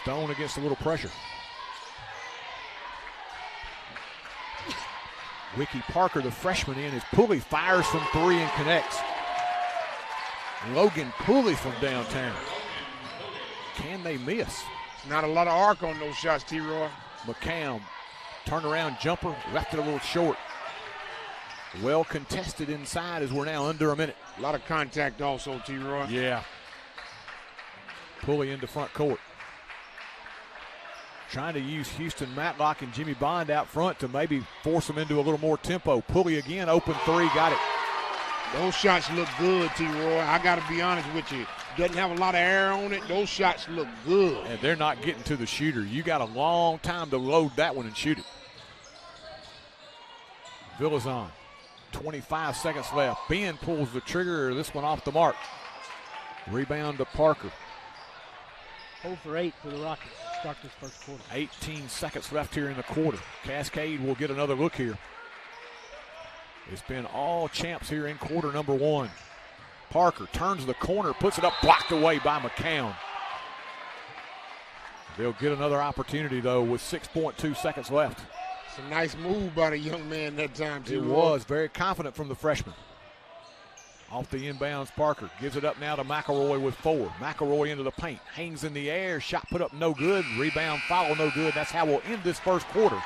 Stone against a little pressure. Ricky Parker, the freshman, in as Pulley fires from 3 and connects. Logan Pulley from downtown. Can they miss? Not a lot of arc on those shots, T-Roy. McCown, turnaround jumper, left it a little short. Well contested inside as we're now under a minute. A lot of contact also, T-Roy. Yeah. Pulley into front court. Trying to use Houston Matlock and Jimmy Bond out front to maybe force them into a little more tempo. Pulley again, open three, got it. Those shots look good, T-Roy. I got to be honest with you. Doesn't have a lot of air on it. Those shots look good. And they're not getting to the shooter. You got a long time to load that one and shoot it. Villazon, 25 seconds left. Ben pulls the trigger. This one off the mark. Rebound to Parker. 0 for 8 for the Rockets. Start this first quarter. 18 seconds left here in the quarter. Cascade will get another look here. It's been all champs here in quarter number one. Parker turns the corner, puts it up, blocked away by McCown. They'll get another opportunity, though, with 6.2 seconds left. It's a nice move by the young man that time, too. It was very confident from the freshman. Off the inbounds, Parker gives it up now to McElroy with 4. McElroy into the paint, hangs in the air, shot put up no good, rebound follow no good. That's how we'll end this first quarter.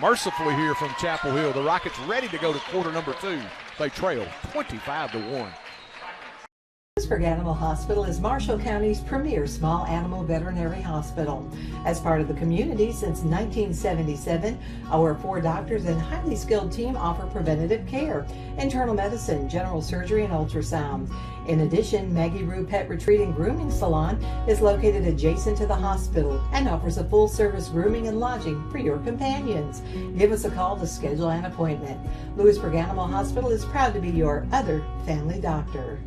Mercifully here from Chapel Hill, the Rockets ready to go to quarter number 2. They trail 25-1. Lewisburg Animal Hospital is Marshall County's premier small animal veterinary hospital. As part of the community since 1977, our 4 doctors and highly skilled team offer preventative care, internal medicine, general surgery, and ultrasound. In addition, Maggie Rue Pet Retreat and Grooming Salon is located adjacent to the hospital and offers a full-service grooming and lodging for your companions. Give us a call to schedule an appointment. Lewisburg Animal Hospital is proud to be your other family doctor.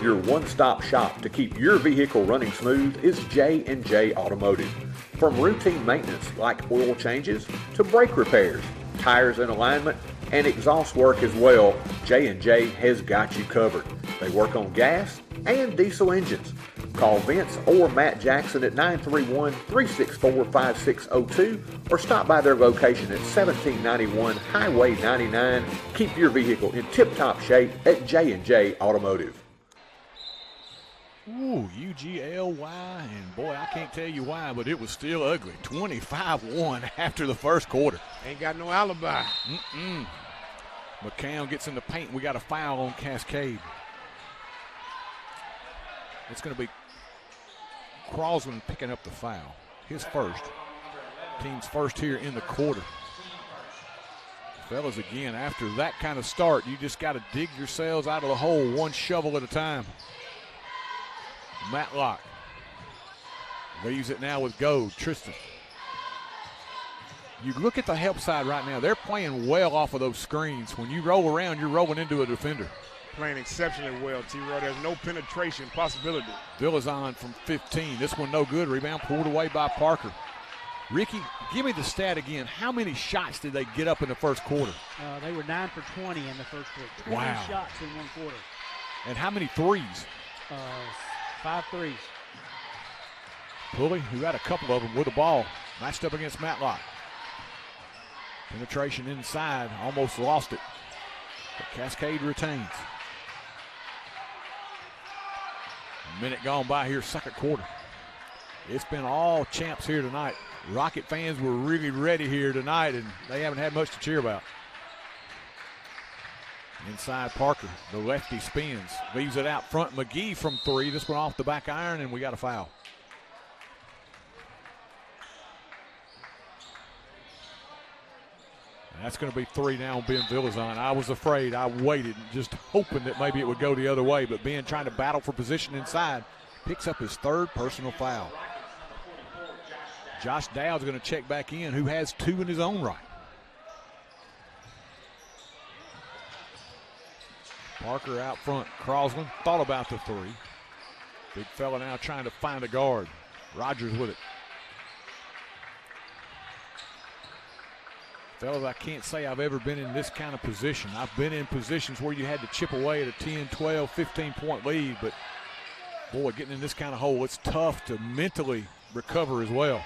Your one-stop shop to keep your vehicle running smooth is J&J Automotive. From routine maintenance like oil changes to brake repairs, tires and alignment, and exhaust work as well, J&J has got you covered. They work on gas and diesel engines. Call Vince or Matt Jackson at 931-364-5602 or stop by their location at 1791 Highway 99. Keep your vehicle in tip-top shape at J&J Automotive. Ooh, UGLY, and boy, I can't tell you why, but it was still ugly. 25-1 after the first quarter. Ain't got no alibi. McCown gets in the paint. We got a foul on Cascade. It's going to be Crosland picking up the foul. His first. Team's first here in the quarter. Fellas, again, after that kind of start, you just got to dig yourselves out of the hole one shovel at a time. Matlock leaves it now with Gold. Tristan. You look at the help side right now. They're playing well off of those screens. When you roll around, you're rolling into a defender. Playing exceptionally well, T-Roy. There's no penetration possibility. Villazon from 15. This one no good. Rebound pulled away by Parker. Ricky, give me the stat again. How many shots did they get up in the first quarter? They were 9 for 20 in the first quarter. 20 wow. shots in one quarter. And how many threes? 5 threes. Pulley, who had a couple of them with the ball, matched up against Matlock. Penetration inside, almost lost it. But Cascade retains. A minute gone by here, second quarter. It's been all champs here tonight. Rocket fans were really ready here tonight, and they haven't had much to cheer about. Inside Parker, the lefty spins, leaves it out front. McGee from 3. This one off the back iron, and we got a foul. And that's going to be 3 now on Ben Villazon. I was afraid. I waited, just hoping that maybe it would go the other way, but Ben trying to battle for position inside, picks up his 3rd personal foul. Josh Dowd's going to check back in, who has 2 in his own right. Parker out front. Crosland thought about the 3. Big fella now trying to find a guard. Rogers with it. Fellas, I can't say I've ever been in this kind of position. I've been in positions where you had to chip away at a 10, 12, 15-point lead, but boy, getting in this kind of hole, it's tough to mentally recover as well.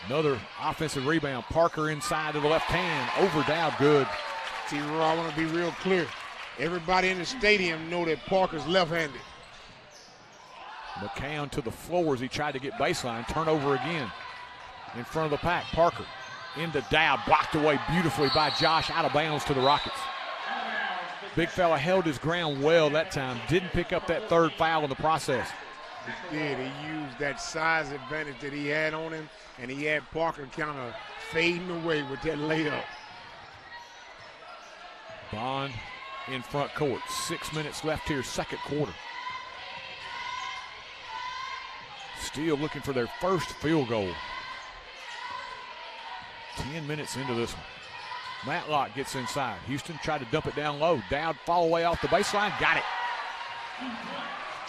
Another offensive rebound. Parker inside to the left hand. Over Dowd, good. T-Roy, I want to be real clear. Everybody in the stadium know that Parker's left-handed. McCown to the floor as he tried to get baseline. Turnover again in front of the pack. Parker into Dowd, blocked away beautifully by Josh, out of bounds to the Rockets. Big fella held his ground well that time. Didn't pick up that 3rd foul in the process. He did. He used that size advantage that he had on him, and he had Parker kind of fading away with that layup. Bond in front court. 6 minutes left here, second quarter. Still looking for their first field goal. 10 minutes into this one. Matlock gets inside. Houston tried to dump it down low. Dowd fall away off the baseline. Got it.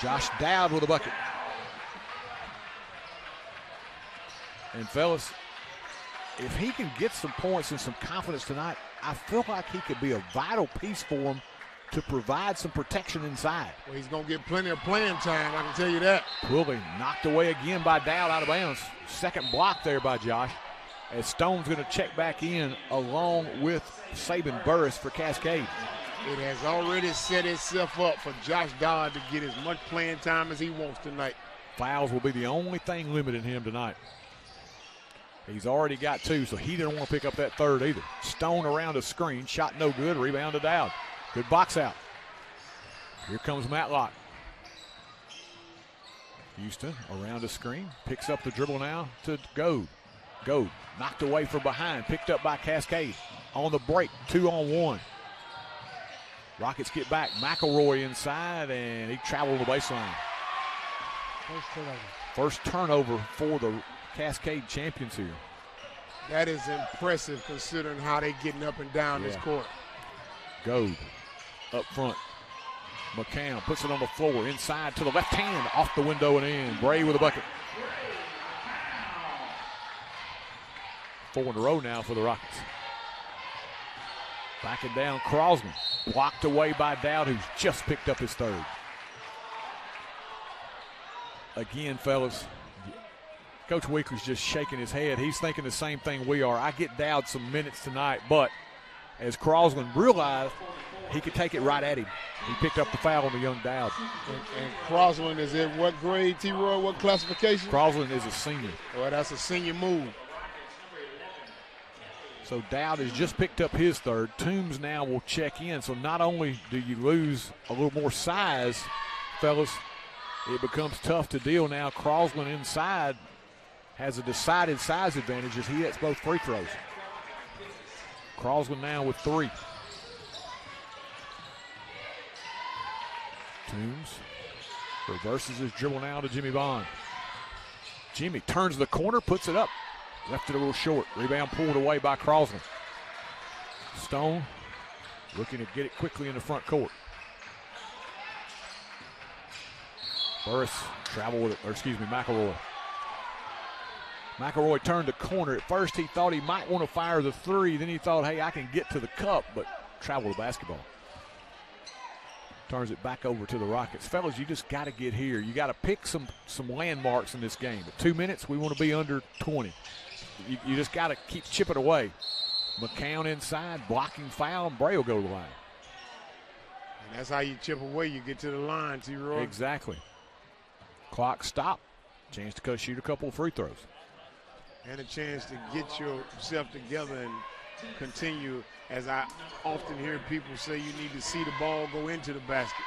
Josh Dowd with a bucket. And fellas, if he can get some points and some confidence tonight, I feel like he could be a vital piece for him to provide some protection inside. Well, he's going to get plenty of playing time, I can tell you that. Will be knocked away again by Dowd out of bounds. Second block there by Josh. As Stone's going to check back in along with Saban Burris for Cascade. It has already set itself up for Josh Dowd to get as much playing time as he wants tonight. Fouls will be the only thing limiting him tonight. He's already got 2, so he didn't want to pick up that third either. Stone around a screen, shot no good, rebound to Dowd. Good box out. Here comes Matlock. Houston around a screen, picks up the dribble now to Goad. Goad knocked away from behind, picked up by Cascade. On the break, 2-on-1. Rockets get back. McElroy inside, and he traveled the baseline. First turnover for the Cascade champions here. That is impressive considering how they're getting up and down this court. Goad up front. McCown puts it on the floor, inside to the left hand, off the window and in. Bray with a bucket. 4 in a row now for the Rockets. Backing down, Crosman. Blocked away by Dowd, who's just picked up his third. Again, fellas, Coach Weekly's just shaking his head. He's thinking the same thing we are. I get Dowd some minutes tonight, but as Crosman realized he could take it right at him, he picked up the foul on the young Dowd. And Crosman is in what grade, T-Roy? What classification? Crosman is a senior. Well, that's a senior move. So Dowd has just picked up his third. Toombs now will check in. So not only do you lose a little more size, fellas, it becomes tough to deal now. Crosman inside has a decided size advantage as he hits both free throws. Crosman now with 3. Toombs reverses his dribble now to Jimmy Bond. Jimmy turns the corner, puts it up. Left it a little short. Rebound pulled away by Crosman. Stone looking to get it quickly in the front court. Burris travel with it, or excuse me, McElroy. McElroy turned the corner. At first he thought he might want to fire the 3. Then he thought, hey, I can get to the cup, but travel the basketball. Turns it back over to the Rockets. Fellas, you just got to get here. You got to pick some landmarks in this game. At 2 minutes, we want to be under 20. You just got to keep chipping away. McCown inside, blocking foul, and Bray will go to the line. And that's how you chip away. You get to the line, T-Roy. Exactly. Clock stop. Chance to shoot a couple of free throws. And a chance to get yourself together and continue. As I often hear people say, you need to see the ball go into the basket.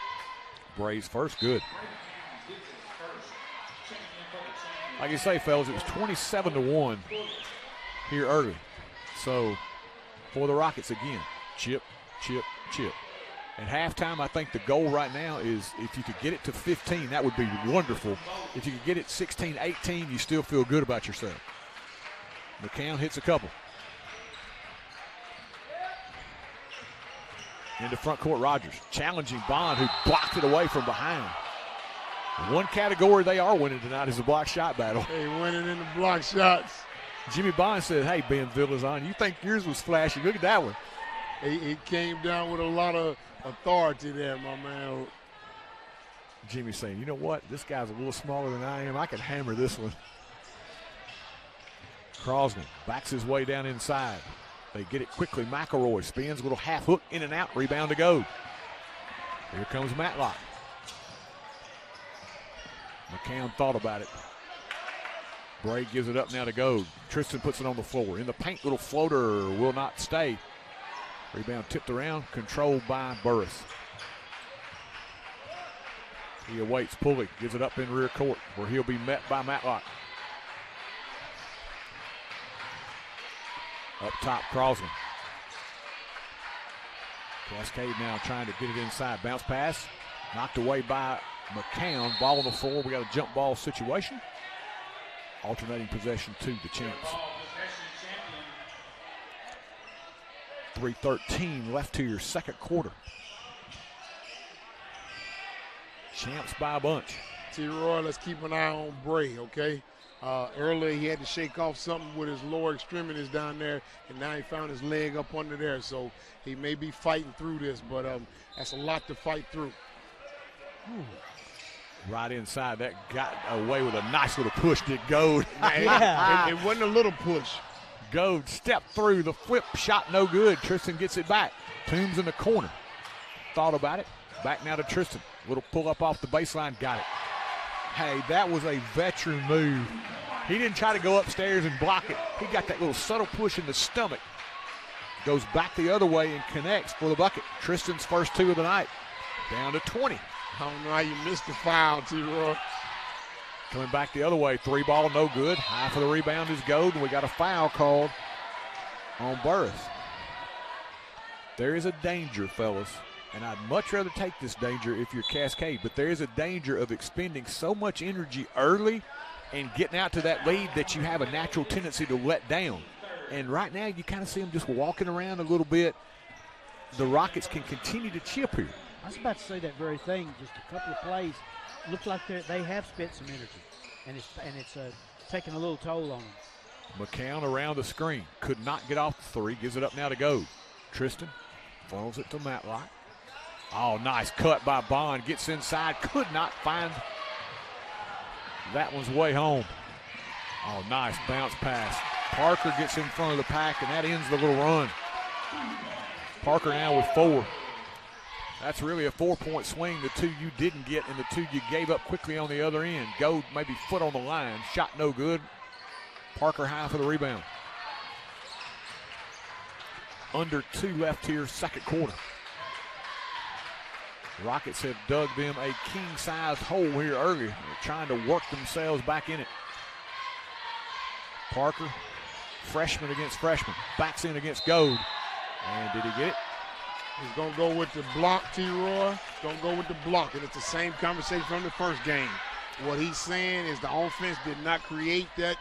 Bray's first, good. Like you say, fellas, it was 27-1 here early. So for the Rockets again, chip, chip, chip. At halftime, I think the goal right now is if you could get it to 15, that would be wonderful. If you could get it 16, 18, you still feel good about yourself. McCown hits a couple. Into front court, Rogers challenging Bond, who blocked it away from behind. One category they are winning tonight is the block shot battle. Hey, winning in the block shots. Jimmy Bond said, hey, Ben Villazon, you think yours was flashy? Look at that one. He came down with a lot of authority there, my man. Jimmy saying, you know what? This guy's a little smaller than I am. I can hammer this one. Crosman backs his way down inside. They get it quickly. McElroy spins, a little half hook, in and out, rebound to go. Here comes Matlock. McCown thought about it. Bray gives it up now to go. Tristan puts it on the floor. In the paint, little floater will not stay. Rebound tipped around, controlled by Burris. He awaits Pulley, gives it up in rear court where he'll be met by Matlock. Up top, Crosland. Cascade now trying to get it inside. Bounce pass, knocked away by McCown. Ball on the floor. We got a jump ball situation. Alternating possession to the Champs. 3:13 left to your second quarter. Champs by a bunch. T-Roy, let's keep an eye on Bray, okay? Earlier he had to shake off something with his lower extremities down there, and now he found his leg up under there. So he may be fighting through this, but that's a lot to fight through. Right inside, that got away with a nice little push, did Gold. It wasn't a little push. Gold stepped through, the flip shot no good. Tristan gets it back. Toombs in the corner. Thought about it. Back now to Tristan. Little pull up off the baseline, got it. Hey, that was a veteran move. He didn't try to go upstairs and block it. He got that little subtle push in the stomach. Goes back the other way and connects for the bucket. Tristan's first two of the night. Down to 20. I don't know how you missed the foul, T-Roy. Coming back the other way, three ball, no good. High for the rebound is Gold, and we got a foul called on Burris. There is a danger, fellas, and I'd much rather take this danger if you're Cascade, but there is a danger of expending so much energy early and getting out to that lead that you have a natural tendency to let down. And right now you kind of see them just walking around a little bit. The Rockets can continue to chip here. I was about to say that very thing. Just a couple of plays. Looks like they have spent some energy, and it's taking a little toll on them. McCown around the screen. Could not get off the three. Gives it up now to Gold. Tristan funnels it to Matlock. Oh, nice cut by Bond. Gets inside. Could not find. That one's way home. Oh, nice bounce pass. Parker gets in front of the pack, and that ends the little run. Parker now with 4. That's really a 4-point swing. The two you didn't get and the two you gave up quickly on the other end. Gold maybe foot on the line. Shot no good. Parker high for the rebound. Under 2 left here, second quarter. Rockets have dug them a king-size hole here early. They're trying to work themselves back in it. Parker, freshman against freshman. Backs in against Gold. And did he get it? He's going to go with the block, T-Roy. He's going to go with the block, and it's the same conversation from the first game. What he's saying is the offense did not create that,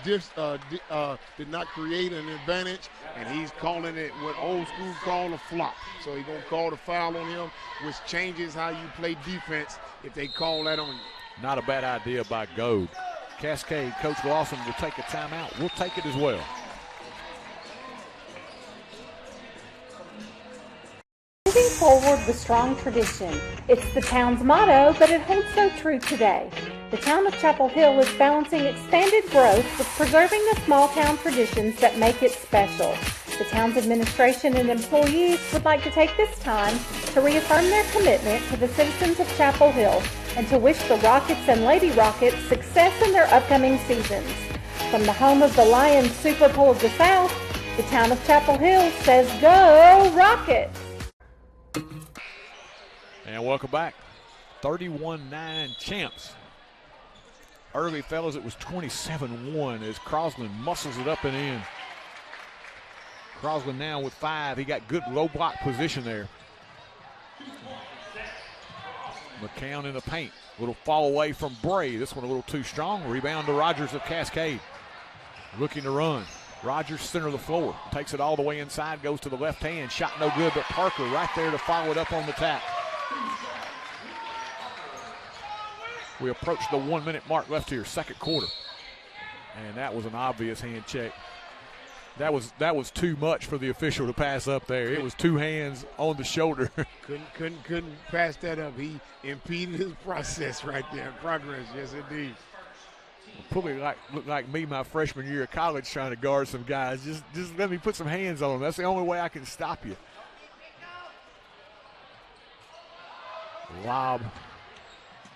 did not create an advantage, and he's calling it what old school call a flop. So he's going to call the foul on him, which changes how you play defense if they call that on you. Not a bad idea by Gold. Cascade, Coach Lawson will take a timeout. We'll take it as well. Moving forward with strong tradition. It's the town's motto, but it holds so true today. The town of Chapel Hill is balancing expanded growth with preserving the small town traditions that make it special. The town's administration and employees would like to take this time to reaffirm their commitment to the citizens of Chapel Hill and to wish the Rockets and Lady Rockets success in their upcoming seasons. From the home of the Lions Super Bowl of the South, the town of Chapel Hill says, "Go Rockets!" And welcome back. 31-9 Champs. Early, fellas, it was 27-1 as Crosland muscles it up and in. Crosland now with 5. He got good low block position there. McCown in the paint. Little fall away from Bray. This one a little too strong. Rebound to Rogers of Cascade. Looking to run. Rogers center of the floor. Takes it all the way inside. Goes to the left hand. Shot no good, but Parker right there to follow it up on the tap. We approach the 1-minute mark left here, second quarter. And that was an obvious hand check. That was too much for the official to pass up there. It was 2 hands on the shoulder. Couldn't pass that up. He impeded his process right there. Progress, yes indeed. Probably looked like me my freshman year of college trying to guard some guys. Just let me put some hands on them. That's the only way I can stop you. Lob.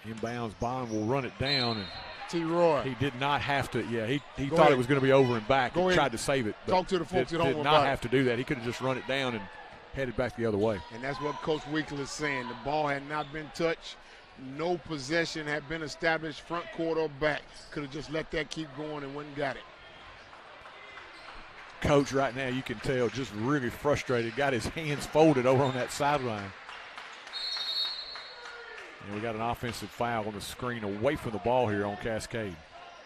Inbounds. Bond will run it down. And T-Roy. He did not have to. Yeah, he thought it was going to be over and back. He tried to save it. Talk to the folks at home about it. Did not have to do that. He could have just run it down and headed back the other way. And that's what Coach Weekler is saying. The ball had not been touched. no possession had been established, front court or back. Could have just let that keep going and went and got it. Coach right now, you can tell, just really frustrated. Got his hands folded over on that sideline. And we got an offensive foul on the screen away from the ball here on Cascade.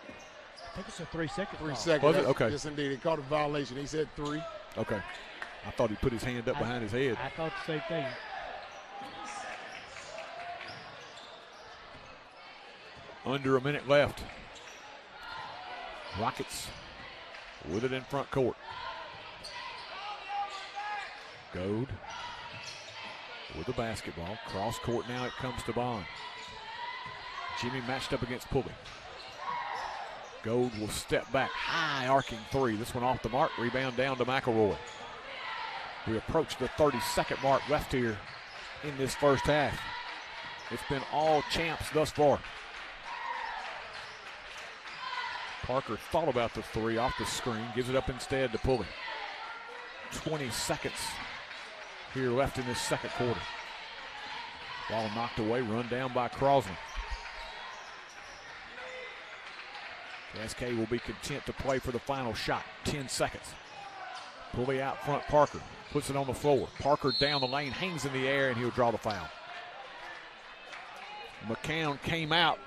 I think it's a 3 second. 3 seconds. Was it? Okay. Yes, indeed. He caught a violation. He said 3. Okay. I thought he put his hand up behind his head. I thought the same thing. Under a minute left. Rockets with it in front court. Goad with the basketball. Cross court now, it comes to Bond. Jimmy matched up against Pulley. Goad will step back. High arcing three. This one off the mark. Rebound down to McElroy. We approach the 30-second mark left here in this first half. It's been all champs thus far. Parker thought about the three off the screen. Gives it up instead to Pulley. 20 seconds here left in this second quarter. Ball knocked away, run down by Crosland. Cascade will be content to play for the final shot. 10 seconds. Pulley out front, Parker puts it on the floor. Parker down the lane, hangs in the air, and he'll draw the foul. McCown came out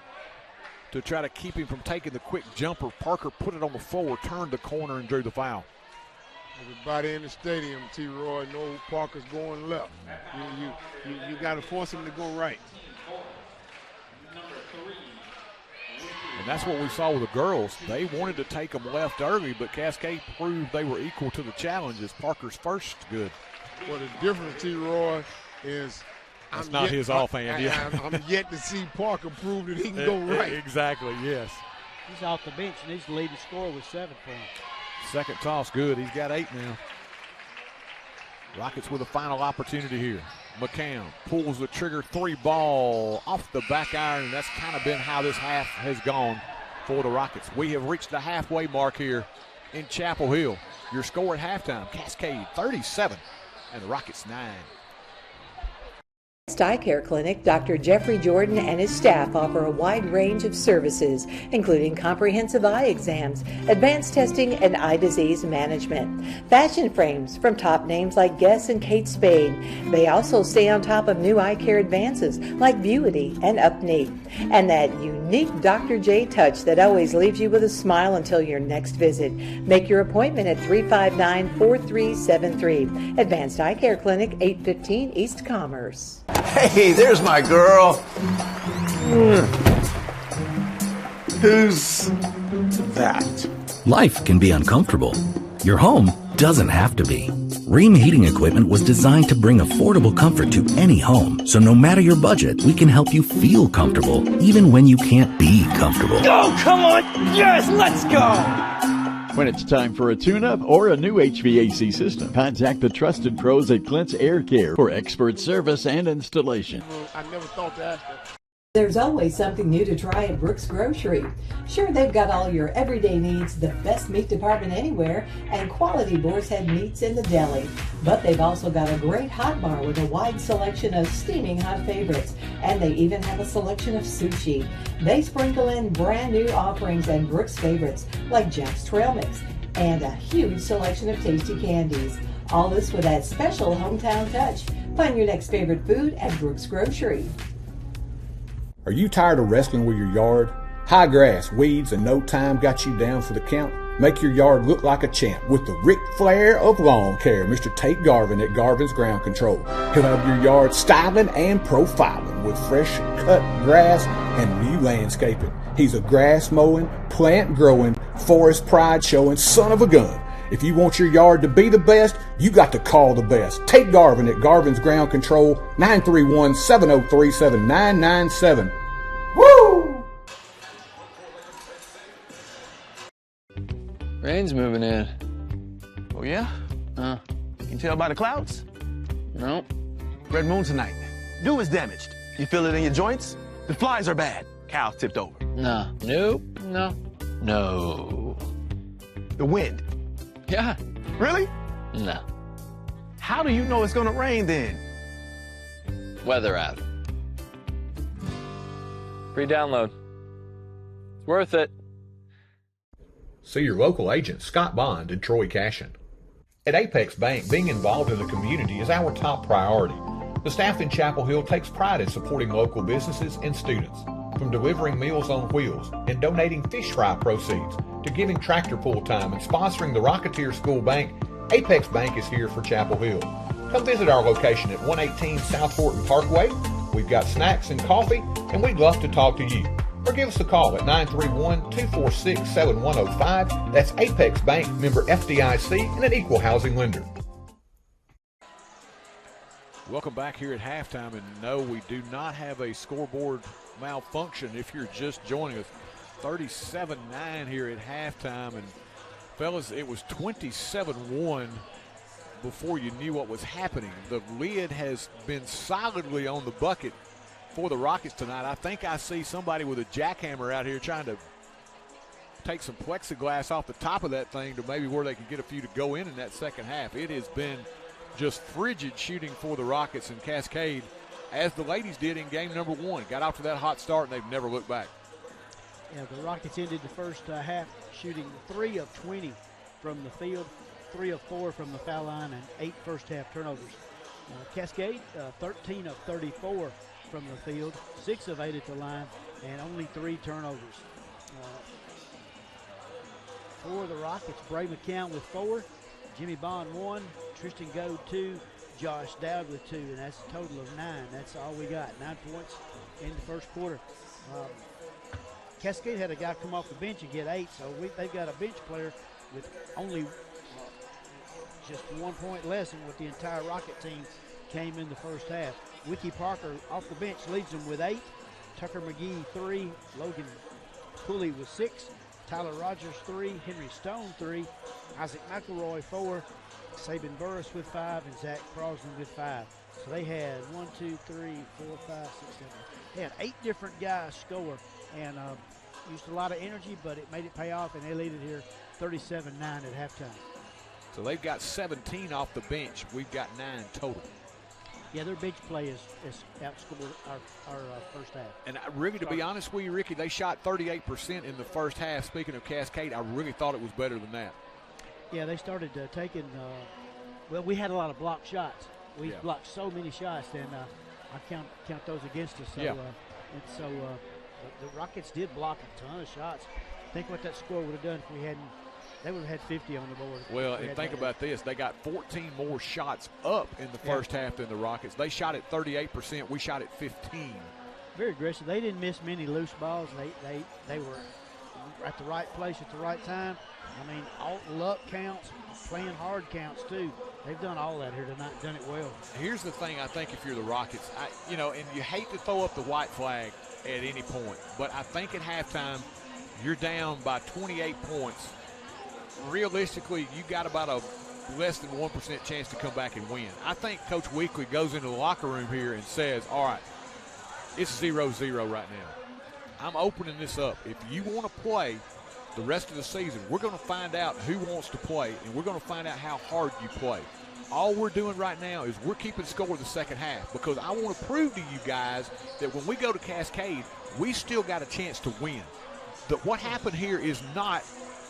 to try to keep him from taking the quick jumper. Parker put it on the floor, turned the corner, and drew the foul. Everybody in the stadium, T-Roy, knows Parker's going left. You got to force him to go right. And that's what we saw with the girls. They wanted to take them left early, but Cascade proved they were equal to the challenges. Parker's first good. Well, the difference, T-Roy, is that's not his offhand. I'm yet to see Parker prove that he can go right. Exactly, yes. He's off the bench, and he's the leading scorer with 7 for him. Second toss good. He's got 8 now. Rockets with a final opportunity here. McCown pulls the trigger, 3 ball off the back iron, and that's kind of been how this half has gone for the Rockets. We have reached the halfway mark here in Chapel Hill. Your score at halftime, Cascade 37 and the Rockets 9. Eye Care Clinic, Dr. Jeffrey Jordan and his staff offer a wide range of services, including comprehensive eye exams, advanced testing, and eye disease management. Fashion frames from top names like Guess and Kate Spade. They also stay on top of new eye care advances like Vuity and Upneat. And that unique Dr. J touch that always leaves you with a smile until your next visit. Make your appointment at 359-4373. Advanced Eye Care Clinic, 815 East Commerce. Hey, there's my girl. Who's that? Life can be uncomfortable. Your home doesn't have to be. Ream Heating Equipment was designed to bring affordable comfort to any home. So no matter your budget, we can help you feel comfortable, even when you can't be comfortable. Oh, come on! Yes, let's go! When it's time for a tune-up or a new HVAC system, contact the trusted pros at Clint's Air Care for expert service and installation. I never thought to ask that. There's always something new to try at Brooks Grocery. Sure, they've got all your everyday needs, the best meat department anywhere, and quality boar's head meats in the deli. But they've also got a great hot bar with a wide selection of steaming hot favorites. And they even have a selection of sushi. They sprinkle in brand new offerings and Brooks favorites like Jack's Trail Mix and a huge selection of tasty candies. All this with that special hometown touch. Find your next favorite food at Brooks Grocery. Are you tired of wrestling with your yard? High grass, weeds, and no time got you down for the count? Make your yard look like a champ with the Ric Flair of lawn care, Mr. Tate Garvin at Garvin's Ground Control. He'll have your yard styling and profiling with fresh cut grass and new landscaping. He's a grass mowing, plant growing, forest pride showing son of a gun. If you want your yard to be the best, you got to call the best. Tate Garvin at Garvin's Ground Control, 931-703-7997. Woo! Rain's moving in. Oh, yeah? You can tell by the clouds? No. Red moon tonight. Dew is damaged. You feel it in your joints? The flies are bad. Cow's tipped over. No. Nope. No. No. The wind. Yeah. Really? No. How do you know it's gonna rain then? Weather app. Free download. It's worth it. See your local agent, Scott Bond and Troy Cashin. At Apex Bank, being involved in the community is our top priority. The staff in Chapel Hill takes pride in supporting local businesses and students. From delivering Meals on Wheels and donating fish fry proceeds to giving tractor pull time and sponsoring the Rocketeer School Bank, Apex Bank is here for Chapel Hill. Come visit our location at 118 South Horton Parkway. We've got snacks and coffee, and we'd love to talk to you. Or give us a call at 931-246-7105. That's Apex Bank, member FDIC, and an equal housing lender. Welcome back here at halftime, and no, we do not have a scoreboard malfunction if you're just joining us. 37-9 here at halftime, and fellas, it was 27-1 before you knew what was happening. The lid has been solidly on the bucket for the Rockets tonight. I think I see somebody with a jackhammer out here trying to take some plexiglass off the top of that thing to maybe where they can get a few to go in that second half. It has been just frigid shooting for the Rockets and Cascade, as the ladies did in game number one. Got off to that hot start, and they've never looked back. Yeah, the Rockets ended the first half shooting 3 of 20 from the field, 3 of 4 from the foul line, and 8 first-half turnovers. Cascade, 13 of 34 from the field, 6 of 8 at the line, and only 3 turnovers. For the Rockets, Bray McCown with 4, Jimmy Bond 1, Tristan Goad 2, Josh Dowd with 2, and that's a total of 9. That's all we got, 9 points in the first quarter. Cascade had a guy come off the bench and get 8, so they've got a bench player with only just 1 point less than what the entire Rocket team came in the first half. Wiki Parker off the bench leads them with 8. Tucker McGee 3. Logan Cooley with 6. Tyler Rogers 3. Henry Stone 3. Isaac McElroy 4. Saban Burris with 5. And Zach Crosland with 5. So they had 1, 2, 3, 4, 5, 6, 7. They had 8 different guys score and used a lot of energy, but it made it pay off, and they lead it here 37-9 at halftime. So they've got 17 off the bench. We've got 9 total. Yeah, their bench play is outscored our first half. And really, to be honest with you, Ricky, they shot 38% in the first half. Speaking of Cascade, I really thought it was better than that. Yeah, they started taking well, we had a lot of blocked shots. We blocked so many shots, and I count those against us. So, the Rockets did block a ton of shots. Think what that score would have done if we hadn't. They would have had 50 on the board. Well, and think about this. They got 14 more shots up in the first half than the Rockets. They shot at 38%. We shot at 15. Very aggressive. They didn't miss many loose balls. They were at the right place at the right time. I mean, all luck counts, playing hard counts too. They've done all that here tonight, done it well. Here's the thing, I think, if you're the Rockets, and you hate to throw up the white flag at any point, but I think at halftime you're down by 28 points. Realistically, you got about a less than 1% chance to come back and win. I think Coach Weekly goes into the locker room here and says, all right, it's 0-0 right now. I'm opening this up. If you want to play the rest of the season, we're going to find out who wants to play, and we're going to find out how hard you play. All we're doing right now is we're keeping score in the second half, because I want to prove to you guys that when we go to Cascade, we still got a chance to win. What happened here is not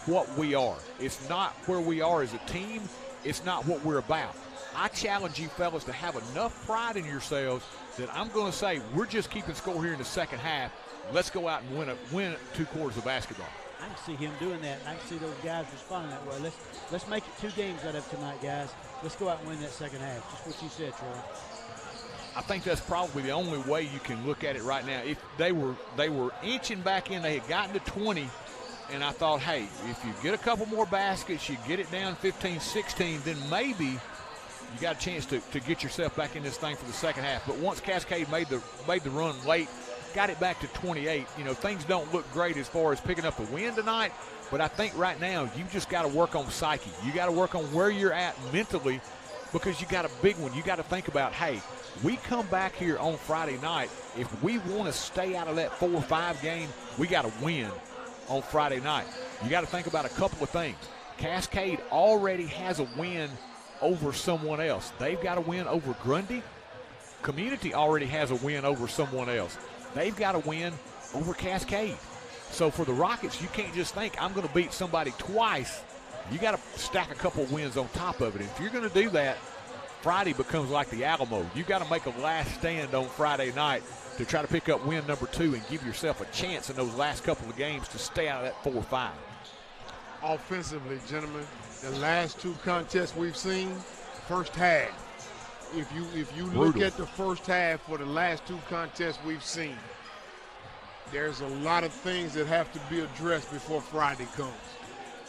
what we are. It's not where we are as a team. It's not what we're about. I challenge you fellas to have enough pride in yourselves that I'm going to say we're just keeping score here in the second half. Let's go out and win 2 quarters of basketball. I can see him doing that, and I can see those guys responding that way. Let's make it 2 games out of tonight, guys. Let's go out and win that second half. Just what you said, Troy. I think that's probably the only way you can look at it right now. If they were inching back in, they had gotten to 20, and I thought, hey, if you get a couple more baskets, you get it down 15-16, then maybe you got a chance to get yourself back in this thing for the second half. But once Cascade made the run late, got it back to 28, things don't look great as far as picking up the win tonight. But I think right now you just got to work on psyche. You got to work on where you're at mentally, because you got a big one. You got to think about, hey, we come back here on Friday night. If we want to stay out of that 4-5 game, we got to win on Friday night. You got to think about a couple of things. Cascade already has a win over someone else. They've got a win over Grundy. Community already has a win over someone else. They've got a win over Cascade. So for the Rockets, you can't just think, I'm going to beat somebody twice. You got to stack a couple of wins on top of it. And if you're going to do that, Friday becomes like the Alamo. You got to make a last stand on Friday night to try to pick up win number 2 and give yourself a chance in those last couple of games to stay out of that 4-5. Offensively, gentlemen, the last 2 contests we've seen, first half. If you look Brutal. at the first half for the last 2 contests we've seen, there's a lot of things that have to be addressed before Friday comes.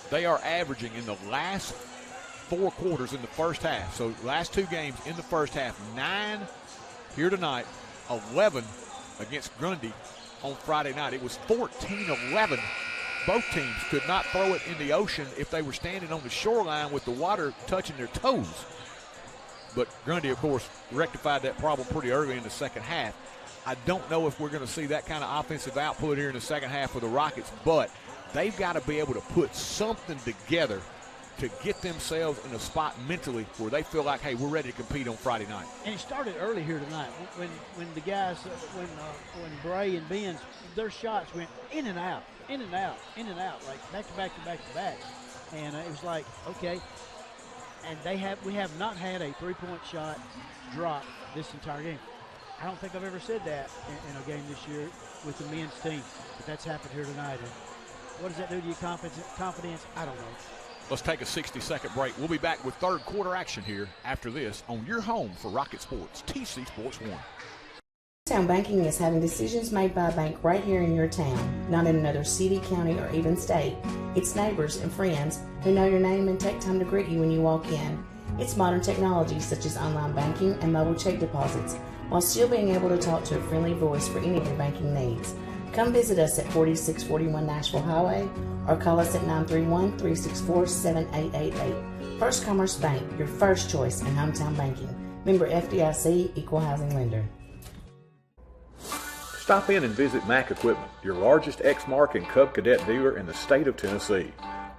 They are averaging in the last 4 quarters in the first half. So last 2 games in the first half, 9 here tonight, 11 against Grundy on Friday night. It was 14-11. Both teams could not throw it in the ocean if they were standing on the shoreline with the water touching their toes. But Grundy, of course, rectified that problem pretty early in the second half. I don't know if we're going to see that kind of offensive output here in the second half for the Rockets, but they've got to be able to put something together to get themselves in a spot mentally where they feel like, hey, we're ready to compete on Friday night. And it started early here tonight when the guys, when Bray and Benz, their shots went in and out, in and out, in and out, like back to back to back to back. And it was like, okay. And we have not had a three-point shot drop this entire game. I don't think I've ever said that in a game this year with the men's team, but that's happened here tonight. And what does that do to your confidence? I don't know. Let's take a 60-second break. We'll be back with third quarter action here after this on your home for Rocket Sports, TC Sports 1. Town banking is having decisions made by a bank right here in your town, not in another city, county, or even state. It's neighbors and friends who know your name and take time to greet you when you walk in. It's modern technology such as online banking and mobile check deposits, while still being able to talk to a friendly voice for any of your banking needs. Come visit us at 4641 Nashville Highway or call us at 931-364-7888. First Commerce Bank, your first choice in hometown banking. Member FDIC, Equal Housing Lender. Stop in and visit Mack Equipment, your largest Exmark and Cub Cadet dealer in the state of Tennessee.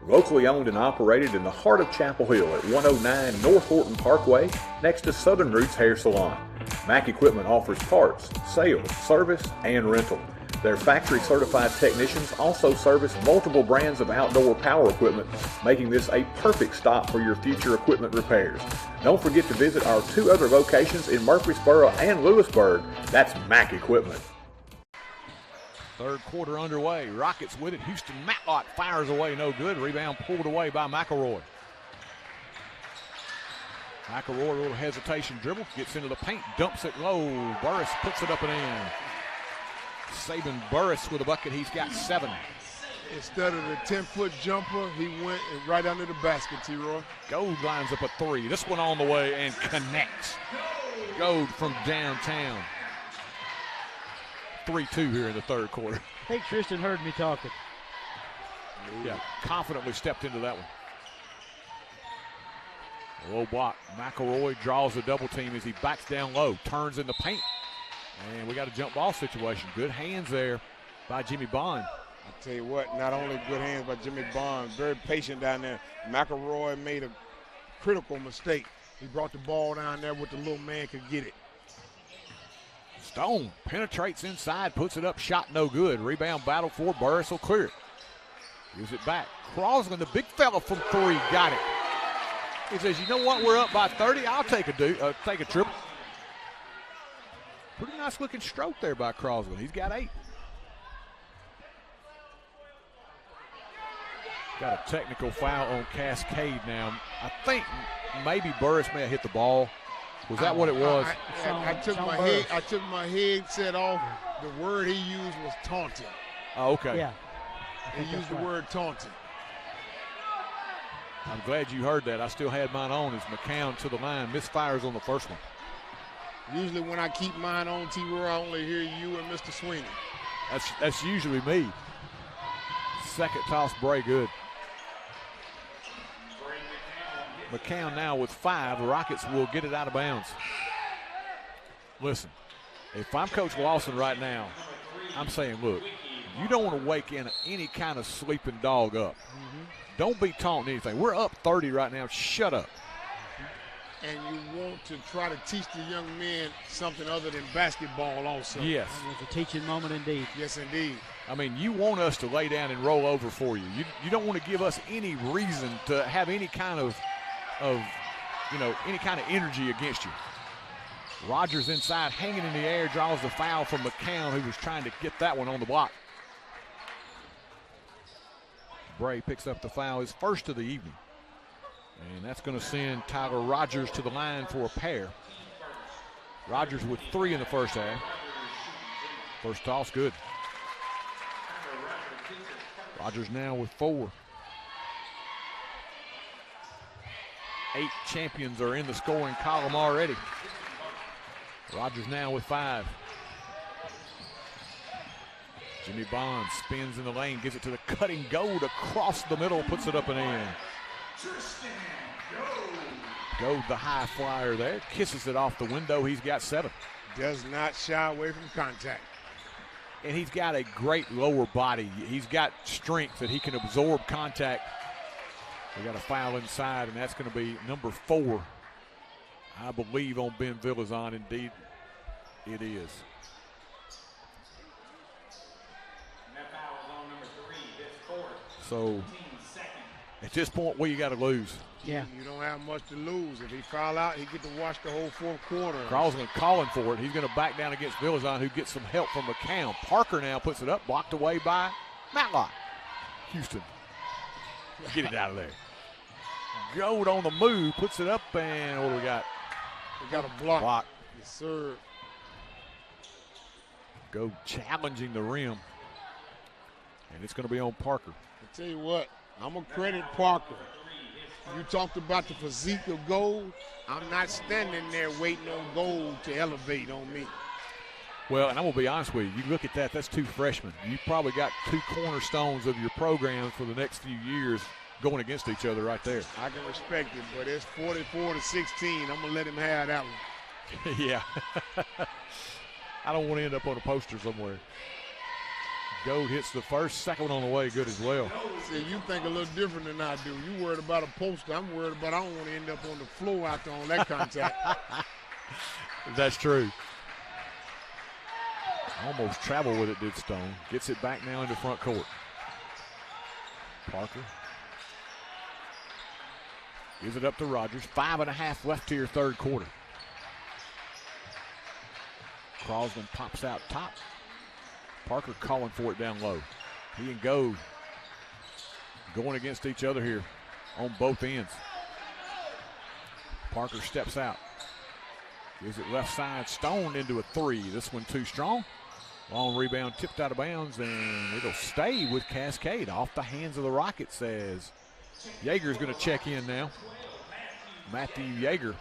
Locally owned and operated in the heart of Chapel Hill at 109 North Horton Parkway, next to Southern Roots Hair Salon. Mack Equipment offers parts, sales, service, and rental. Their factory-certified technicians also service multiple brands of outdoor power equipment, making this a perfect stop for your future equipment repairs. Don't forget to visit our 2 other locations in Murfreesboro and Lewisburg. That's Mack Equipment. Third quarter underway. Rockets with it. Houston Matlock fires away, no good. Rebound pulled away by McElroy. McElroy, a little hesitation dribble, gets into the paint, dumps it low. Burris puts it up and in. Saban Burris with a bucket. He's got 7. Instead of the 10-foot jumper, he went right under the basket, T-Roy. Gold lines up a 3. This one on the way and connects. Gold from downtown. 3-2 here in the third quarter. I think Tristan heard me talking. Yeah, confidently stepped into that one. A low block. McElroy draws a double team as he backs down low, turns in the paint. And we got a jump ball situation. Good hands there by Jimmy Bond. I'll tell you what, not only good hands by Jimmy Bond, very patient down there. McElroy made a critical mistake. He brought the ball down there where the little man could get it. Stone penetrates inside, puts it up, shot no good. Rebound battle for Burris will clear it. Gives it back. Crosland, the big fella from 3, got it. He says, you know what, we're up by 30. I'll take a triple. Pretty nice looking stroke there by Crosland. He's got 8. Got a technical foul on Cascade now. I think maybe Burris may have hit the ball. Was that what it was? I took my headset off. The word he used was taunting. Oh, okay. Yeah. He used the word taunting. I'm glad you heard that. I still had mine on as McCown to the line. Misfires on the first one. Usually when I keep mine on, T-Roy, I only hear you and Mr. Sweeney. That's usually me. Second toss, Bray good. McCown now with 5. The Rockets will get it out of bounds. Listen, if I'm Coach Lawson right now, I'm saying, look, you don't want to wake in any kind of sleeping dog up. Don't be taunting anything. We're up 30 right now. Shut up. and you want to try to teach the young men something other than basketball also. Yes. It was a teaching moment indeed. Yes, indeed. I mean, you want us to lay down and roll over for you. You don't want to give us any reason to have any kind of any kind of energy against you. Rogers inside, hanging in the air, draws the foul from McCown, who was trying to get that one on the block. Bray picks up the foul, his first of the evening. And that's going to send Tyler Rogers to the line for a pair. Rogers with 3 in the first half. First toss, good. Rogers now with 4. 8 champions are in the scoring column already. Rogers now with 5. Jimmy Bond spins in the lane, gives it to the cutting Gold across the middle, puts it up and in. Gold, the high flyer there, kisses it off the window. He's got 7. Does not shy away from contact. And he's got a great lower body. He's got strength that he can absorb contact. We got a foul inside, and that's going to be number 4, I believe, on Ben Villazon. Indeed, it is. So, at this point, what you got to lose? Yeah. You don't have much to lose. If he foul out, he get to watch the whole fourth quarter. Crosland calling for it. He's going to back down against Villazon, who gets some help from McCown. Parker now puts it up, blocked away by Matlock. Houston, get it out of there. Gold on the move, puts it up, and what do we got? We got a block. Yes, sir. Gold challenging the rim. And it's going to be on Parker. I tell you what, I'm going to credit Parker. You talked about the physique of Gold. I'm not standing there waiting on Gold to elevate on me. Well, and I'm going to be honest with you. You look at that, that's 2 freshmen. You probably got 2 cornerstones of your program for the next few years going against each other right there. I can respect it, but it's 44-16. I'm going to let him have that one. Yeah. I don't want to end up on a poster somewhere. Gold hits the first, second one on the way, good as well. See, you think a little different than I do. You worried about a poster. I'm worried about I don't want to end up on the floor out there on that contact. That's true. Almost traveled with it, did Stone. Gets it back now into front court. Parker gives it up to Rogers. 5.5 left here, third quarter. Crosland pops out top. Parker calling for it down low. He and Gold going against each other here on both ends. Parker steps out. Gives it left side. Stone into a 3. This one too strong. Long rebound tipped out of bounds, and it'll stay with Cascade off the hands of the Rockets as Yeager's going to check in now. Matthew Yeager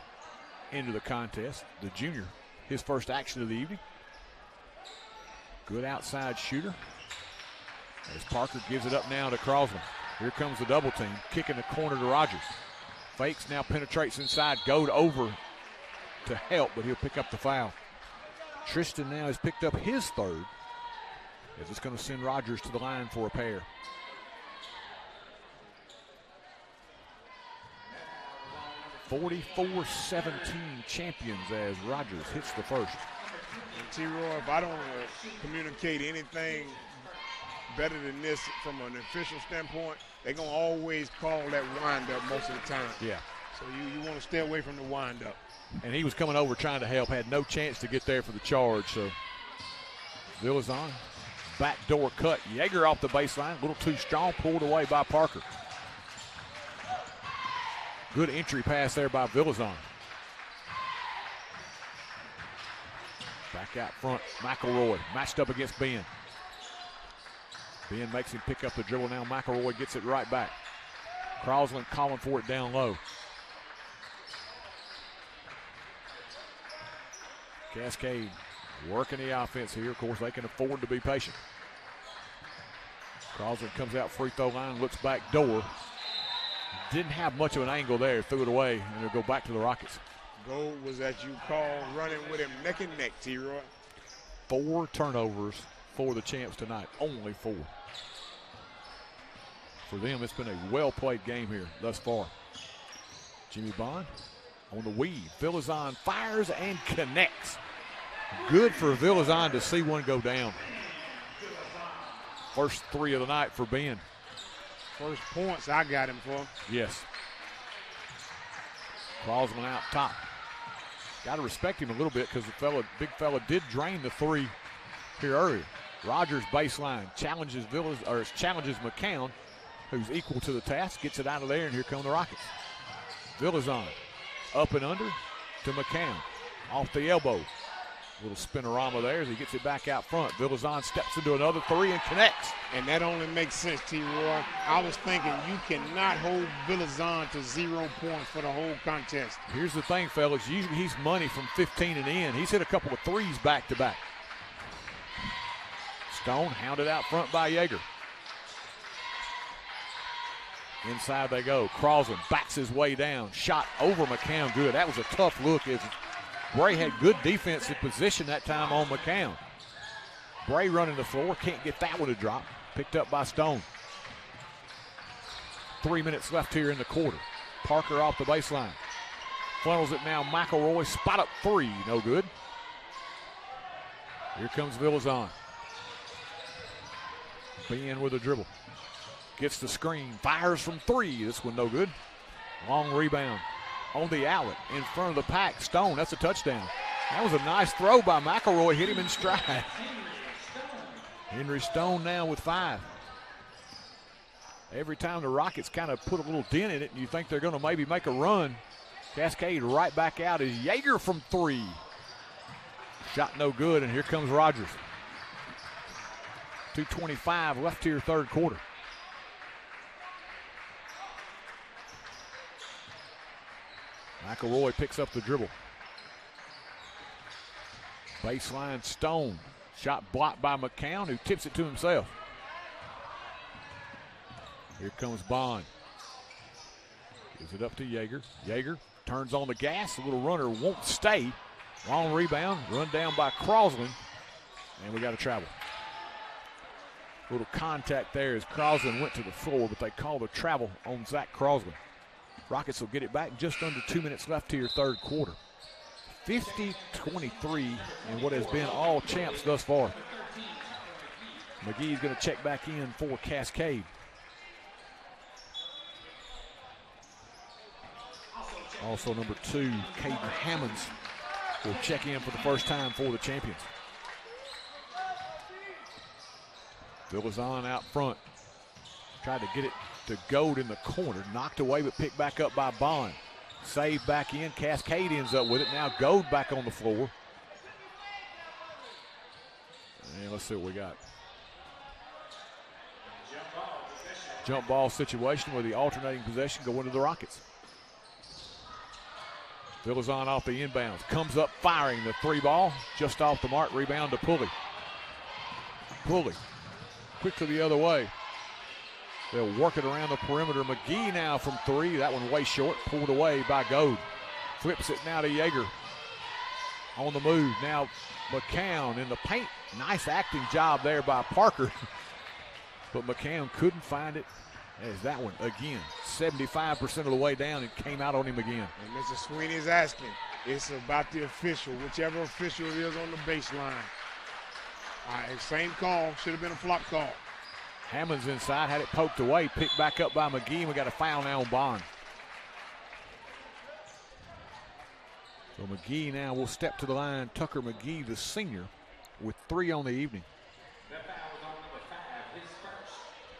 into the contest, the junior. His first action of the evening. Good outside shooter. As Parker gives it up now to Crosland. Here comes the double team. Kick in the corner to Rogers. Fakes, now penetrates inside. Gold over to help, but he'll pick up the foul. Tristan now has picked up his 3rd. As it's going to send Rogers to the line for a pair. (44-17) champions as Rogers hits the first. And T-Roy, if I don't communicate anything better than this from an official standpoint, they're going to always call that wind-up most of the time. Yeah. So you want to stay away from the wind-up. And he was coming over trying to help, had no chance to get there for the charge. So Villazon, backdoor cut. Yeager off the baseline, a little too strong, pulled away by Parker. Good entry pass there by Villazon. Back out front, McElroy matched up against Ben. Ben makes him pick up the dribble now. McElroy gets it right back. Crosland calling for it down low. Cascade working the offense here. Of course, they can afford to be patient. Crosland comes out free throw line, looks back door. Didn't have much of an angle there, threw it away, and it'll go back to the Rockets. Gold was that you call running with him neck and neck, T-Roy. 4 turnovers for the champs tonight, only 4. For them, it's been a well-played game here thus far. Jimmy Bond on the weave. Villazon fires and connects. Good for Villazon to see one go down. First 3 of the night for Ben. First points I got him for. Yes. Crosland out top. Got to respect him a little bit because the big fella did drain the 3 here earlier. Rogers baseline challenges McCown, who's equal to the task, gets it out of there, and here come the Rockets. Villazon up and under to McCown. Off the elbow. Little spinorama there as he gets it back out front. Villazon steps into another 3 and connects. And that only makes sense, T-Roy. I was thinking you cannot hold Villazon to 0 points for the whole contest. Here's the thing, fellas. Usually he's money from 15 and in. He's hit a couple of 3s back-to-back. Stone hounded out front by Yeager. Inside they go. Crosland backs his way down. Shot over McCown. Good. That was a tough look. Bray had good defensive position that time on McCown. Bray running the floor. Can't get that one to drop. Picked up by Stone. 3 minutes left here in the quarter. Parker off the baseline. Funnels it now. McElroy. Spot up 3. No good. Here comes Villazon. Ben with a dribble. Gets the screen. Fires from 3. This one no good. Long rebound. On the outlet in front of the pack. Stone, that's a touchdown. That was a nice throw by McElroy. Hit him in stride. Henry Stone now with 5. Every time the Rockets kind of put a little dent in it and you think they're going to maybe make a run, Cascade right back out is Yeager from 3. Shot no good, and here comes Rogers. 2:25 left here, third quarter. McElroy picks up the dribble. Baseline Stone. Shot blocked by McCown, who tips it to himself. Here comes Bond. Gives it up to Yeager. Yeager turns on the gas. The little runner won't stay. Long rebound. Run down by Crosland. And we got to travel. Little contact there as Crosland went to the floor, but they called a travel on Zach Crosland. Rockets will get it back. Just under 2 minutes left here, third quarter. 50-23 in what has been all champs thus far. McGee's going to check back in for Cascade. Also number 2, Caden Hammonds will check in for the first time for the champions. Villazon out front. Tried to get it to Gold in the corner. Knocked away but picked back up by Bond. Saved back in. Cascade ends up with it. Now Gold back on the floor. And let's see what we got. Jump ball situation with the alternating possession going to the Rockets. Villazon off the inbounds. Comes up firing the 3 ball. Just off the mark. Rebound to Pulley. Pulley. Quickly the other way. They'll work it around the perimeter. McGee now from 3. That one way short. Pulled away by Gold. Flips it now to Yeager. On the move. Now McCown in the paint. Nice acting job there by Parker. But McCown couldn't find it. As that one, again, 75% of the way down and came out on him again. And Mr. Sweeney is asking. It's about the official, whichever official it is on the baseline. All right, same call. Should have been a flop call. Hammond's inside, had it poked away, picked back up by McGee, and we got a foul now on Bond. So McGee now will step to the line. Tucker McGee, the senior, with 3 on the evening.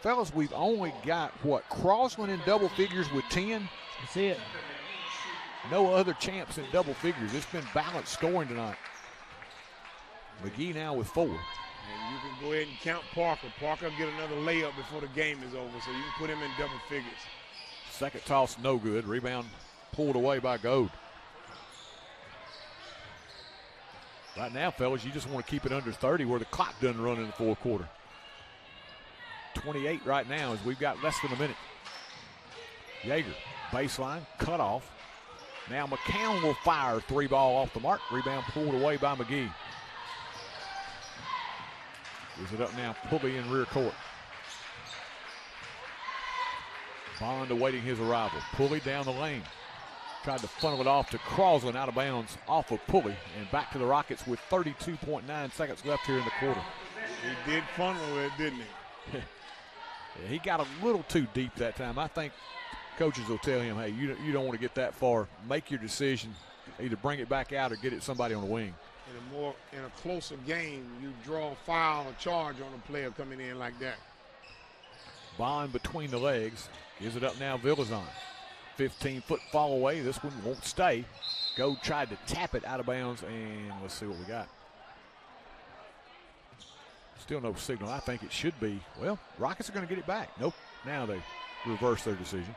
Fellas, we've only got, Crosland in double figures with 10? That's it. No other champs in double figures. It's been balanced scoring tonight. McGee now with 4. And you can go ahead and count Parker. Parker will get another layup before the game is over, so you can put him in double figures. Second toss, no good. Rebound pulled away by Gold. Right now, fellas, you just want to keep it under 30 where the clock doesn't run in the fourth quarter. 28 right now as we've got less than a minute. Yeager, baseline, cut off. Now McCown will fire 3 ball off the mark. Rebound pulled away by McGee. Gives it up now, Pulley in rear court. Bond awaiting his arrival. Pulley down the lane. Tried to funnel it off to Crosland, out of bounds off of Pulley, and back to the Rockets with 32.9 seconds left here in the quarter. He did funnel it, didn't he? Yeah, he got a little too deep that time. I think coaches will tell him, hey, you don't want to get that far. Make your decision. Either bring it back out or get it somebody on the wing. In a closer game, you draw a foul or charge on a player coming in like that. Bond between the legs. Gives it up now, Villazon. 15-foot fall away. This one won't stay. Goad tried to tap it out of bounds, and let's see what we got. Still no signal. I think it should be. Well, Rockets are going to get it back. Nope. Now they reverse their decision.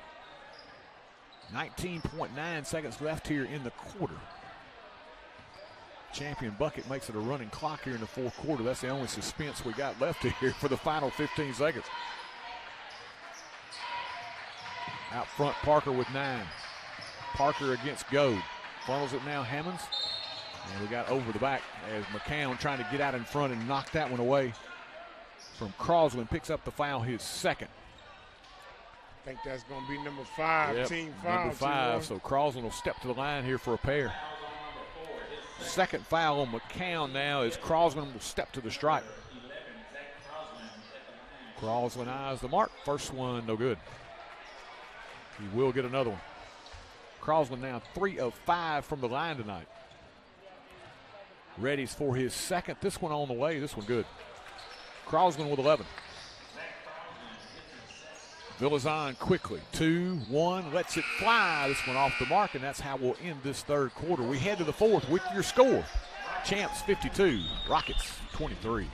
19.9 seconds left here in the quarter. Champion Bucket makes it a running clock here in the fourth quarter. That's the only suspense we got left here for the final 15 seconds. Out front, Parker with 9. Parker against Goad. Funnels it now, Hammonds. And we got over the back as McCown trying to get out in front and knock that one away from Crosland. Picks up the foul, his second. I think that's going to be number 5, Yep, team foul. number 5. So Crosland will step to the line here for a pair. Second foul on McCown now as Crosland will step to the stripe. Crosland eyes the mark. First one, no good. He will get another one. Crosland now 3 of 5 from the line tonight. Readies for his second. This one on the way. This one good. Crosland with 11. Villazon quickly. 2-1. Lets it fly. This one off the mark, and that's how we'll end this third quarter. We head to the fourth with your score. Champs 52. Rockets 23.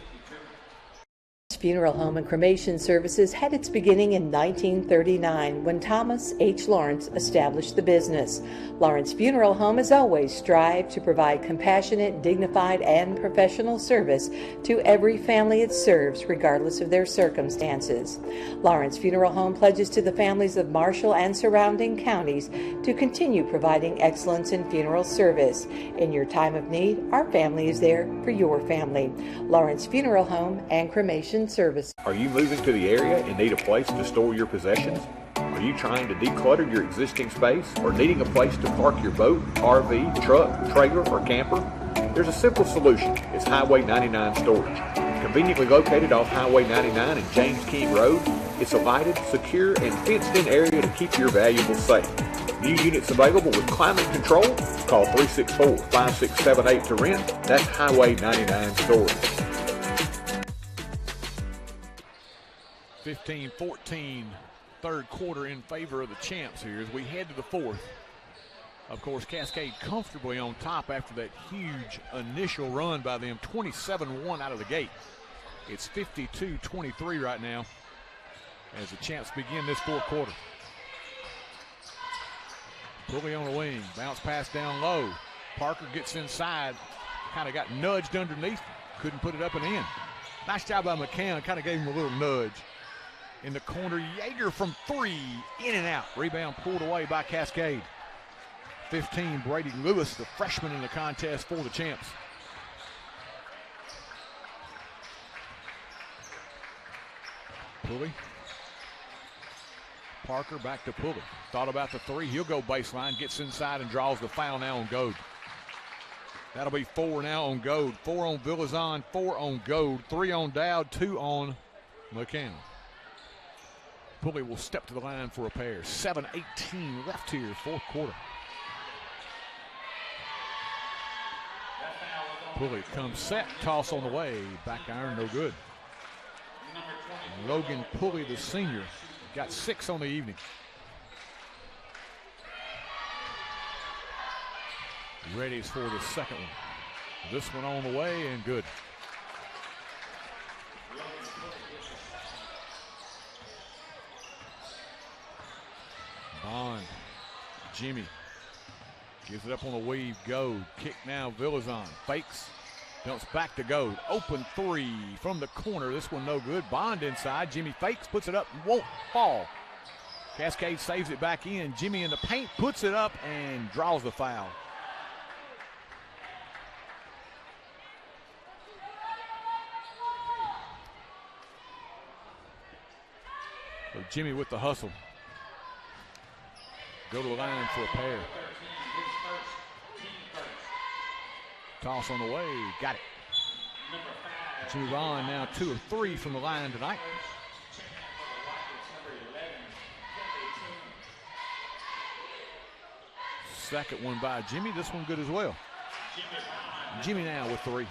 Funeral home and cremation services had its beginning in 1939 when Thomas H. Lawrence established the business. Lawrence Funeral Home has always strived to provide compassionate, dignified, and professional service to every family it serves, regardless of their circumstances. Lawrence Funeral Home pledges to the families of Marshall and surrounding counties to continue providing excellence in funeral service. In your time of need, our family is there for your family. Lawrence Funeral Home and Cremation Service. Are you moving to the area and need a place to store your possessions? Are you trying to declutter your existing space or needing a place to park your boat, RV, truck, trailer, or camper? There's a simple solution. It's Highway 99 Storage. Conveniently located off Highway 99 and James King Road, it's a lighted, secure, and fenced-in area to keep your valuables safe. New units available with climate control. Call 364-5678 to rent. That's Highway 99 Storage. 15-14, third quarter in favor of the Champs here as we head to the fourth. Of course, Cascade comfortably on top after that huge initial run by them, 27-1 out of the gate. It's 52-23 right now as the Champs begin this fourth quarter. Pulley on the wing, bounce pass down low. Parker gets inside, kind of got nudged underneath, couldn't put it up and in. Nice job by McCann, kind of gave him a little nudge. In the corner, Yeager from 3, in and out. Rebound pulled away by Cascade. 15, Brady Lewis, the freshman in the contest for the Champs. Pulley. Parker back to Pulley. Thought about the 3. He'll go baseline, gets inside and draws the foul now on Goad. That'll be 4 now on Goad. 4 on Villazon, 4 on Goad, 3 on Dowd, 2 on McCann. Pulley will step to the line for a pair. 7:18 left here, fourth quarter. Pulley comes set, toss on the way. Back iron, no good. Logan Pulley, the senior, got 6 on the evening. Ready for the second one. This one on the way and good. Bond, Jimmy, gives it up on the weave, Goad. Kick now, Villazon, fakes, dumps back to Goad. Open 3 from the corner, this one no good. Bond inside, Jimmy fakes, puts it up, won't fall. Cascade saves it back in. Jimmy in the paint, puts it up and draws the foul. So Jimmy with the hustle. Go to the line for a pair. Toss on the way. Got it. Jimmy Bond now 2 of 3 from the line tonight. Second one by Jimmy. This one good as well. Jimmy now with 3.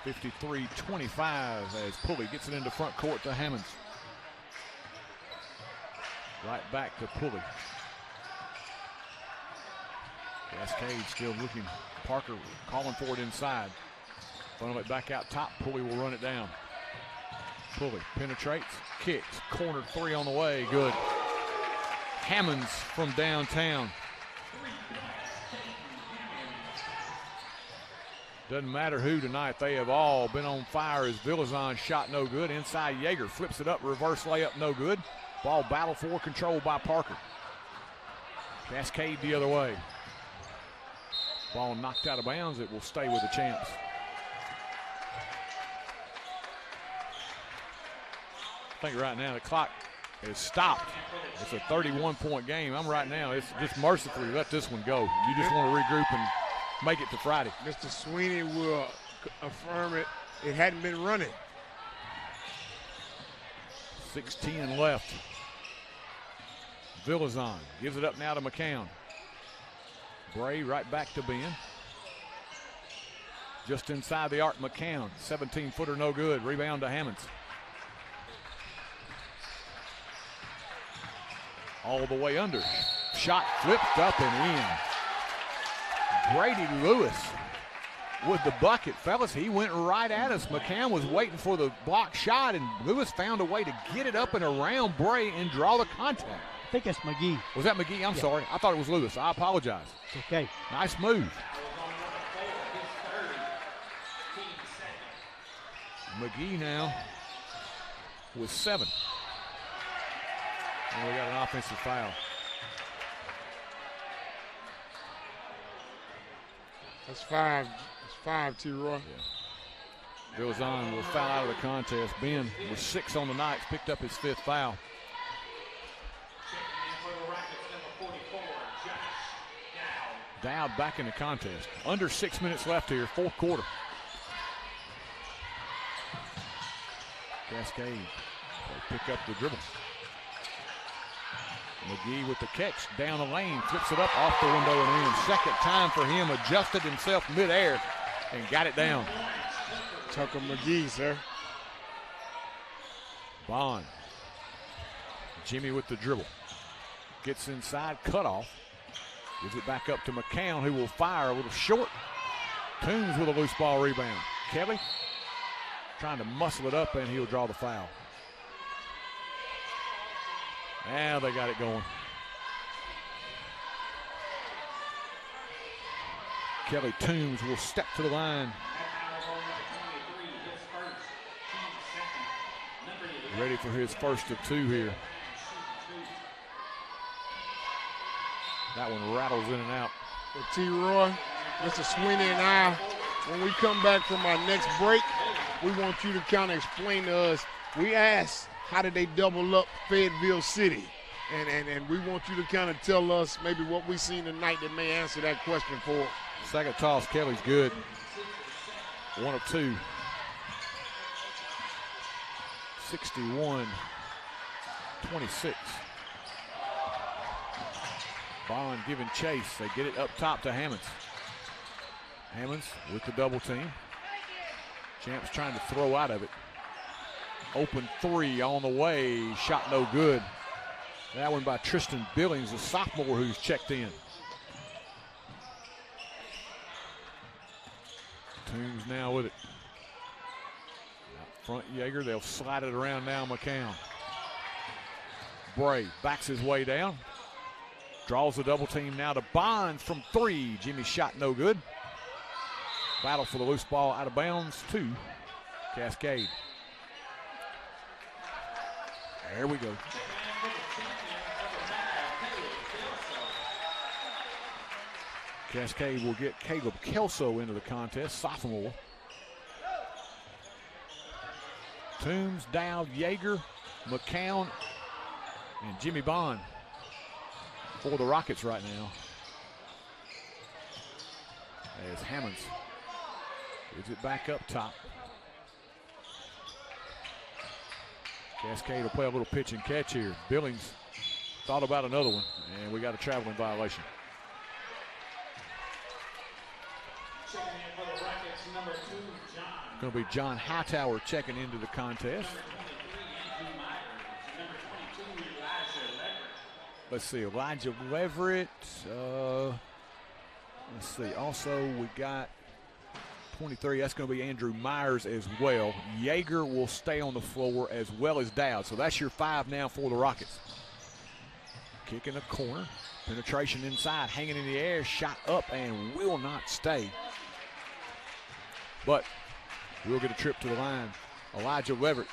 53-25 as Pulley gets it into front court to Hammonds. Right back to Pulley. Cascade still looking. Parker calling for it inside. Funnel it back out top. Pulley will run it down. Pulley penetrates, kicks, cornered 3 on the way. Good. Hammonds from downtown. Doesn't matter who tonight, they have all been on fire as Villazon shot no good. Inside Yeager flips it up, reverse layup no good. Ball battle for control by Parker. Cascade the other way. Ball knocked out of bounds, it will stay with the Champs. I think right now the clock is stopped. It's a 31-point game. I'm right now, it's just mercifully let this one go. You just want to regroup and make it to Friday. Mr. Sweeney will affirm it. It hadn't been running. 6:10 left. Villazon gives it up now to McCown. Bray right back to Ben. Just inside the arc, McCown. 17-footer no good. Rebound to Hammonds. All the way under. Shot flipped up and in. Brady Lewis with the bucket. Fellas, he went right at us. McCann was waiting for the block shot, and Lewis found a way to get it up and around Bray and draw the contact. I think that's McGee. Was that McGee? I'm sorry. I thought it was Lewis. I apologize. It's okay. Nice move. McGee now with 7. And we got an offensive foul. That's 5. It's 5, T-Roy. Yeah. Villazon will foul out of the contest. Ben was 6 on the night, picked up his 5th foul. Dowd back in the contest. Under 6 minutes left here, 4th quarter. Cascade, they pick up the dribble. McGee with the catch, down the lane, flips it up off the window and in. Second time for him, adjusted himself midair and got it down. Tucker McGee, sir. Bond. Jimmy with the dribble. Gets inside, cut off. Gives it back up to McCown, who will fire a little short. Toombs with a loose ball rebound. Kelly trying to muscle it up, and he'll draw the foul. Now they got it going. Kelly Toombs will step to the line. Ready for his first of 2 here. That one rattles in and out. Well, T-Roy, Mr. Sweeney and I, when we come back from our next break, we want you to kind of explain to us. We asked, how did they double up Fayetteville City? And we want you to kind of tell us maybe what we seen tonight that may answer that question for us. Second toss, Kelly's good. 1 of 2. 61-26. Bond giving chase. They get it up top to Hammonds. Hammonds with the double team. Champs trying to throw out of it. Open 3 on the way. Shot no good. That one by Tristan Billings, a sophomore who's checked in. Toombs now with it. Out front, Yeager. They'll slide it around now, McCown. Bray backs his way down. Draws the double team now to Bond from 3. Jimmy shot no good. Battle for the loose ball out of bounds to Cascade. There we go. Cascade will get Caleb Kelso into the contest, sophomore. Toombs, Dowd, Yeager, McCown, and Jimmy Bond for the Rockets right now. as Hammonds gives it back up top. Cascade will play a little pitch and catch here. Billings thought about another one, and we got a traveling violation. Going to be John Hightower checking into the contest. Let's see, Elijah Leverett. Let's see, also we got 23. That's going to be Andrew Myers as well. Yeager will stay on the floor as well as Dowd. So that's your 5 now for the Rockets. Kick in the corner. Penetration inside, hanging in the air, shot up and will not stay. But we'll get a trip to the line. Elijah Leverett.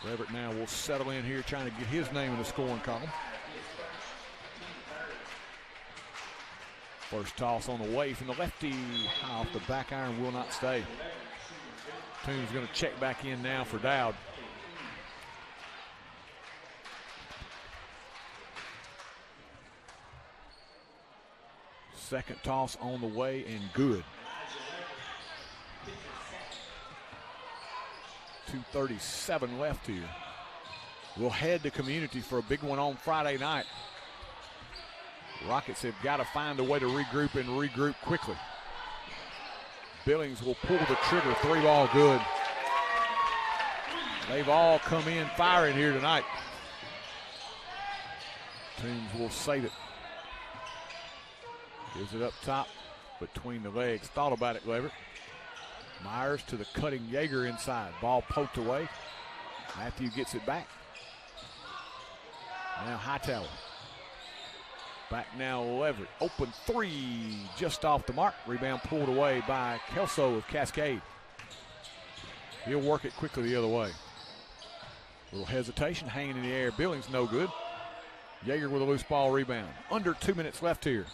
Leverett now will settle in here trying to get his name in the scoring column. First toss on the way from the lefty. High off the back iron, will not stay. Toombs going to check back in now for Dowd. Second toss on the way and good. 2:37 left here. We'll head to community for a big one on Friday night. Rockets have got to find a way to regroup and regroup quickly. Billings will pull the trigger, 3-ball good. They've all come in firing here tonight. Toombs will save it. Gives it up top between the legs. Thought about it, Leverett. Myers to the cutting Yeager inside. Ball poked away. Matthew gets it back. Now Hightower. Back now Leverett. Open 3 just off the mark. Rebound pulled away by Kelso of Cascade. He'll work it quickly the other way. Little hesitation, hanging in the air. Billings no good. Yeager with a loose ball rebound. Under 2 minutes left here.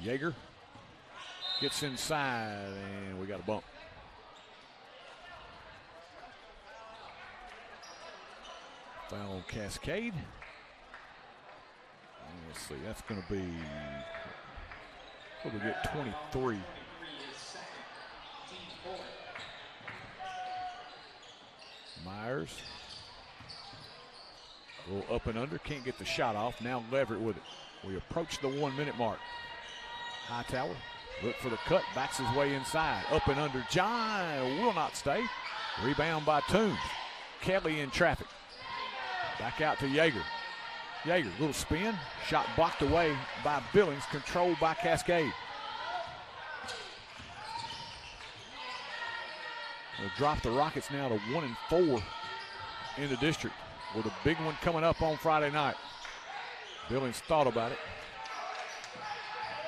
Yeager gets inside, and we got a bump. Foul on Cascade. And let's see, that's going to be, what do we get, 23. Myers. A little up and under, can't get the shot off. Now Leverett with it. We approach the 1 minute mark. Hightower, look for the cut, backs his way inside. Up and under, John will not stay. Rebound by Toombs. Kelly in traffic. Back out to Yeager. Yeager, little spin, shot blocked away by Billings, controlled by Cascade. We'll drop the Rockets now to 1-4 in the district with a big one coming up on Friday night. Billings thought about it.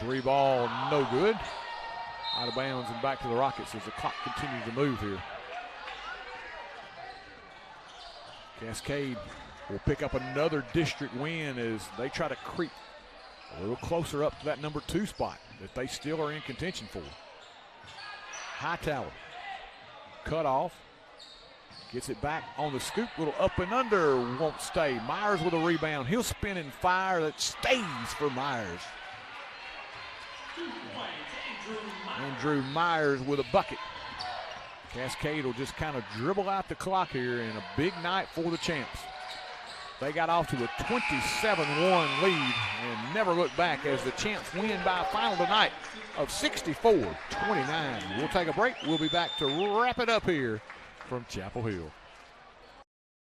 3-ball, no good. Out of bounds and back to the Rockets as the clock continues to move here. Cascade will pick up another district win as they try to creep a little closer up to that number 2 spot that they still are in contention for. Hightower, cut off, gets it back on the scoop, little up and under, won't stay. Myers with a rebound, he'll spin and fire, that stays for Myers. Andrew Myers with a bucket. Cascade will just kind of dribble out the clock here in a big night for the champs. They got off to a 27-1 lead and never look back as the champs win by a final tonight of 64-29. We'll take a break. We'll be back to wrap it up here from Chapel Hill.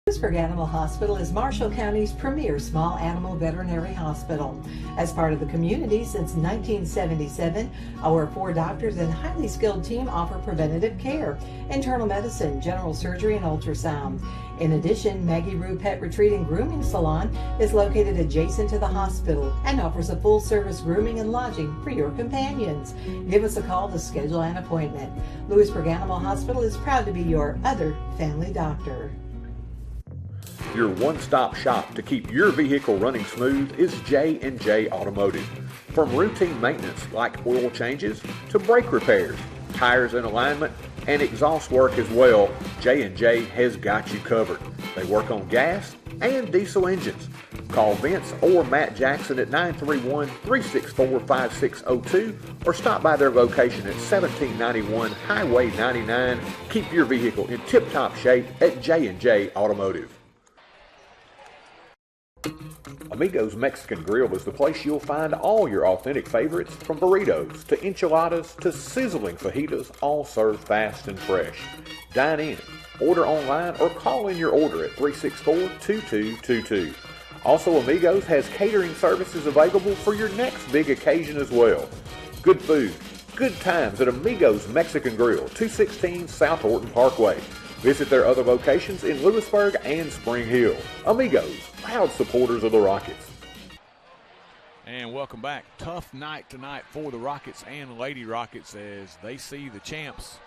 Lewisburg Animal Hospital is Marshall County's premier small animal veterinary hospital. As part of the community since 1977, our 4 doctors and highly skilled team offer preventative care, internal medicine, general surgery, and ultrasound. In addition, Maggie Rue Pet Retreat and Grooming Salon is located adjacent to the hospital and offers a full-service grooming and lodging for your companions. Give us a call to schedule an appointment. Lewisburg Animal Hospital is proud to be your other family doctor. Your one-stop shop to keep your vehicle running smooth is J&J Automotive. From routine maintenance like oil changes to brake repairs, tires and alignment, and exhaust work as well, J&J has got you covered. They work on gas and diesel engines. Call Vince or Matt Jackson at 931-364-5602 or stop by their location at 1791 Highway 99. Keep your vehicle in tip-top shape at J&J Automotive. Amigos Mexican Grill is the place you'll find all your authentic favorites, from burritos to enchiladas to sizzling fajitas, all served fast and fresh. Dine in, order online, or call in your order at 364-2222. Also, Amigos has catering services available for your next big occasion as well. Good food, good times at Amigos Mexican Grill, 216 South Horton Parkway. Visit their other locations in Lewisburg and Spring Hill. Amigos, proud supporters of the Rockets. And welcome back. Tough night tonight for the Rockets and Lady Rockets as they see the champs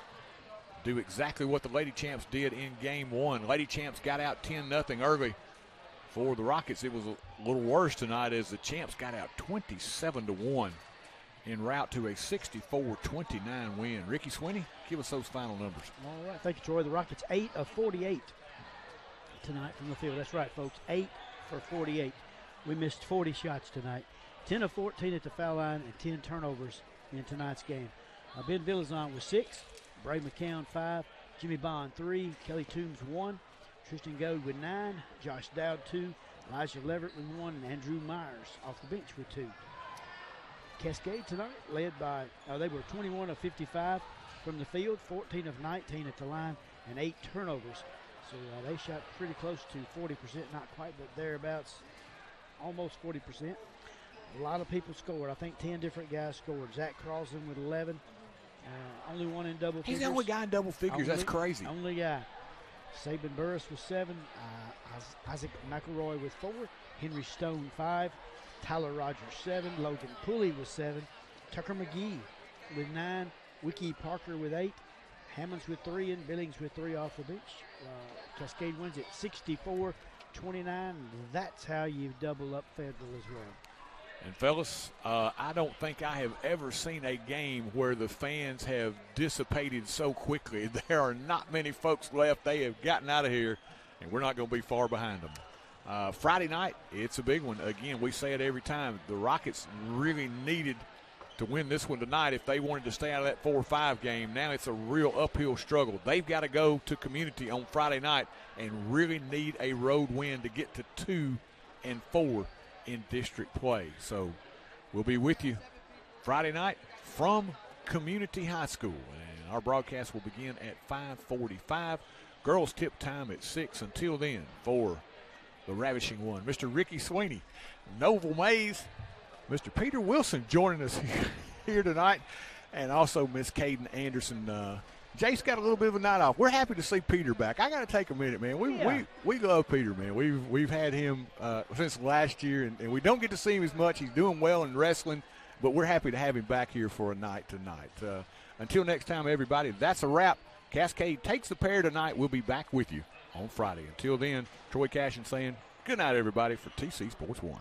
do exactly what the Lady Champs did in Game 1. Lady Champs got out 10-0 early. For the Rockets, it was a little worse tonight as the Champs got out 27-1 en route to a 64-29 win. Ricky Sweeney, give us those final numbers. All right, thank you, Troy. The Rockets 8 of 48 tonight from the field. That's right, folks, 8 for 48. We missed 40 shots tonight. 10 of 14 at the foul line and 10 turnovers in tonight's game. Ben Villazon was 6, Bray McCown 5, Jimmy Bond 3, Kelly Toombs 1, Tristan Goad with 9, Josh Dowd 2, Elijah Leverett with 1, and Andrew Myers off the bench with 2. Cascade tonight led by, they were 21 of 55 from the field, 14 of 19 at the line, and 8 turnovers. So they shot pretty close to 40%, not quite, but thereabouts, almost 40%. A lot of people scored. I think 10 different guys scored. Zach Crosland with 11. Only one in double figures. He's the only guy in double figures. That's crazy. Only guy. Saban Burris with 7. Isaac McElroy with 4. Henry Stone 5. Tyler Rogers 7. Logan Pulley with 7. Tucker McGee with 9. Wiki Parker with 8. Hammonds with 3 and Billings with 3 off the bench. Cascade wins it 64-29. That's how you double up Federal as well. And fellas, I don't think I have ever seen a game where the fans have dissipated so quickly. There are not many folks left. They have gotten out of here, and we're not going to be far behind them. Friday night, it's a big one. Again, we say it every time. The Rockets really needed to win this one tonight if they wanted to stay out of that 4-5 game. Now it's a real uphill struggle. They've got to go to Community on Friday night and really need a road win to get to 2 and 4 in district play. So we'll be with you Friday night from Community High School. And our broadcast will begin at 5:45. Girls tip time at 6. Until then, for the Ravishing One, Mr. Ricky Sweeney, Noble Mays, Mr. Peter Wilson joining us here tonight, and also Miss Caden Anderson. Jace got a little bit of a night off. We're happy to see Peter back. I got to take a minute, man. We love Peter, man. We've had him since last year, and we don't get to see him as much. He's doing well in wrestling, but we're happy to have him back here for a night tonight. Until next time, everybody, that's a wrap. Cascade takes the pair tonight. We'll be back with you on Friday. Until then, Troy Cashin saying good night, everybody, for TC Sports 1.